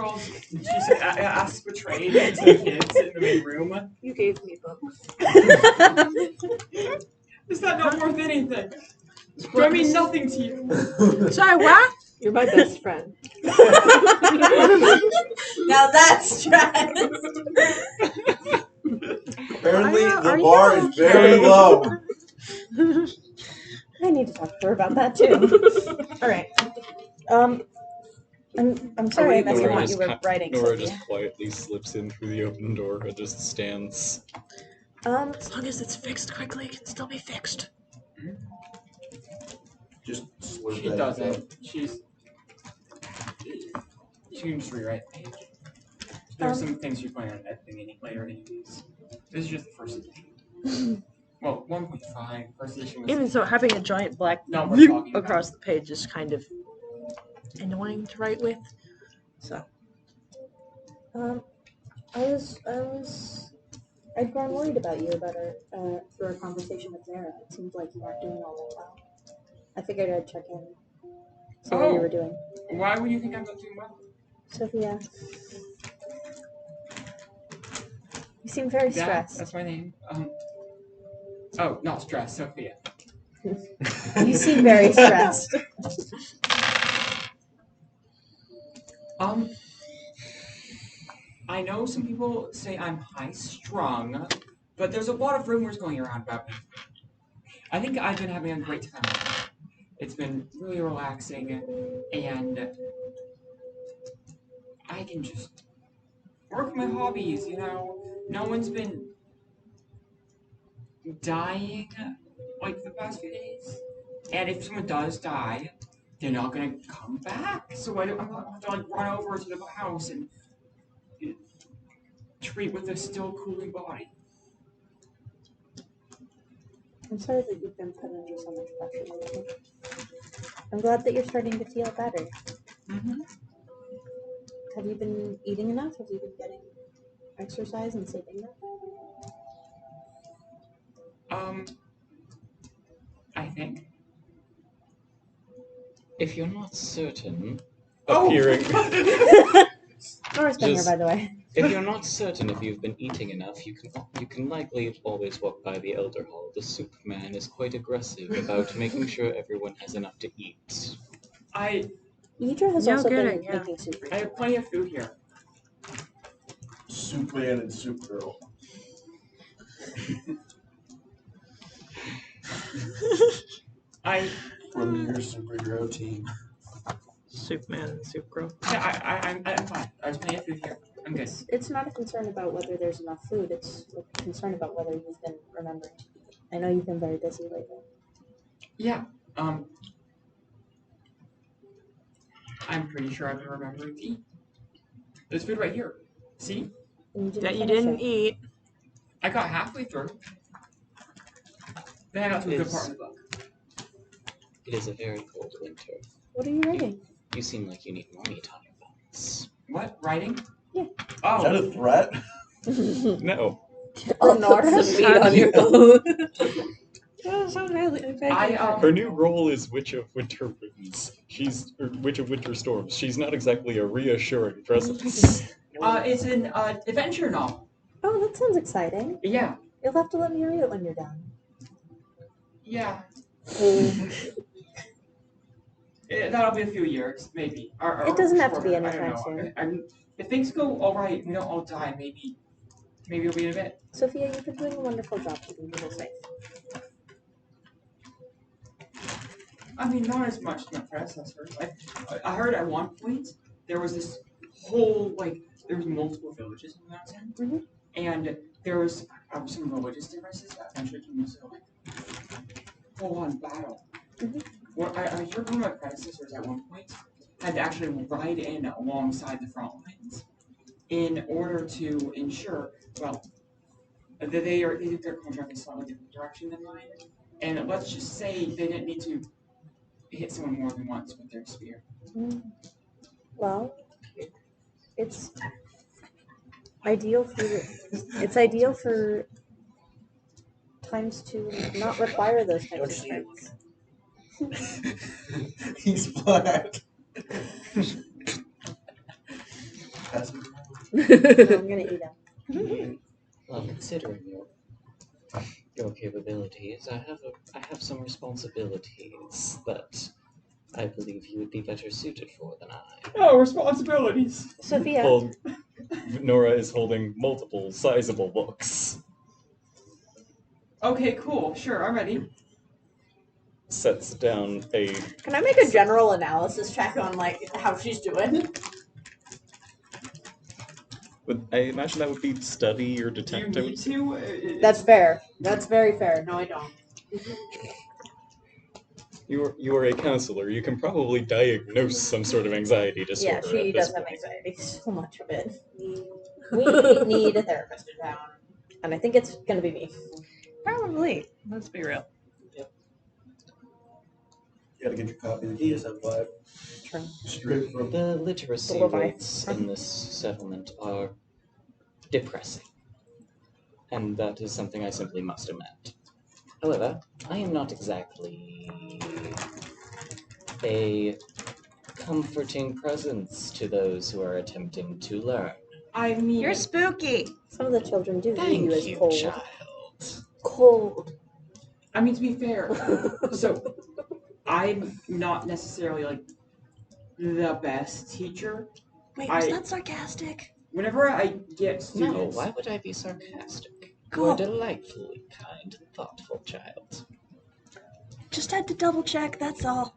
asks betrayed to the kids in the main room. You gave me books. Is that not worth anything? Do I mean nothing to you? Sorry, what? You're my best friend. Now that's stress. Apparently, Are the you bar is very low. I need to talk to her about that too. All right. I'm sorry I missed what you were writing, Nora Sophia. just quietly slips in through the open door and just stands. As long as it's fixed quickly, it can still be fixed. Just slurp She that doesn't. up. She's. to rewrite the page. There's some things you plan on editing later anyways. This is just the first edition. Well, 1.5. First edition was... Even so, having a giant black No, we're talking across the page is kind of annoying to write with. So. I'd grown worried about you through our conversation with Zara. It seemed like you weren't doing all that well. I figured I'd check in, see what you were doing. Why would you think I'm not doing well? Sophia, you seem very stressed. That's my name. Oh, not stressed, Sophia. You seem very stressed. I know some people say I'm high-strung, but there's a lot of rumors going around about me. I think I've been having a great time. It's been really relaxing, and I can just work my hobbies, you know? No one's been dying, like, the past few days. And if someone does die, they're not gonna come back. So I'm not have to, like, run over to the house and treat with a still cooling body. I'm sorry that you've been put under so much pressure lately. I'm glad that you're starting to feel better. Mm-hmm. Have you been eating enough? Have you been getting exercise and sleeping enough? I think. If you're not certain, Oh! appearing. Nora's been here, by the way. If you're not certain if you've been eating enough, you can likely always walk by the Elder Hall. The soup man is quite aggressive about making sure everyone has enough to eat. Idra has also been making soup. I have plenty of food here. Soup man and soup girl. From your superhero team. Soup man and soup girl. Yeah, I'm fine. There's plenty of food here. I'm good. It's not a concern about whether there's enough food. It's a concern about whether you've been remembering to eat. I know you've been very busy lately. Yeah. I'm pretty sure I've been remembering to eat. There's food right here. See? That you didn't eat. I got halfway through. Then I got to a good part of the book. It is a very cold winter. What are you writing? You seem like you need more meat on your bones. What? Writing? Yeah. Oh. Is that a threat? No. Oh, Nora. Some meat on your bones. Her new role is Witch of Winter Winds. Witch of Winter Storms. She's not exactly a reassuring presence. It's an adventure novel. Oh, that sounds exciting. Yeah. You'll have to let me read it when you're done. Yeah. That'll be a few years, maybe. It doesn't have to shorter. be I don't anytime know. soon. If things go all right, we don't all die. Maybe it'll be in a bit. Sophia, you've been doing a wonderful job keeping people safe. I mean, not as much as my predecessors. I heard at one point there was this whole there was multiple villages in the mountain, and there was some religious differences that eventually came into full-on battle. Well, I heard one of my predecessors at one point had to actually ride in alongside the front lines in order to ensure, well, that they think their contract is slightly different direction than mine, and let's just say they didn't need to hit someone more than once with their spear. Well, it's ideal for times to not require those types of strengths. He's black. No, I'm gonna eat him. Well, considering your capabilities, I have some responsibilities that I believe you would be better suited for than I. Oh, responsibilities! Sophia. Well, Nora is holding multiple sizable books. Okay, cool. Sure, I'm ready. Sets down a... Can I make a general analysis check on, how she's doing? I imagine that would be study or detect. Do you need to? That's fair. That's very fair. No, I don't. You are a counselor. You can probably diagnose some sort of anxiety disorder. Yeah, she at this does have point. anxiety. So much of it. We need a therapist in town. And I think it's gonna be me. Probably. Let's be real. You gotta get your copy of the DSM-5 True. straight from. The literacy Go by. rates in this settlement are depressing, and that is something I simply must amend. However, I am not exactly a comforting presence to those who are attempting to learn. I mean, You're spooky. Some of the children do view Thank you as you, cold. child. Cold. I mean, to be fair, so I'm not necessarily like the best teacher. Wait, was was that that sarcastic? Whenever I get No, students, why would I be sarcastic? You Cool. are delightfully kind and thoughtful, child. Just had to double check, that's all.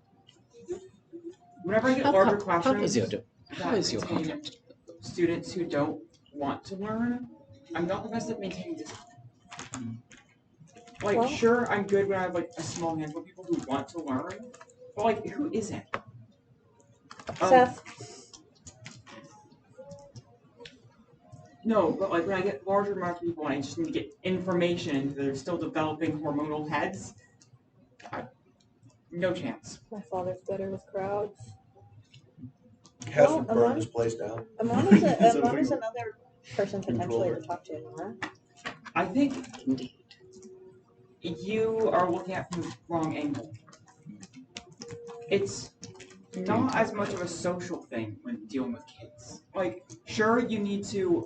whenever I get larger How classrooms how is your that contain heart? students who don't want to learn, I'm not the best at maintaining discipline. Like, Well- sure, I'm good when I have like a small handful of people who want to learn, but like, who isn't? Seth. No, but like when I get larger amounts of people and I just need to get information into their still developing hormonal heads, no chance. My father's better with crowds. Has Well, to burn this place down. Amon is, So Amon we is another person potentially control to talk to, Nora. I think Indeed. you are looking at it from the wrong angle. It's not as much of a social thing when dealing with kids. Like, sure, you need to,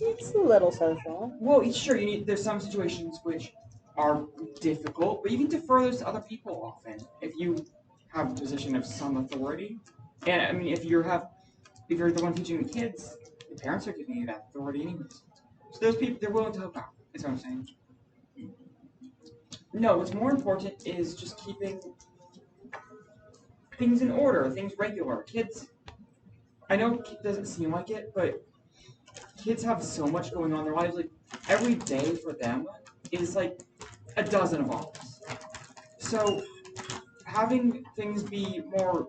It's a little social. well, sure, there's some situations which are difficult, but you can defer those to other people often if you have a position of some authority. And I mean, if you're the one teaching the kids, the parents are giving you that authority anyways. So those people, they're willing to help out, is what I'm saying. No, what's more important is just keeping things in order, things regular. Kids, I know it doesn't seem like it, but kids have so much going on in their lives. Like, every day for them is like a dozen of ours. So, having things be more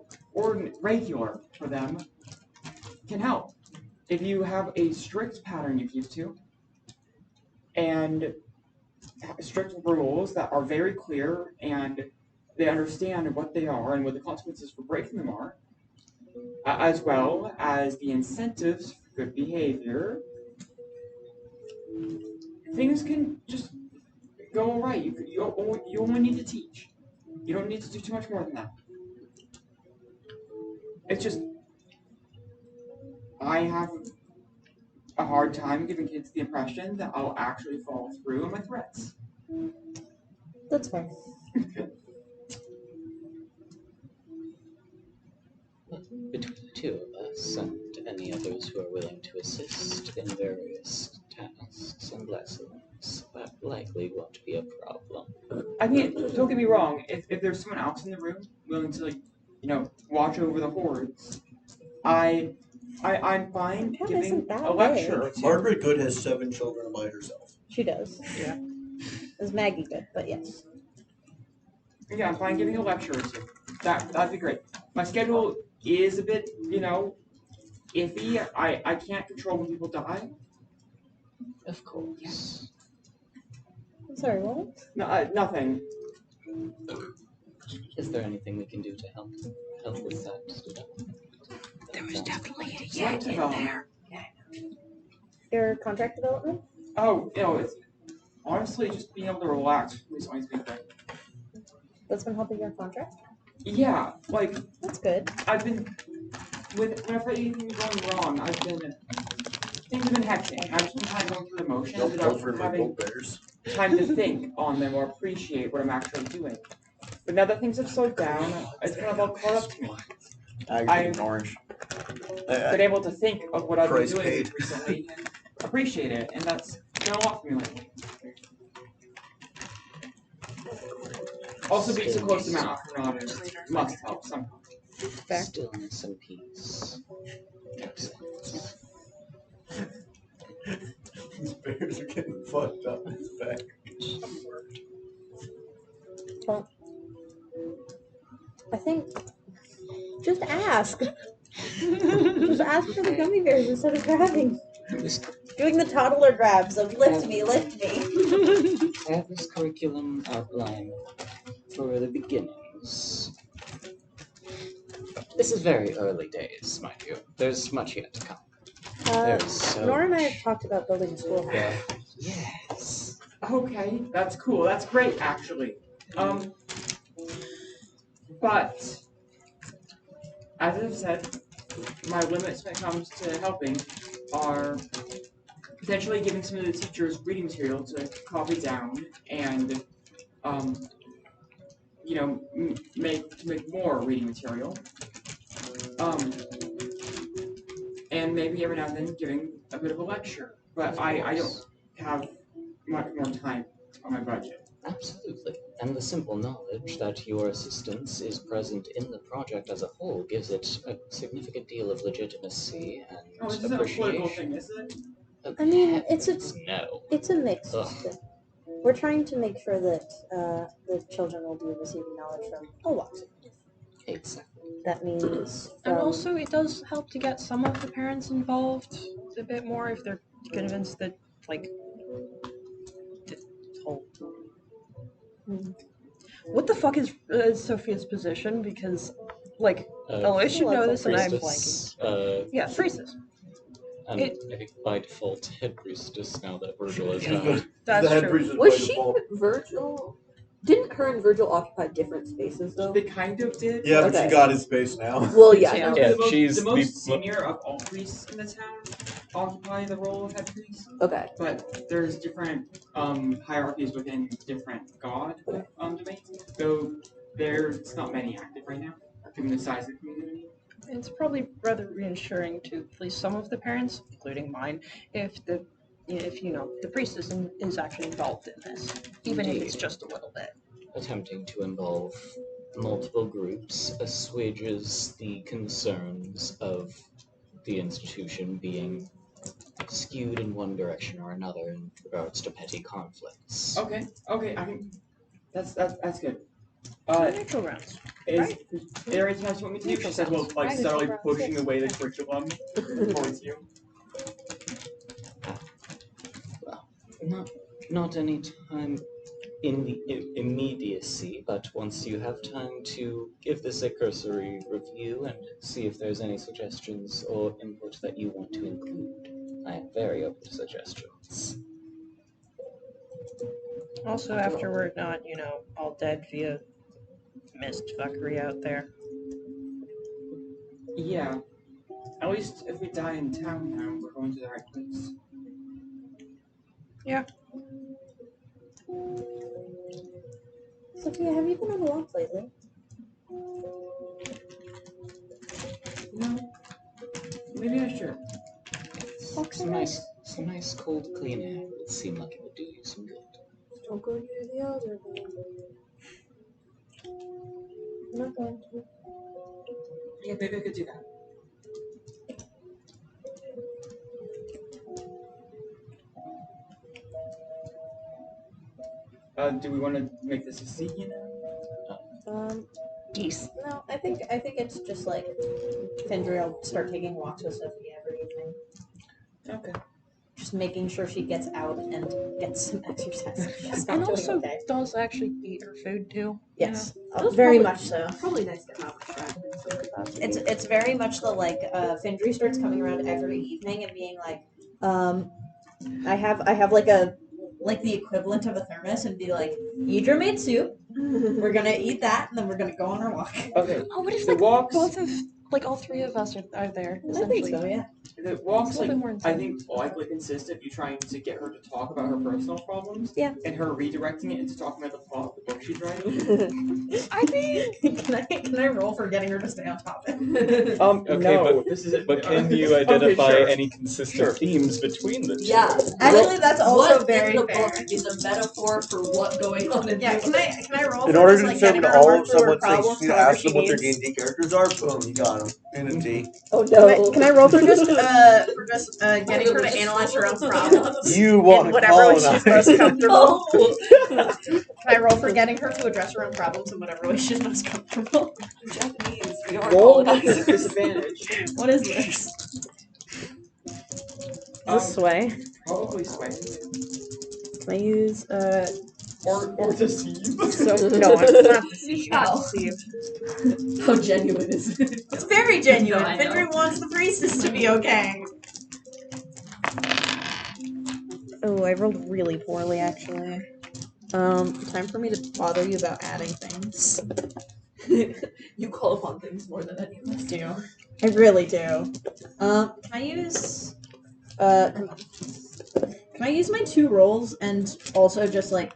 regular for them can help. If you have a strict pattern you keep to, and strict rules that are very clear, and they understand what they are and what the consequences for breaking them are, as well as the incentives for good behavior, things can just go all right. You only need to teach. You don't need to do too much more than that. It's just, I have a hard time giving kids the impression that I'll actually follow through on my threats. That's fair. Between the two of us and any others who are willing to assist in various tasks and lessons, that likely won't be a problem. I mean, don't get me wrong. If there's someone else in the room willing to, like, watch over the hordes, I'm fine Town giving isn't that a lecture big. or two. Margaret Good has 7 children by herself. She does. Yeah. Is Maggie good? But yes. Yeah, I'm fine giving a lecture or two. That'd be great. My schedule is a bit, iffy. I can't control when people die. Of course. I'm sorry, what? No, nothing. Is there anything we can do to help with that? There was definitely a Slight yak in development. there. Your contract development? Oh, it's honestly just being able to relax recently has been great. That's been helping your contract? Yeah, like That's good. I've been whenever anything's going wrong, things have been hectic. I've just been kind of going through the motions Don't without pilfer my having bull bears. time to think on them or appreciate what I'm actually doing. But now that things have slowed down, it's kind of all caught up to me. Aggravating orange. Been able to think of what I've been Price doing paid. recently and appreciate it, and that's done a lot for me lately. Also, being so close to Mount Akhenaten must help somehow. Fair. Stillness and peace. Makes sense. These bears are getting fucked up in his back. Well, I think just ask. Just ask for the gummy bears instead of grabbing. Doing the toddler grabs of lift me. I have this curriculum outline for the beginnings. This is very early days, mind you. There's much yet to come. There's so Nora and I much. have talked about building a schoolhouse. Yeah. Yes. Okay, that's cool. That's great, actually. But as I've said, my limits when it comes to helping are potentially giving some of the teachers reading material to copy down and, make more reading material. And maybe every now and then giving a bit of a lecture. But I don't have much more time on my budget. Absolutely. And the simple knowledge that your assistance is present in the project as a whole gives it a significant deal of legitimacy and Oh, this isn't a political appreciation. thing, is it? I mean, No. it's a mix. Ugh. We're trying to make sure that the children will be receiving knowledge from all walks of life. Exactly. That means And also, it does help to get some of the parents involved a bit more if they're convinced that, like, the whole. What the fuck is Sophia's position? Because, like, I should know this, and I'm blanking. Yeah, priestess. And I think by default, head priestess now that Virgil is Yeah, gone. That's the head true. priestess Was by she default. Virgil? Didn't her and Virgil occupy different spaces though? They kind of did. Yeah, but Okay. she got his space now. Well, yeah. Yeah. no. Yeah, the most she's senior of all priests in the town occupy the role of head priest. Okay. But there's different hierarchies within different god domains. Though there's not many active right now, given the size of the community. It's probably rather reassuring to at least some of the parents, including mine, if the priestess is actually involved in this, even if it's just a little bit. attempting to involve multiple groups assuages the concerns of the institution being skewed in one direction or another in regards to petty conflicts. Okay, I can. That's good. Neutral grounds. Is there anything else you want me to do? She said, well, like Right. subtly pushing away the curriculum towards you. Not any time in the immediacy, but once you have time to give this a cursory review and see if there's any suggestions or input that you want to include. I am very open to suggestions. Also, after we're not, all dead via mist fuckery out there. Yeah. At least if we die in town now, we're going to the right place. Yeah. Sophia, have you been on a walk lately? No. Maybe I should. Some nice cold clean air would seem like it would do you some good. Don't go near the other one. I'm not going to. Yeah, maybe I could do that. Do we want to make this a scene now? Geese. No, I think it's just like Findry will start taking walks with Sophie every evening. Okay. Just making sure she gets out and gets some exercise. She's not And doing also okay. does actually eat her food too. Yes, That's very probably- much so. Probably nice to have a friend in some capacity. It's very much the Findry starts coming around every evening and being like, I have like the equivalent of a thermos and be like, Yidra made soup. We're gonna eat that and then we're gonna go on our walk. Okay. Oh, what if The walks. both of all three of us are there? I think so, yeah. The walks, It's a little bit more I intense. think, likely consist of you trying to get her to talk about her personal problems. Yeah. And her redirecting it into talking about the plot of the book she's writing. I think can I roll for getting her to stay on topic? Okay, No, this is but can you identify sure. any consistent Sure. themes between the two? Yeah. Actually, that's also what very in the fair. book is a metaphor for what going on in Yeah, the can I roll In for order just, to like, getting determine her to all work of through her someone's things, problems you need to however ask she them what their needs? D&D characters are. Boom, you got them. In a D. Oh Can I roll for just getting her to analyze her own problems? You want in to whatever way she's colonize. most comfortable? Can I roll for getting her to address her own problems in whatever way she's most comfortable? Japanese. We are Roll colonizers. with disadvantage. What is this? This way. Probably sway. Can I use Or deceive. so no, I'm not deceived. How? Not deceived. How genuine is it? It's very genuine. No, I know. Findry wants the priestess to be okay. Oh, I rolled really poorly actually. Time for me to bother you about adding things. You call upon things more than any of us do. I really do. Can I use can I use my 2 rolls and also just like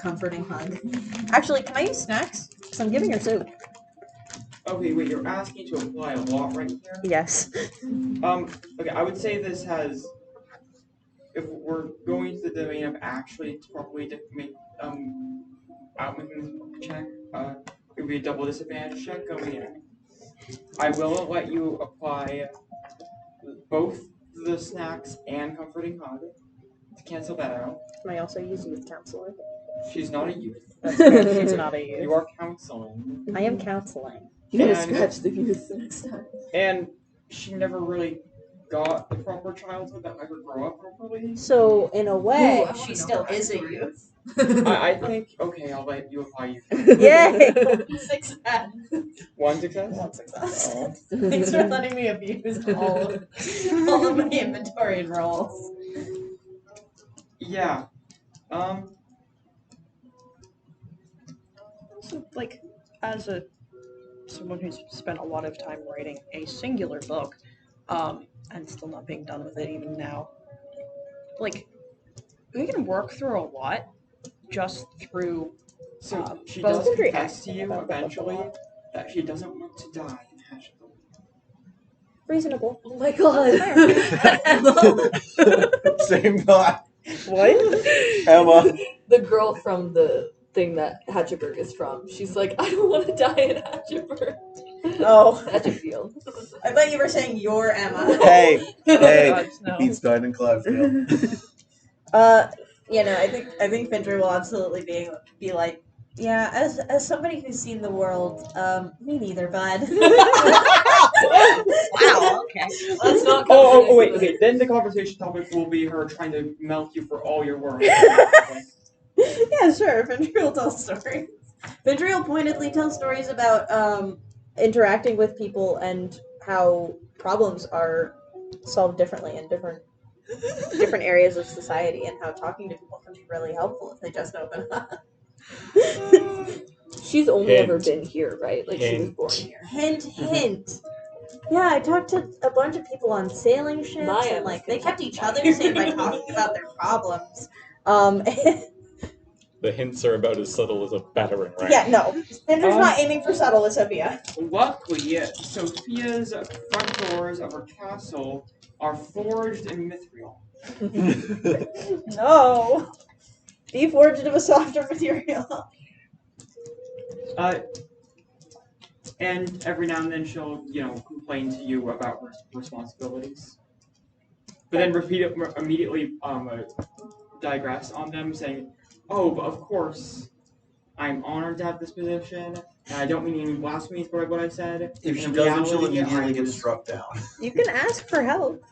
comforting hug? Actually, can I use snacks? Because I'm giving her soup. Okay, wait, you're asking to apply a lot right here? Yes. Okay, I would say this has, if we're going to the domain of actually properly make, outmaking check, it would be a double disadvantage check going in. I will let you apply both the snacks and comforting hug to cancel that out. Can I also use youth counselor? She's not a youth. That's fair. She's not a youth. You are counseling. I am counseling. You gotta And- scratch the youth next time. And she never really got the proper childhood that let her grow up properly. So in a way, Ooh, I wanna she know still her is a backstory. youth. I think, okay, I'll let you apply youth. Yay! 6 One success? 1 success. Oh. Thanks for letting me abuse all of my inventory and rolls. Yeah. So, like, as someone who's spent a lot of time writing a singular book, and still not being done with it even now, like, we can work through a lot just through. So she both does very confess to active you about the book a eventually lot. that she doesn't want to die in Hatchetberg. Reasonable. Oh my god. Same thought. What? Emma. The girl from the thing that Hatchetberg is from, she's like, I don't want to die in Hatchetberg. Oh, Hatchetfield. I thought you were saying you're Emma. Hey, hey. God, no. Beats died in Cloudfield. You know, I think Findry will absolutely be like, yeah, as somebody who's seen the world, me neither, bud. Wow, okay. Let's not Oh, wait, okay. Then the conversation topic will be her trying to milk you for all your work. Yeah, sure. Findry will tell stories. Findry will pointedly tell stories about interacting with people and how problems are solved differently in different areas of society, and how talking to people can be really helpful if they just open up. She's only Hint. ever been here, right? Like, she was born here. Hint, hint. Yeah, I talked to a bunch of people on sailing ships, Maya and like was they kept each other Kentucky. safe by talking about their problems. The hints are about as subtle as a battering ram. Yeah, no, Finder's not aiming for subtle with Sophia. Luckily, Sophia's front doors of her castle are forged in mithril. No, be forged of a softer material. And every now and then she'll, complain to you about her responsibilities. But then immediately digress on them, saying, "Oh, but of course, I'm honored to have this position, and I don't mean any blasphemy for what I said. If she In doesn't, she'll reality, immediately I get was- struck down. You can ask for help.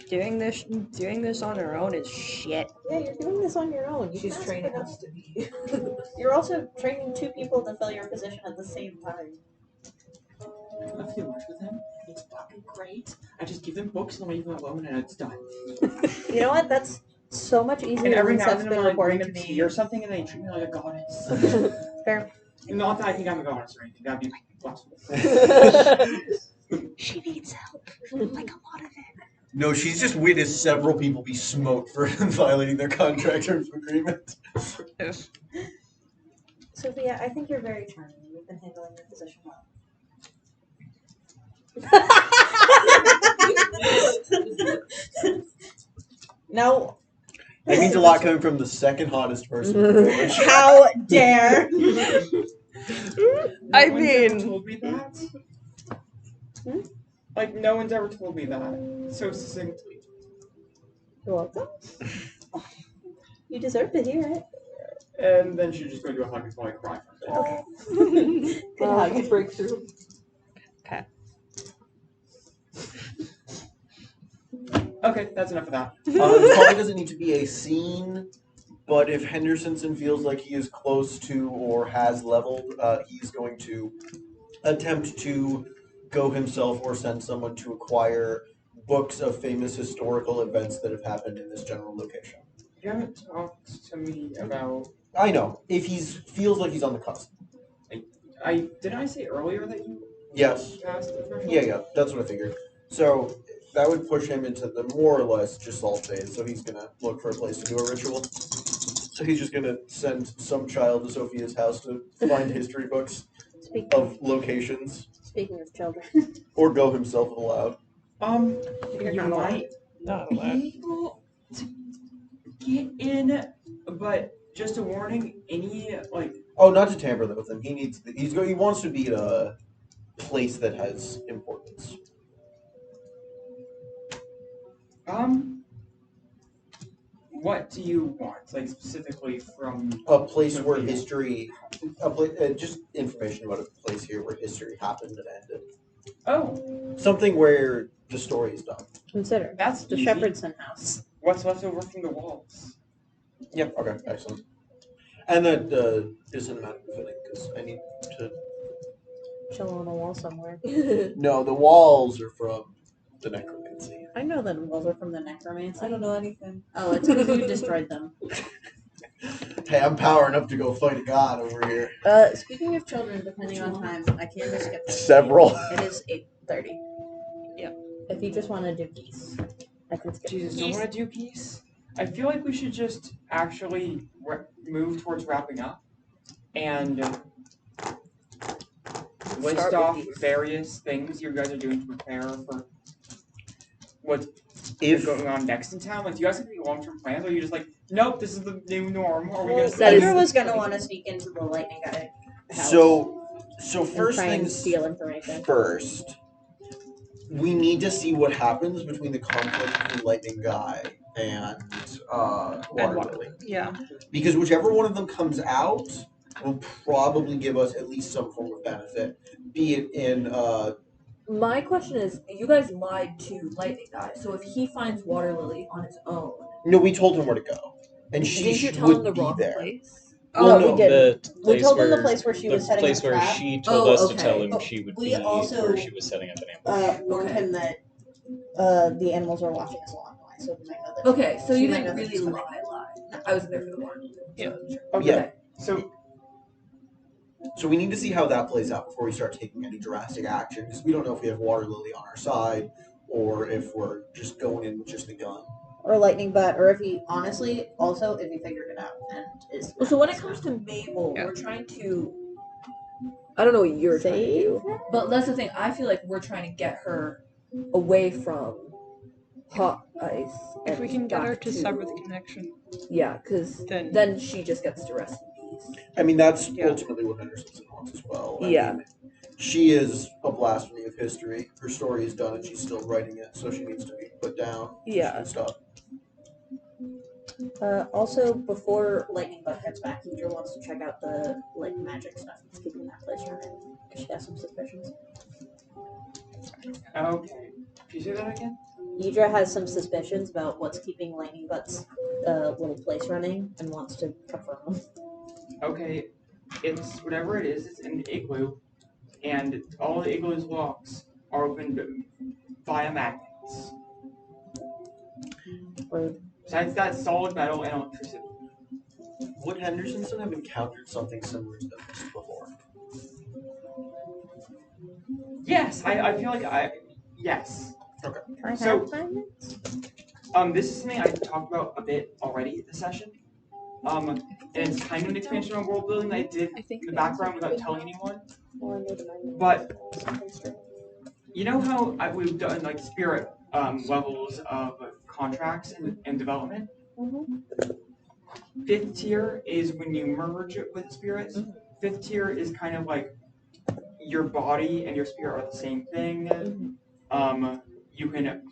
Doing this on her own is shit. Yeah, you're doing this on your own. You She's can ask training for help. us to be. You're also training 2 people to fill your position at the same time. If you work with them, it's fucking great. I just give them books and leave them alone, and it's done. You know what? That's so much And easier every than now and Seth's then, been I reporting bring to them me. tea or something, and they treat me like a goddess. Fair. Not that I think I'm a goddess or anything. That'd be blasphemy. She needs help. Like a lot of it. No, she's just witnessed several people be smoked for violating their contract terms of agreement. Sophia, I think you're very charming. You've been handling your position well. No. That means a lot coming from the second hottest person in the village. How dare! I No one's ever mean- told me that. Like, no one's ever told me that so succinctly. You're welcome. You deserve to hear it. And then she's just going to do a hug and probably cry for a bit. Okay. Good hug. Breakthrough. Okay, that's enough of that. This probably doesn't need to be a scene, but if Hendersonson feels like he is close to or has leveled, he's going to attempt to go himself or send someone to acquire books of famous historical events that have happened in this general location. You haven't talked to me about. I know. If he feels like he's on the cusp. Didn't I say earlier that you Yes. passed the threshold? Yeah, that's what I figured. So that would push him into the more or less Gestalt phase, so he's gonna look for a place to do a ritual. So he's just gonna send some child to Sophia's house to find history books of locations. Speaking of children. Or go himself aloud. You're You not allowed. might Not be allowed. able to get in, but just a warning, any, like... Oh, not to tamper with him. He wants to be at a place that has importance. What do you want, like, specifically from... A place where Sophia? history... just information about a place here where history happened and ended. Oh, Something where the story is done. Consider. that's The easy. Shepherdson house. What's left over from the walls? Yeah, okay, excellent. And that is an amount of filling, because I need to... Chill on a wall somewhere. No, the walls are from the necromancy. I know that walls are from the necromancy. I don't know anything. Oh, it's because you destroyed them. Hey, I'm powering up to go fight a god over here. Speaking of children, depending on time, I can just skip that. Several. It is 8:30. Yep. If you just want to do geese, I can skip. Jesus, geese. don't want to do peace? I feel like we should just actually move towards wrapping up and list Start with off peace. various things you guys are doing to prepare for what's If going on next in town. Like, do you guys have any long-term plans, or are you just like, nope, this is the new norm? Or are we Well, gonna that is- Pedro was gonna want to sneak into the lightning guy house so and first try and things steal information. first, we need to see what happens between the conflict between Lightning Guy and Water Lily. Yeah. Because whichever one of them comes out will probably give us at least some form of benefit. Be it in My question is, you guys lied to Lightning Guy, so if he finds Water Lily on his own, no, we told him where to go. And she didn't you tell him the would be wrong there. place? Well, No, we didn't. The We place told them the where- place where she was the setting place up a where trap. she told Oh, us to okay. tell him But she would we be also, where she was setting up an ambush. warned Okay. him that the animals were watching us along the way, so we might know that. Okay, so She you might didn't know that really it's lie. I was there for the Water Lily. Yeah. Okay. Yeah. So So we need to see how that plays out before we start taking any drastic action, because we don't know if we have Water Lily on our side or if we're just going in with just the gun. Or lightning butt, or if he honestly, also if he figured it out and is. So when it comes to Mabel, Yeah. we're trying to. I don't know what you're trying to Save do, but that's the thing. I feel like we're trying to get her away from hot ice. If we can get her back to sever the connection, Yeah, because then then she just gets to rest in peace. I mean, that's Yeah. ultimately what Henderson wants as well. I Yeah. mean, she is a blasphemy of history. Her story is done and she's still writing it, so she needs to be put down. She Yeah. can stop. Also, before Lightning Butt heads back, Hydra wants to check out the magic stuff that's keeping that place running, because she has some suspicions. okay, can you say that again? Hydra has some suspicions about what's keeping Lightning Butt's little place running and wants to confirm them. Okay, it's whatever it is. It's an igloo, and all the igloo's locks are opened via magnets. Rude. Besides that, solid metal and electricity. Would Henderson have encountered something similar to this before? Yes, I feel like yes. Can I So- have 5 minutes? This is something I talked about a bit already this session. And it's kind of an expansion on world building that I did in the background without telling anyone. Well, I need a minute. But Something straight. you know how we've done like spirit levels of contracts and development? Mhm. 5th tier is when you merge with spirits. 5th tier is kind of like your body and your spirit are the same thing. You can,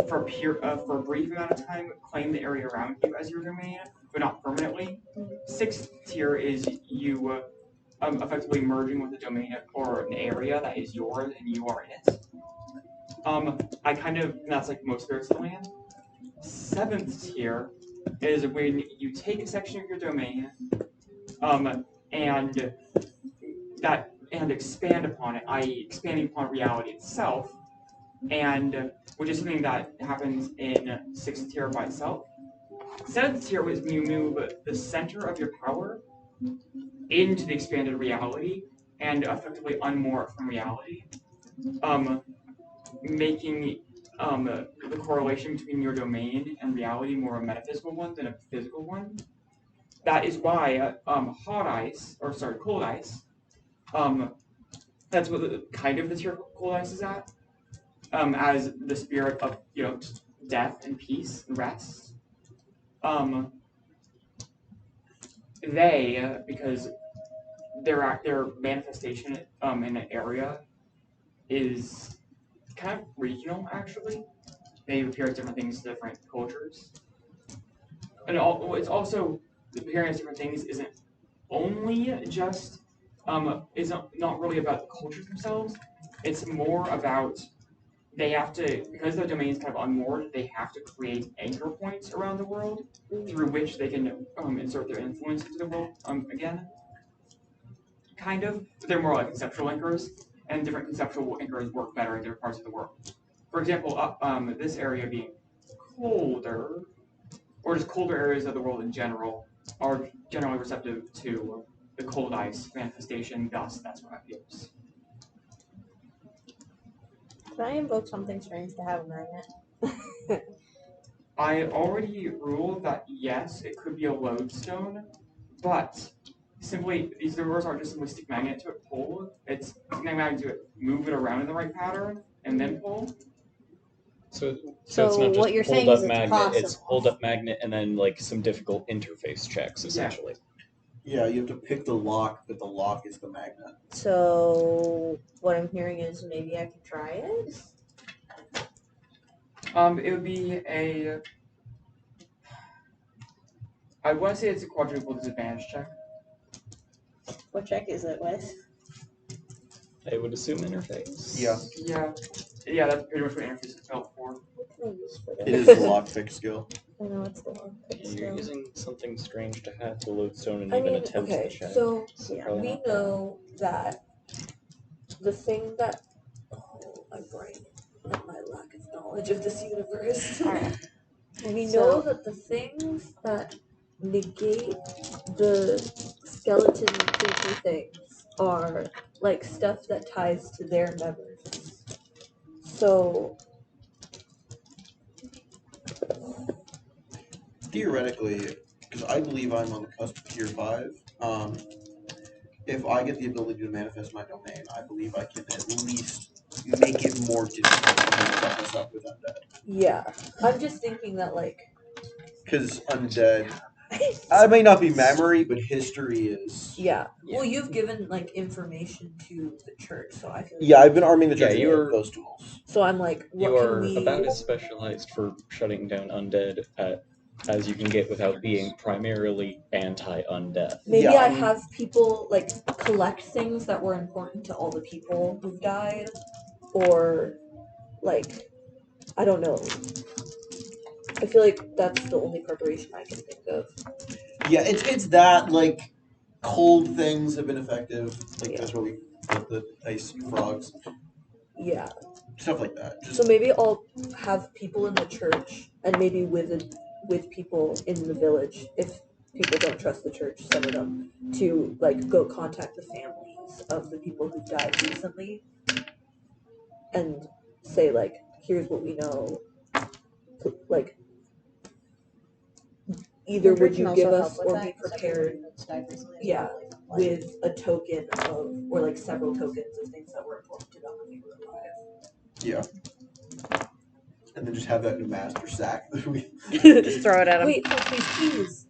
for a brief amount of time, claim the area around you as your domain, but not permanently. 6th tier is you effectively merging with a domain or an area that is yours and you are in it. That's like most spirits of the land. 7th tier is when you take a section of your domain, and expand upon it, i.e., expanding upon reality itself, and which is something that happens in 6th tier by itself. 7th tier was when you move the center of your power into the expanded reality and effectively unmoor it from reality, making the correlation between your domain and reality more a metaphysical one than a physical one. That is why cold ice, that's what the tier cold ice is at, as the spirit of death and peace and rest. Because their manifestation in an area is kind of regional, actually. They appear as different things to different cultures. And it's also appearing as different things isn't only just not really about the cultures themselves. It's more about they have to, because their domain is kind of unmoored, they have to create anchor points around the world through which they can insert their influence into the world again. Kind of. But they're more like conceptual anchors, and different conceptual anchors work better in different parts of the world. For example, this area being colder, or just colder areas of the world in general, are generally receptive to the cold ice manifestation, thus that's what appears. Can I invoke something strange to have a magnet? I already ruled that yes, it could be a lodestone, but simply these doors aren't just simply stick magnet to it, pull. It's stick magnet to it, move it around in the right pattern, and then pull. So it's So not just what you're hold saying up is it's magnet, possible. it's hold up magnet and then like some difficult interface checks essentially. Yeah, you have to pick the lock, but the lock is the magnet. So what I'm hearing is maybe I can try it. It would be I want to say it's a quadruple disadvantage check. What check is it, Wes? I would assume interface. Yeah, that's pretty much what interface is built for. What can I use for that? It is the lockpick skill. I know it's the one. You're using something strange to hack the lodestone and I even mean, attempt okay, the check. so Yeah. probably we not know that the thing that my brain and my lack of knowledge of this universe. Alright. We So- know that the things that negate the skeleton creepy things are like stuff that ties to their memories. So Theoretically, because I believe I'm on the cusp of tier 5, if I get the ability to manifest my domain, I believe I can at least make it more difficult to set this up with undead. yeah, I'm just thinking that like Because undead, I may not be memory, but history is. yeah. Well, you've given like information to the church, so I feel like Yeah, I've been arming the Yeah, church you with are- those tools. so I'm like, what You can are we? about as specialized for shutting down undead as you can get without being primarily anti-undead. Maybe Yeah, I have people like collect things that were important to all the people who've died, or like I don't know. I feel like that's the only preparation I can think of. Yeah, it's that like cold things have been effective. Like that's where we put the ice frogs, Yeah. stuff like that. Just So maybe I'll have people in the church, and maybe with people in the village, if people don't trust the church, some of them, to like go contact the families of the people who died recently, and say like, here's what we know. Like, either would you give us or be prepared, yeah, with a token of, or like several tokens of things that were important to them when they were alive. yeah. And then just have that in a master sack. Just throw it at him. Wait, please.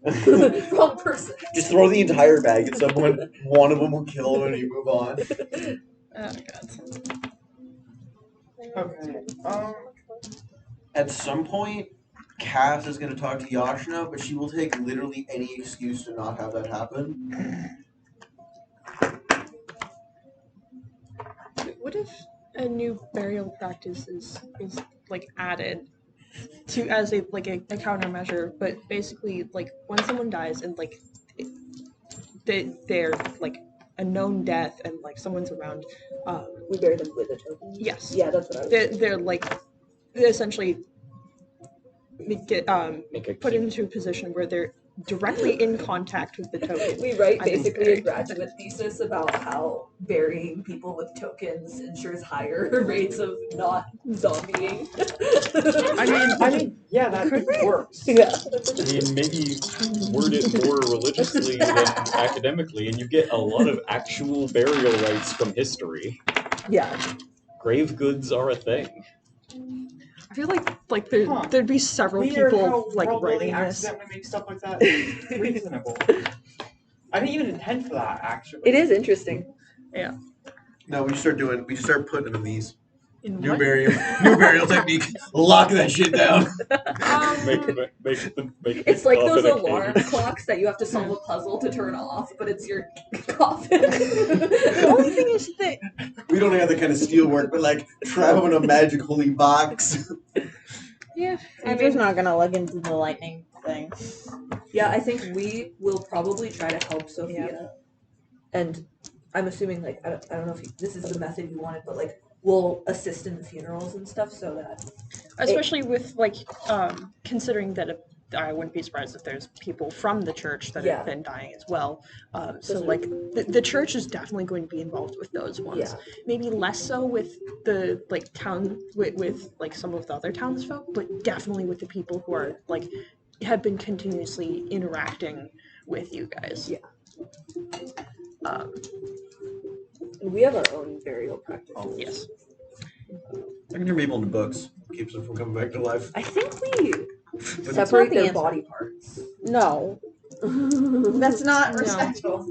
Wrong person. Just throw the entire bag at someone. One of them will kill them and you move on. Oh god. Okay. At some point, Cass is going to talk to Yashna, but she will take literally any excuse to not have that happen. What if a new burial practice is like added to as a countermeasure, but basically like when someone dies and like they're like a known death and like someone's around, We bury them with a token. yes, Yeah, that's what I was they're like they essentially get Make a put keep. into a position where they're directly in contact with the token. We write I think basically very- a graduate thesis about how burying people with tokens ensures higher rates of not zombieing. I mean, yeah, that works. Yeah. I mean, maybe word it more religiously than academically, and you get a lot of actual burial rites from history. Yeah. Grave goods are a thing. I feel like there'd be several Weird people how like world building writing this. accidentally makes stuff like that reasonable. I didn't even intend for that, actually. It is interesting. No, we just start putting them in these. In New what? burial technique. Lock that shit down. Make It's like those authenticated. alarm clocks that you have to solve a puzzle to turn off, but it's your coffin. The only thing is that We don't have the kind of steel work, but like trap them in a magic holy box. yeah, I'm just not gonna look into the lightning thing. Yeah, I think we will probably try to help Sophia. And I'm assuming, like, I don't know if this is the method you wanted, but, like, we'll assist in the funerals and stuff so that... especially with like considering that I wouldn't be surprised if there's people from the church that Yeah. have been dying as well. So Those are- like the church is definitely going to be involved with those ones. Yeah. Maybe less so with the like town with like some of the other townsfolk, but definitely with the people who are like have been continuously interacting with you guys. Yeah. And we have our own burial practices. Oh. Yes. I can turn people into books. Keeps them from coming back to life. I think we But separate the their answer. body parts. No, that's not No. respectful.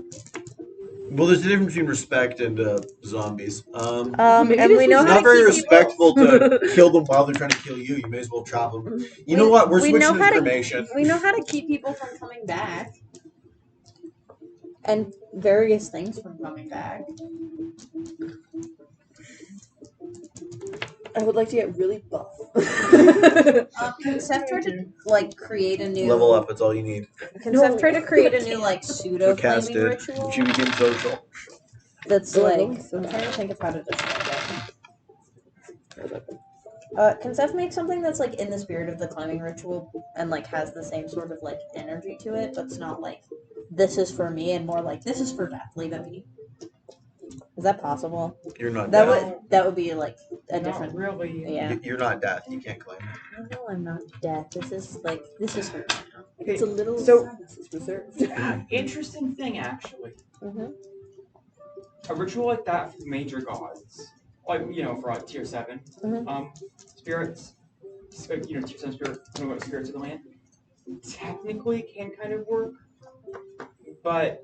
Well, there's a difference between respect and zombies. And Maybe we know It's how not to very keep people. respectful to kill them while they're trying to kill you. You may as well chop them. You know what? We're we switching know to how to- cremation. We know how to keep people from coming back, and various things from coming back. I would like to get really buff. Can Seth try to like create a new Level up. That's all you need. Can Seth try to create a new like pseudo What Cass flaming did. ritual? She became social. That's Oh, I like love I'm that. trying to think of how to describe it. Can Seth make something that's like in the spirit of the climbing ritual and like has the same sort of like energy to it, but it's not like this is for me and more like this is for death. Leave it be. Is that possible? You're not That death. would be like a Not different. really. Yeah. You're not death. You can't claim it. I know I'm not death. This is for me. Okay, It's a little so sadness is reserved. interesting thing actually. Mhm. A ritual like that for the major gods, like for tier 7, Mhm. spirits, tier 7 spirits of the land, technically can kind of work, but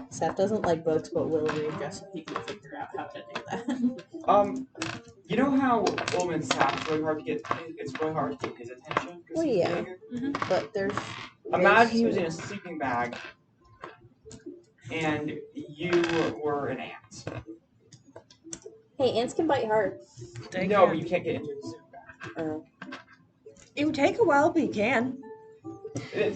Seth doesn't like books, but will readjust if he can figure out how to do that. you know how Ullman's sap's really hard to get. It's really hard to get his attention. 'Cause Well, he's yeah. big. But there's Imagine he was in a sleeping bag, and you were an ant. Hey, ants can bite hard. No, but you can't get into the sleeping bag. It would take a while, but you can.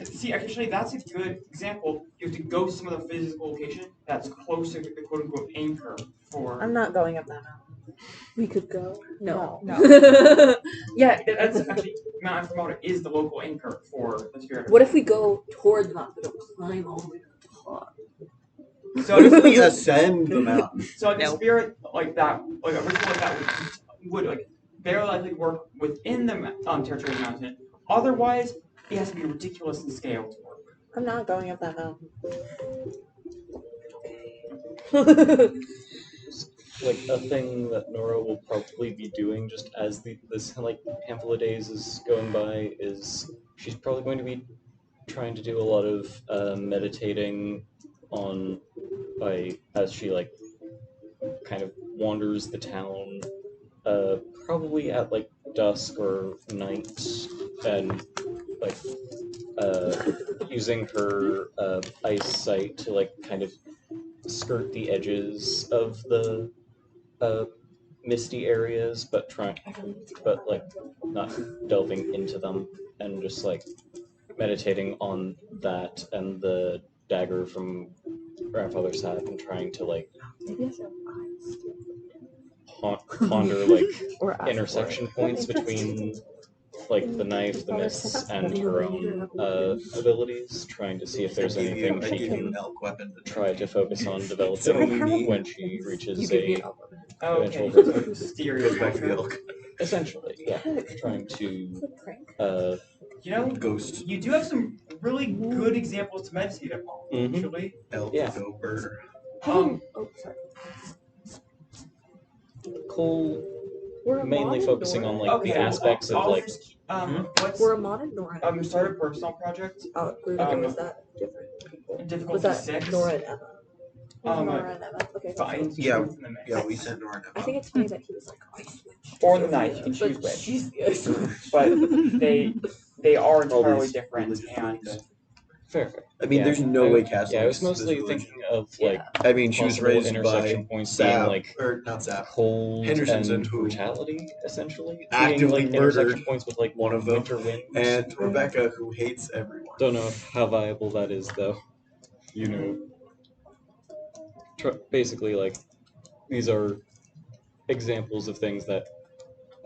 See, actually, that's a good example. You have to go to some of the physical location that's closer to the quote-unquote anchor for. I'm not going up that mountain. We could go. No. Yeah, that's actually Mount Informata is the local anchor for the spirit. What if we go toward the mountain but don't climb all the way to the top? So We ascend the mountain. So like a No. spirit like that, like a ritual like that would like very likely work within the territory of the mountain. Otherwise, it has to be ridiculous in scale to work. I'm not going up that mountain. Like a thing that Nora will probably be doing just as this like handful of days is going by is she's probably going to be trying to do a lot of meditating as she like kind of wanders the town probably at like dusk or night, and like using her eyesight to like kind of skirt the edges of the misty areas, but like not delving into them, and just like meditating on that and the dagger from grandfather's hat, and trying to like ponder like intersection points between like the knife, the mists, and her own abilities, trying to see if there's anything she can try to focus on developing when she reaches a eventual version. Essentially, yeah. Trying to Ghost. You do have some really good examples to meditate upon, actually. Yeah. Over. Oh, sorry. Cole mainly Amon focusing on like the aspects of I'll like just, what's Were Amon and Nora? start a personal project. Was that different people? Was Difficulty that 6. Nora and Emma? Nora and Emma. Okay. Find Yeah. truth in the mix. Yeah, we sent Nora and I Emma. think it's funny that he was like, I switched. Or the knife, you can choose But which. she's the ice witch. But they are entirely these different, religious and beliefs. fair. I mean, Yeah. there's no way Castle. Yeah, I was is mostly this thinking religion. of like I mean, she was possible raised intersection by points being Sap, like or not Sap, cold Henderson, and who brutality, essentially. actively Being like intersection murdered points with like one of them, winter wind. and Rebecca, who hates everyone. Don't know how viable that is though. You know, basically like these are examples of things that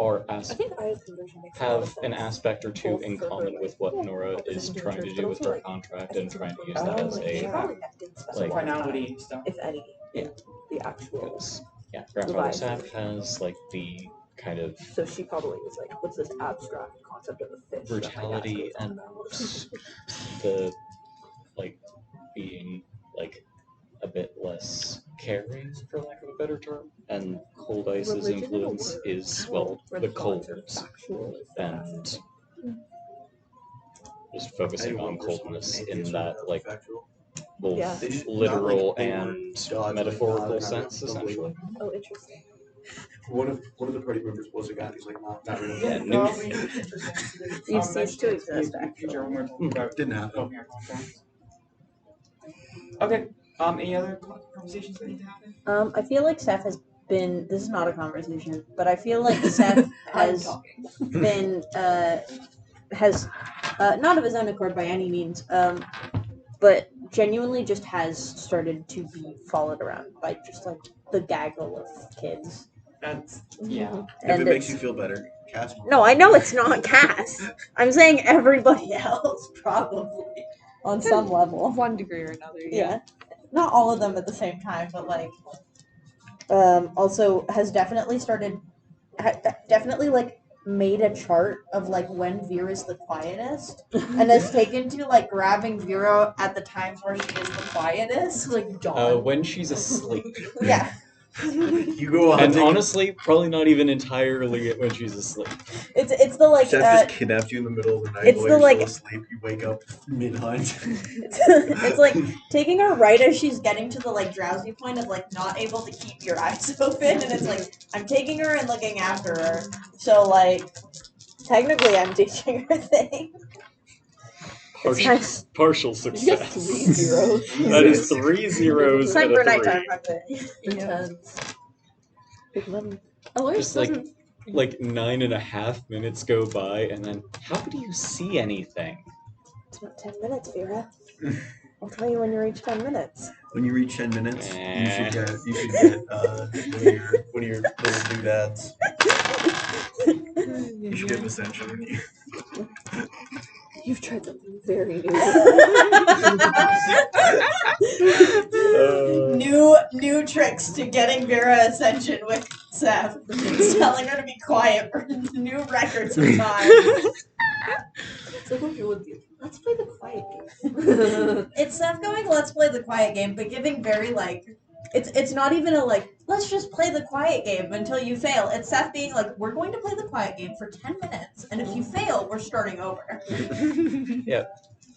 are I think Aya's conversion makes a lot of have sense. an aspect or two Both in for her, common with what Nora opposition is to trying to church, do but with also, her like, contract I and think trying to for use her, that as like, she a probably didn't specify like, finality stuff. if any, in the actual. because yeah, grandfather Leviathan. Sap has like the kind of So she probably was like, what's this abstract concept of a fish? that my dad's brutality gonna and talk about? the like being like a bit less caring, for lack of a better term, and Cold Ice's Religion in a influence word. is How well red the flags are colds factual is the best. and just focusing on coldness in that like both Yeah. They just- literal not like they and weren't gods, metaphorical like, not sense, really. essentially. Oh, interesting. One of the party members was a god. He's like, not really. Yeah, You cease to exist, Future when we're talking about Didn't happen. developing our contracts. Okay. Any other conversations that need to happen? I feel like Seth has been. This is not a conversation, but I feel like Seth has been has not of his own accord by any means, but genuinely just has started to be followed around by just like the gaggle of kids. That's yeah. If And it makes it's- you feel better, Cass. No, I know it's not Cass. I'm saying everybody else probably on some level. One degree or another, Yeah. Not all of them at the same time, but like also has definitely started definitely like made a chart of like when Vera's the quietest and has taken to like grabbing Vera at the times where she is the quietest, like dawn. When she's asleep. Yeah. You go And hunting. honestly, probably not even entirely when she's asleep. It's the like Seth just kidnapped you in the middle of the night it's while the, you're like- still asleep. You wake up mid-hunt. it's like taking her right as she's getting to the like drowsy point of like not able to keep your eyes open, and it's like I'm taking her and looking after her. So like technically I'm teaching her things. It's nice. Partial success. 3 zeros. That is 3 zeros It's time and for a 3. nighttime. Intense. Big money. Just like 9.5 minutes go by, and then how do you see anything? It's not 10 minutes, Vera. I'll tell you when you reach 10 minutes. When you reach 10 minutes, you should get one of your little doodads. You should get Ascension with you. You've tried something very new. New tricks to getting Vera Ascension with Seth. Telling her to be quiet for new records of time. It's like what you would do. Let's play the quiet game. It's Seth going, let's play the quiet game, but giving very like it's not even a like, let's just play the quiet game until you fail. It's Seth being like, we're going to play the quiet game for 10 minutes, and if you fail, we're starting over. Yeah.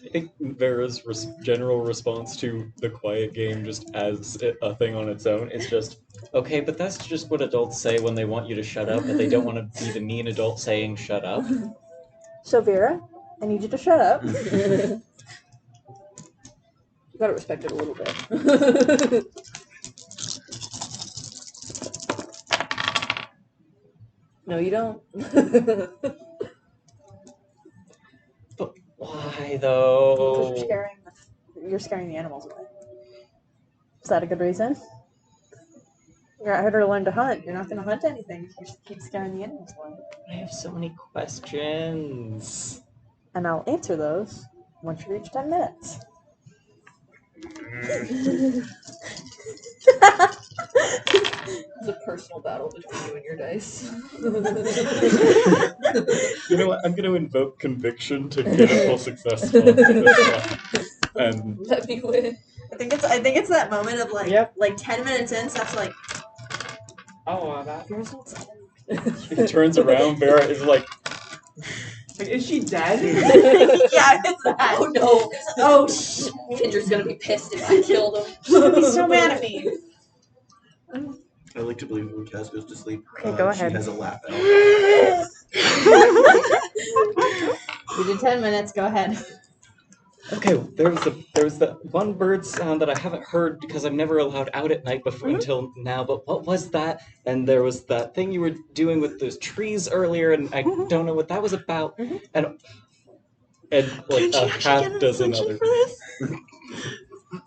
I think Vera's general response to the quiet game, just as a thing on its own, is just, okay, but that's just what adults say when they want you to shut up, but they don't want to be the mean adult saying shut up. So Vera, I need you to shut up. You gotta respect it a little bit. No, you don't. But why, though? Because you're scaring the animals away. Is that a good reason? You're out here to learn to hunt. You're not going to hunt anything. You just keep scaring the animals away. I have so many questions. And I'll answer those once you reach 10 minutes. It's a personal battle between you and your dice. You know what? I'm going to invoke conviction to get a full success on this one. And Let me win. I think it's that moment of like Yep. like 10 minutes in, Steph's like, Oh, that. he turns around, Vera is like, Like, is she dead? yeah, it's that. Oh no! Oh, Kendra's gonna be pissed if I killed him. she's gonna be so mad at me. I like to believe when Kaz goes to sleep, Okay, go she ahead. has a laugh out. You did 10 minutes, go ahead. okay, there was the one bird sound that I haven't heard because I'm never allowed out at night before until now, but what was that? And there was that thing you were doing with those trees earlier, and I don't know what that was about. And like a half dozen other. For this?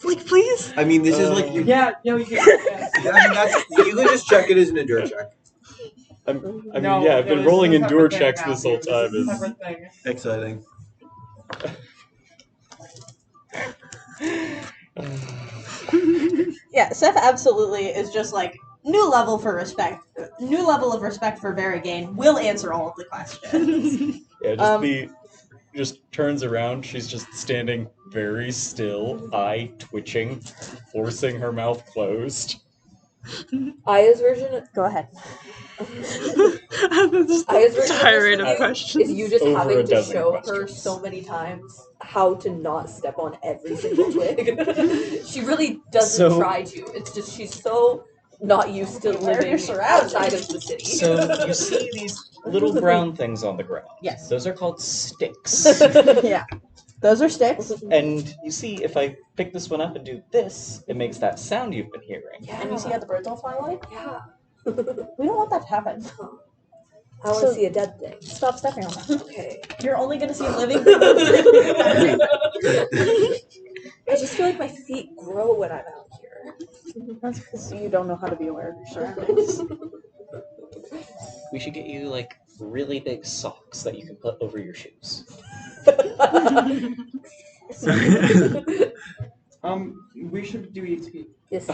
Like, please? I mean, this is like you. Yeah, no, you can. Yeah. I mean, that's, you can just check it as an endure check. I've No, been this rolling is a endure separate checks thing this now, whole dude. time. This is a separate thing. Exciting. Yeah, Seth absolutely is just like new level of respect for Varigane. Will answer all of the questions. Yeah, just turns around. She's just standing very still, eye twitching, forcing her mouth closed. Aya's version. Go ahead. Aya's version tirade of of this questions. is you just Over a having to dozen show her questions. so many times how to not step on every single twig. She really doesn't So- try to. It's just she's so not used to living You're surrounded. outside of the city. So you see these little brown things on the ground. Yes. Those are called sticks. Yeah. Those are sticks. And you see, if I pick this one up and do this, it makes that sound you've been hearing. And you see how the birds all fly away? Yeah. We don't want that to happen. I want to see a dead thing. Stop stepping on that. Okay. You're only gonna see living I just feel like my feet grow when I'm out here. That's because you don't know how to be aware of your surroundings. We should get you, like, really big socks that you can put over your shoes. We should do EXP. Yes.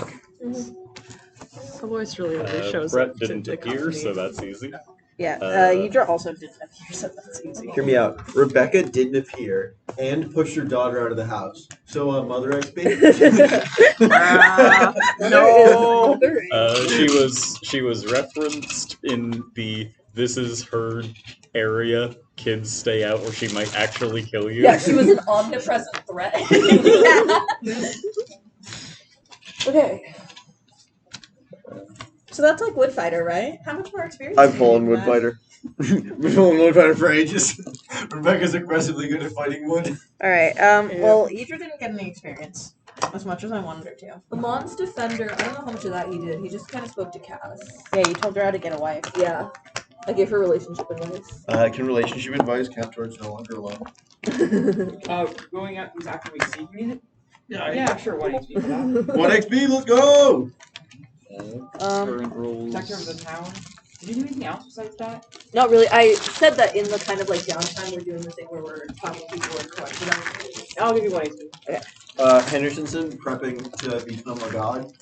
The voice really only shows Brett up didn't to appear, accompany. so that's easy. Yeah, Yidra also didn't appear, so that's easy. Hear me out. Rebecca didn't appear and pushed her daughter out of the house. So, Mother XP. No. She was referenced in the "this is her area, kids stay out or she might actually kill you." Yeah, she was an omnipresent threat. Okay. So that's like Wood Fighter, right? How much more experience? I've do you fallen need wood in fighter. Been fallen wood fighter for ages. Rebecca's aggressively good at fighting wood. Alright, well, Idra didn't get any experience. As much as I wanted her to. Amon's defender, I don't know how much of that he did. He just kind of spoke to Cass. Yeah, you told her how to get a wife. Yeah. I gave her relationship advice. Can relationship advice count towards no longer alone? Going out and actively seeking it? Yeah, sure, 1 XP for that. 1 XP, let's go! Current rules. Protector of the town. Did you do anything else besides that? Not really. I said that in the kind of like downtime we're doing the thing where we're finding people and collecting them. I'll give you 1 XP. Hendersonson prepping to become a god.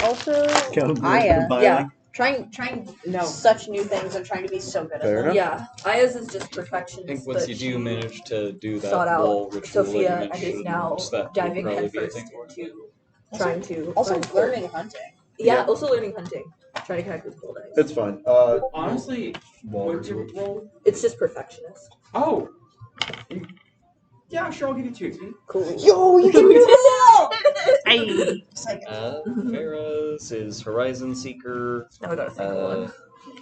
Also, Count of Aya. combining. Yeah. Trying No. such new things and trying to be so good Fair at them. enough. Yeah. Aya's is just perfection. I think once you do manage to do that sought out wall ritual that you Sophia and is mentioned, now that will diving probably be a headfirst thing for it. into trying to Also, find learning hunting. Yeah, also learning hunting. Trying to connect with cold eyes. It's fine. Honestly, Wall what's your ritual. role? It's just perfectionist. Oh! Yeah, sure, I'll give you 2 XP. Cool. Yo, you can do it! Farah's is Horizon Seeker. Now we gotta think of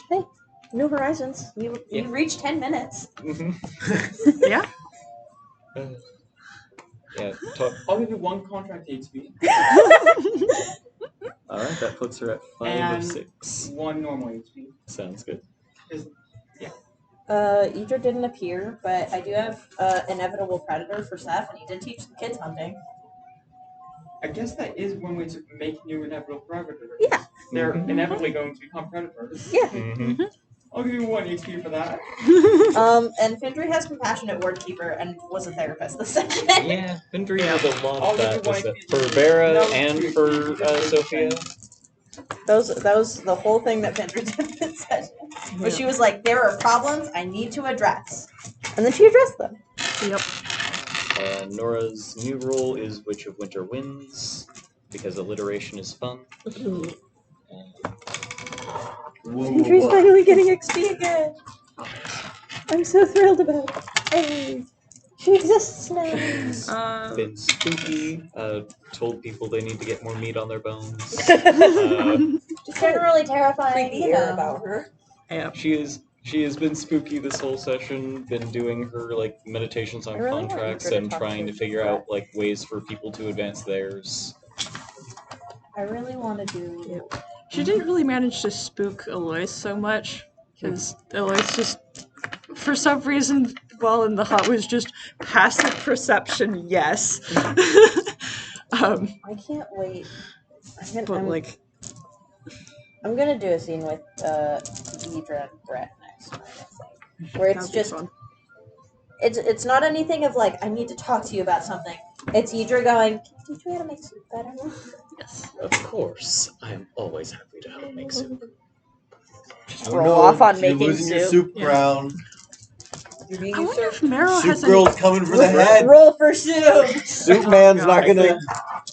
one. New Horizons. You Yeah. reached 10 minutes. Yeah. Yeah, talk. I'll give you 1 contract XP. Alright, that puts her at 5 And- of 6. 1 normal XP. Sounds good. Idra didn't appear, but I do have Inevitable Predator for Seth, and he did teach the kids hunting. I guess that is one way to make new inevitable predators. Yeah. They're Mhm. inevitably going to become predators. Yeah. Mm-hmm. I'll give you 1 XP for that. And Findry has Compassionate Wordkeeper and was a therapist this session. Yeah, Findry has a lot I'll of give you that. one Was that XP. for Vera No, and two for XP. Sophia? That was the whole thing that Findry did this session. Where she was like, there are problems I need to address. And then she addressed them. Yep. Nora's new role is Witch of Winter Winds, because alliteration is fun. Findry's finally getting XP again. I'm so thrilled about it. Hey, she exists now. Been spooky, told people they need to get more meat on their bones. Just generally terrifying. Creepy air about her. Yeah. She has been spooky this whole session, been doing her like meditations on I really want contracts Idra to and talk trying to to figure out like ways for people to advance theirs. I really want to do. She didn't really manage to spook Eloise so much, because Eloise just, for some reason, while in the hut, was just passive perception, yes. I can't wait. I'm gonna do a scene with Idra and Brett next time, I think. Where it's that'd be just fun. it's not anything of like, I need to talk to you about something. It's Idra going, can you teach me how to make soup better? Yes. Of course, I am always happy to help make soup. Oh, roll no, off on you're making losing your soup. soup Yeah. crown. You're being I wonder usurped. if Meryl Soup has any... girl's coming for the head. Roll for soup! Soup man's God. not gonna.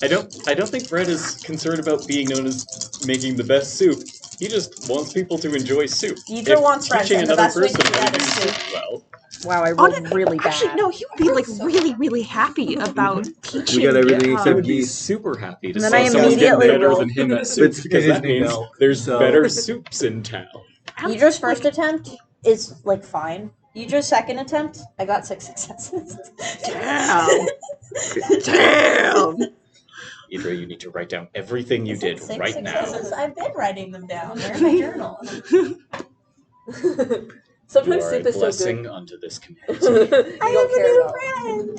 I don't think Brett is concerned about being known as making the best soup. He just wants people to enjoy soup. Idra If wants friends, teaching and the another best way to person do how that to do is soup soup. well. Wow, I rolled really bad. Actually, no, he would be like really, really happy about teaching. got everything I except would be geese. super happy to And then see I someone get immediately better rolled- than him at soup, It's because that Disney means now, there's so- better soups in town. Idra's first attempt is like fine. Idra's second attempt, I got 6 successes. Damn. Damn. Idra, you need to write down everything you Is it did 6 right now. successes? I've been writing them down. They're in my journal. You Sometimes are soup a is so blessing good. unto this you community. don't care about. friend!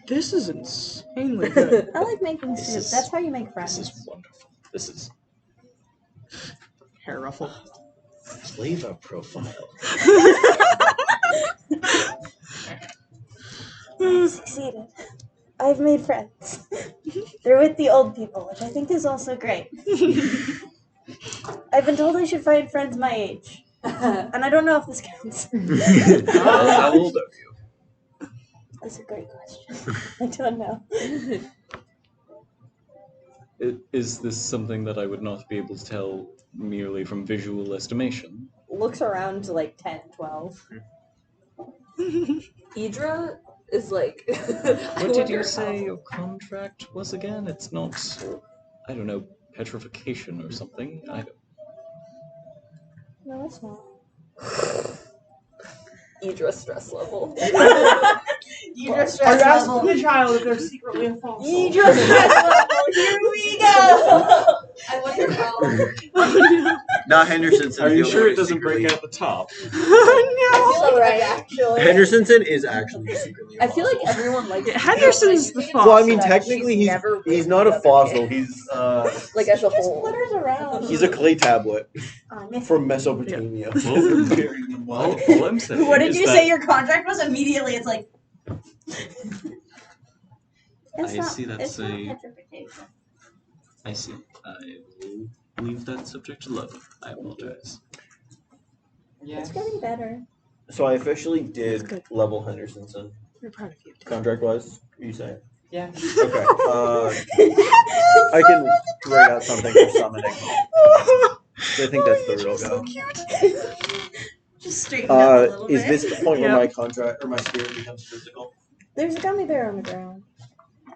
This is insanely good. I like making This soup. is- That's how you make This friends. is wonderful. This is Hair ruffle. flavor profile. I succeeded. I've made friends. They're with the old people, which I think is also great. I've been told I should find friends my age. And I don't know if this counts. How old are you? That's a great question. I don't know. Is this something that I would not be able to tell merely from visual estimation? Looks around to like 10, 12. Idra is like. What did you say your contract was again? It's not, I don't know, petrification or something. I don't. No, it's not. Idra stress level. Idra stress level. the child if they're secretly a fossil. Idra stress level. Here we go. I wonder how. Not Henderson's. Are you sure it doesn't break out the top? I feel like Right, actually. Hendersonson is actually secretly. I feel like everyone likes. Yeah, Henderson's the Well, I mean, Fossil. technically, She's he's never he's been not a the other fossil. kid. He's like as a Just whole. flitters around. he's a clay tablet I miss from Mesopotamia. All I'm saying What did is you that say your contract was? Immediately, it's like. I see that's it's not a- petrification. I see. I will leave that subject to love. I apologize. It's getting better. So I officially That's did good. level Hendersonson, We're proud of you. contract wise. Are you saying? Yeah. Okay. I can write out something for summoning. I think that's the real go. Just straighten up a little Is bit. this the point where Yeah. my contract or my spirit becomes physical? There's a gummy bear on the ground.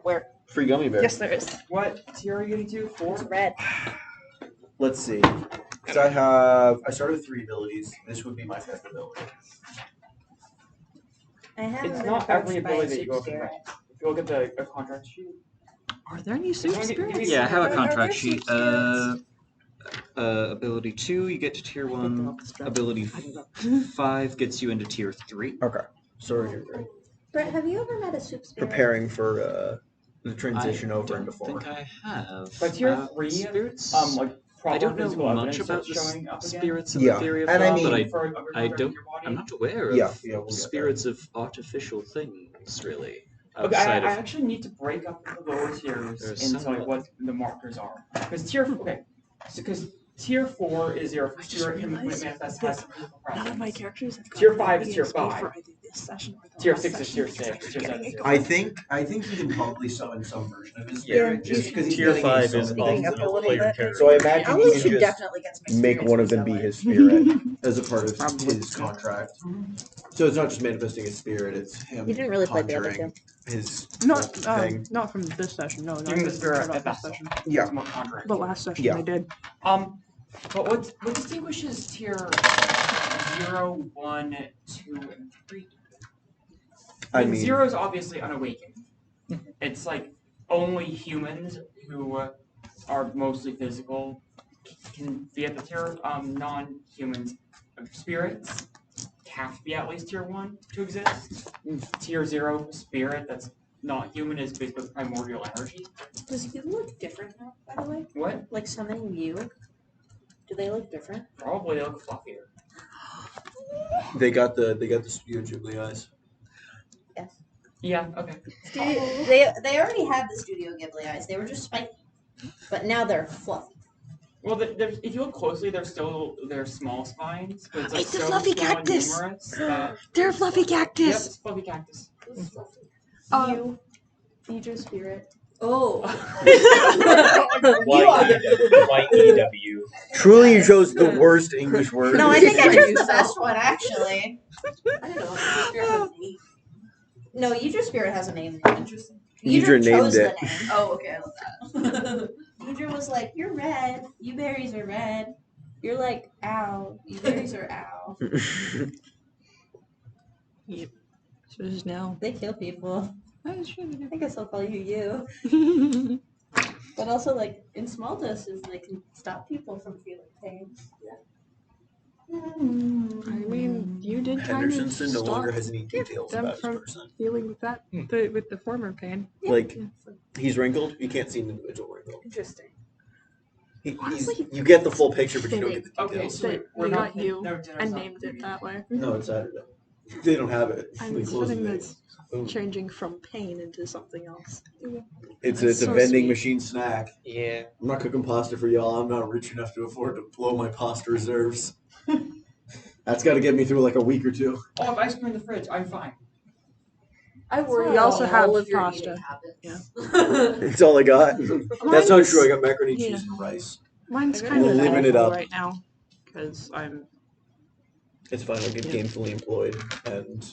Where? Free gummy bear. Yes, there is. What tier are you getting to? 4? It's red. Let's see. So I started with 3 abilities. This would be my 5th ability. I haven't It's been not every approached by a ability that you soup go for. spirit. If you look at the contract sheet. Are there any soup Give me- spirits? give me- Yeah, I have a Are contract there sheet. soup Ability 2, you get to tier 1. Ability 5 gets you into tier 3. Okay. Sorry, you're right. Brett, have you ever met a soup spirit? Preparing for the transition over into 4. I think I have. But tier 3, spirits. like proper I don't know physical much evidence about that's the showing up again. spirits of Yeah, the theory of and I law, mean- but I don't. I'm not aware of Yeah, we'll get spirits of artificial things, really. Okay, Outside I of actually need to break up the lower tiers There's into some- like what the markers are. Because tier 4 is your I just spirit can realized manifest that has some physical None of my presence. characters have Tier gotten 5 is tier EXP 5. for either this session or the Tier last 6 is tier session because 6. I Tier was 7 getting is it tier going. I think you can probably summon some version of his Yeah. spirit just because he's tier getting 5 a is summon off things the in his player layer. character. So I imagine Ali he should can just definitely get some make experience one of with them be Zoe. his spirit as a part of Probably. his contract. So it's not just manifesting his spirit; it's him You didn't really play the other conjuring two. his Not thing. not from this session. No, Giving the didn't spirit start a off this vessel. session. Yeah. More contract. The last session Yeah. I did. But what distinguishes tier 0, 1, 2, and 3? I mean, 0 is obviously unawakened. It's like only humans who are mostly physical can be at the tier. Non-humans, spirits have to be at least tier 1 to exist. Tier 0 spirit that's not human is basically primordial energy. Does you look different now, by the way? What? Like summoning you? Do they look different? Probably they look fluffier. they got the Studio Ghibli eyes. Yes. Yeah. Okay. They already had the Studio Ghibli eyes. They were just spiky, but now they're fluffy. Well, if you look closely, they're small spines, but it's like It's a so fluffy small cactus. and numerous that They're a fluffy yep, cactus. it's a fluffy cactus. You, Deidre Spirit. Oh. YEW. Truly, you chose the worst English word. No, I think I chose the yourself. best one actually. I don't know. Deidre Spirit has a name. No, Deidre Spirit has a name. Interesting. Deidre named chose it. the name. Oh, okay. I love that. Deidre was like, "You're red. You berries are red. You're like ow. You berries are ow." So this is now. They kill people. Oh, sure. I guess I'll call you. But also, like in small doses, they can stop people from feeling pain. I mean, you did kind of Henderson no longer stop has any details them about his from person. dealing with that with the former pain. Like, he's wrinkled. You can't see an individual wrinkle. Interesting. Honestly, you get the full picture, but you don't get the Okay, details. so That we're we not got you no, dinner's and not named it included. that way. No, it's Saturday. They don't have it. I'm They close assuming at that's 8. Boom. changing from pain into something else. It's That's a so vending sweet. machine snack. Yeah. I'm not cooking pasta for y'all. I'm not rich enough to afford to blow my pasta reserves. That's got to get me through like a week or 2. Oh, I have ice cream in the fridge. I'm fine. I worry We about also have all of your pasta. eating habits. Yeah. That's all I got. That's not Mine's- true. I got macaroni, yeah. cheese, and rice. Mine's I'm kind of living it awful up. right now because I'm. It's fine. I'll get Yeah. gainfully employed and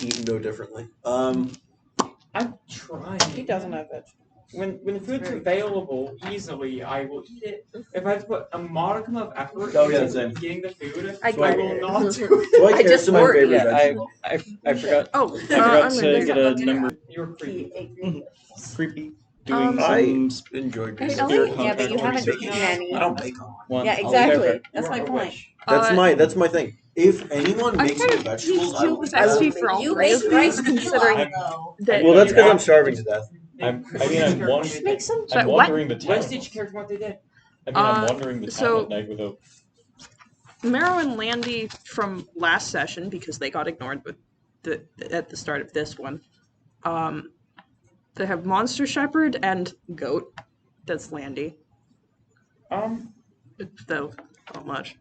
eat no differently. I'm trying. He doesn't have it. When the food's available easily, I will eat it. If I have to put a modicum of effort Oh, yeah, into same. getting the food, I I get will it. not do it. So I I just to my ordered- favorite Yeah, vegetable. I forgot. Oh, I forgot to get a Look at number. You're creepy. Creepy. Doing I some enjoyed Hey, being Ellie? here. Yeah, but you haven't Contact eaten research. any. I don't bake on. one. Yeah, I'll exactly. leave it. That's my You're a point. witch. That's my thing. If anyone I makes kind me of vegetables, need I to will with eat them. XP for all You three of make these, rice considering pilaf, though. that. Well, that's because I'm starving to death. I mean, I'm Just Make some. I'm What? wandering the Let's town. teach character what they did. I mean, I'm Uh, wandering the town so- at night without. Marrow and Landy from last session because they got ignored with at the start of this one. They have Monster Shepherd and Goat. That's Landy. Though not much.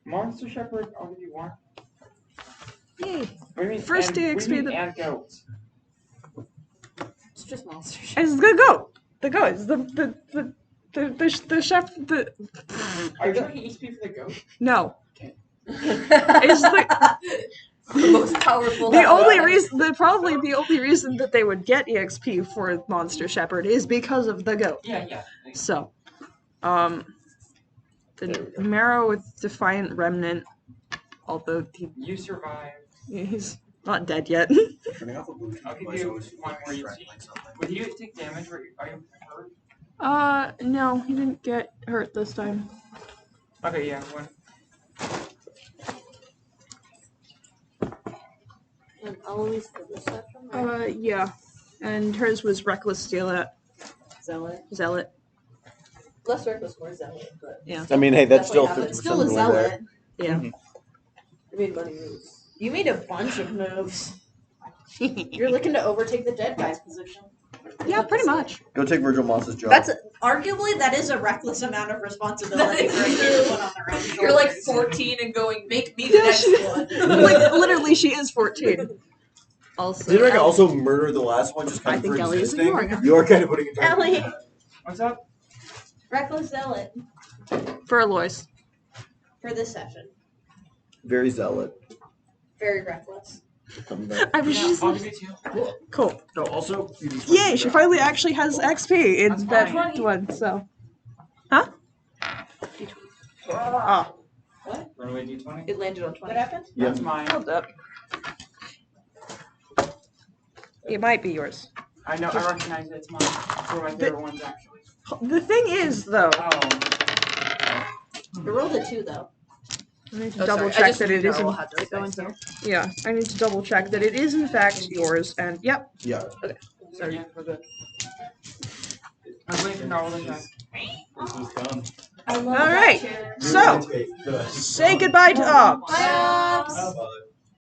Monster Shepherd, I'll give you one. Yay! What do you mean? First and, day what do you XP mean that- and goats. It's just monster shit. It's the goat. The goat. It's the chef. The Are you trying to get XP for the goat? no. it's It's the The most powerful. The only reason, probably the only reason that they would get EXP for Monster Shepherd is because of the goat. Yeah. So, the Marrow with Defiant Remnant, although You survived. he's not dead yet. Turning off a blue I'll give device you always feels one like more you straddling something. Would you take damage? Are you hurt? No, he didn't get hurt this time. Okay, yeah, one. And Eloise for this session, right? Yeah. And hers was Reckless Zealot. Zealot. Less reckless, more zealot, but Yeah. I mean, hey, that's still Definitely 50% Still of a the way there. zealot. Yeah. I made money moves. You made a bunch of moves. You're looking to overtake the dead guy's position. Yeah, pretty much. Go take Virgil Moss's job. That's arguably that is a reckless amount of responsibility for a kid to put on their own shoulders. You're like 14 and going, make me the next one. Like, literally, she is 14. Also, Didn't I also murder the last one just kind I of think for Ellie is existing? ignoring him. You are kind of putting it down. Ellie, What's up? reckless zealot for Alois. for this session. Very zealot. Very reckless. I was Yeah, just I'll like, give you two. cool. No, also, Yay, she finally actually has XP in That's that fine. one, so. Huh? Ah, Run away D20. It landed on 20. What happened? Yeah. That's mine. hold up. It might be yours. I know, I recognize it. It's mine. It's one of my favorite ones, actually. The thing is, though, Oh. You rolled a 2 though. I need to double check that it isn't. Go in here. Yeah, I need to double check that it is in fact yours, and yep. Yeah. So, yeah, we're good. I was waiting for Darwin to This is done. I love All right, so Okay, good. say goodbye to Obs. Bye, Obs. Bye.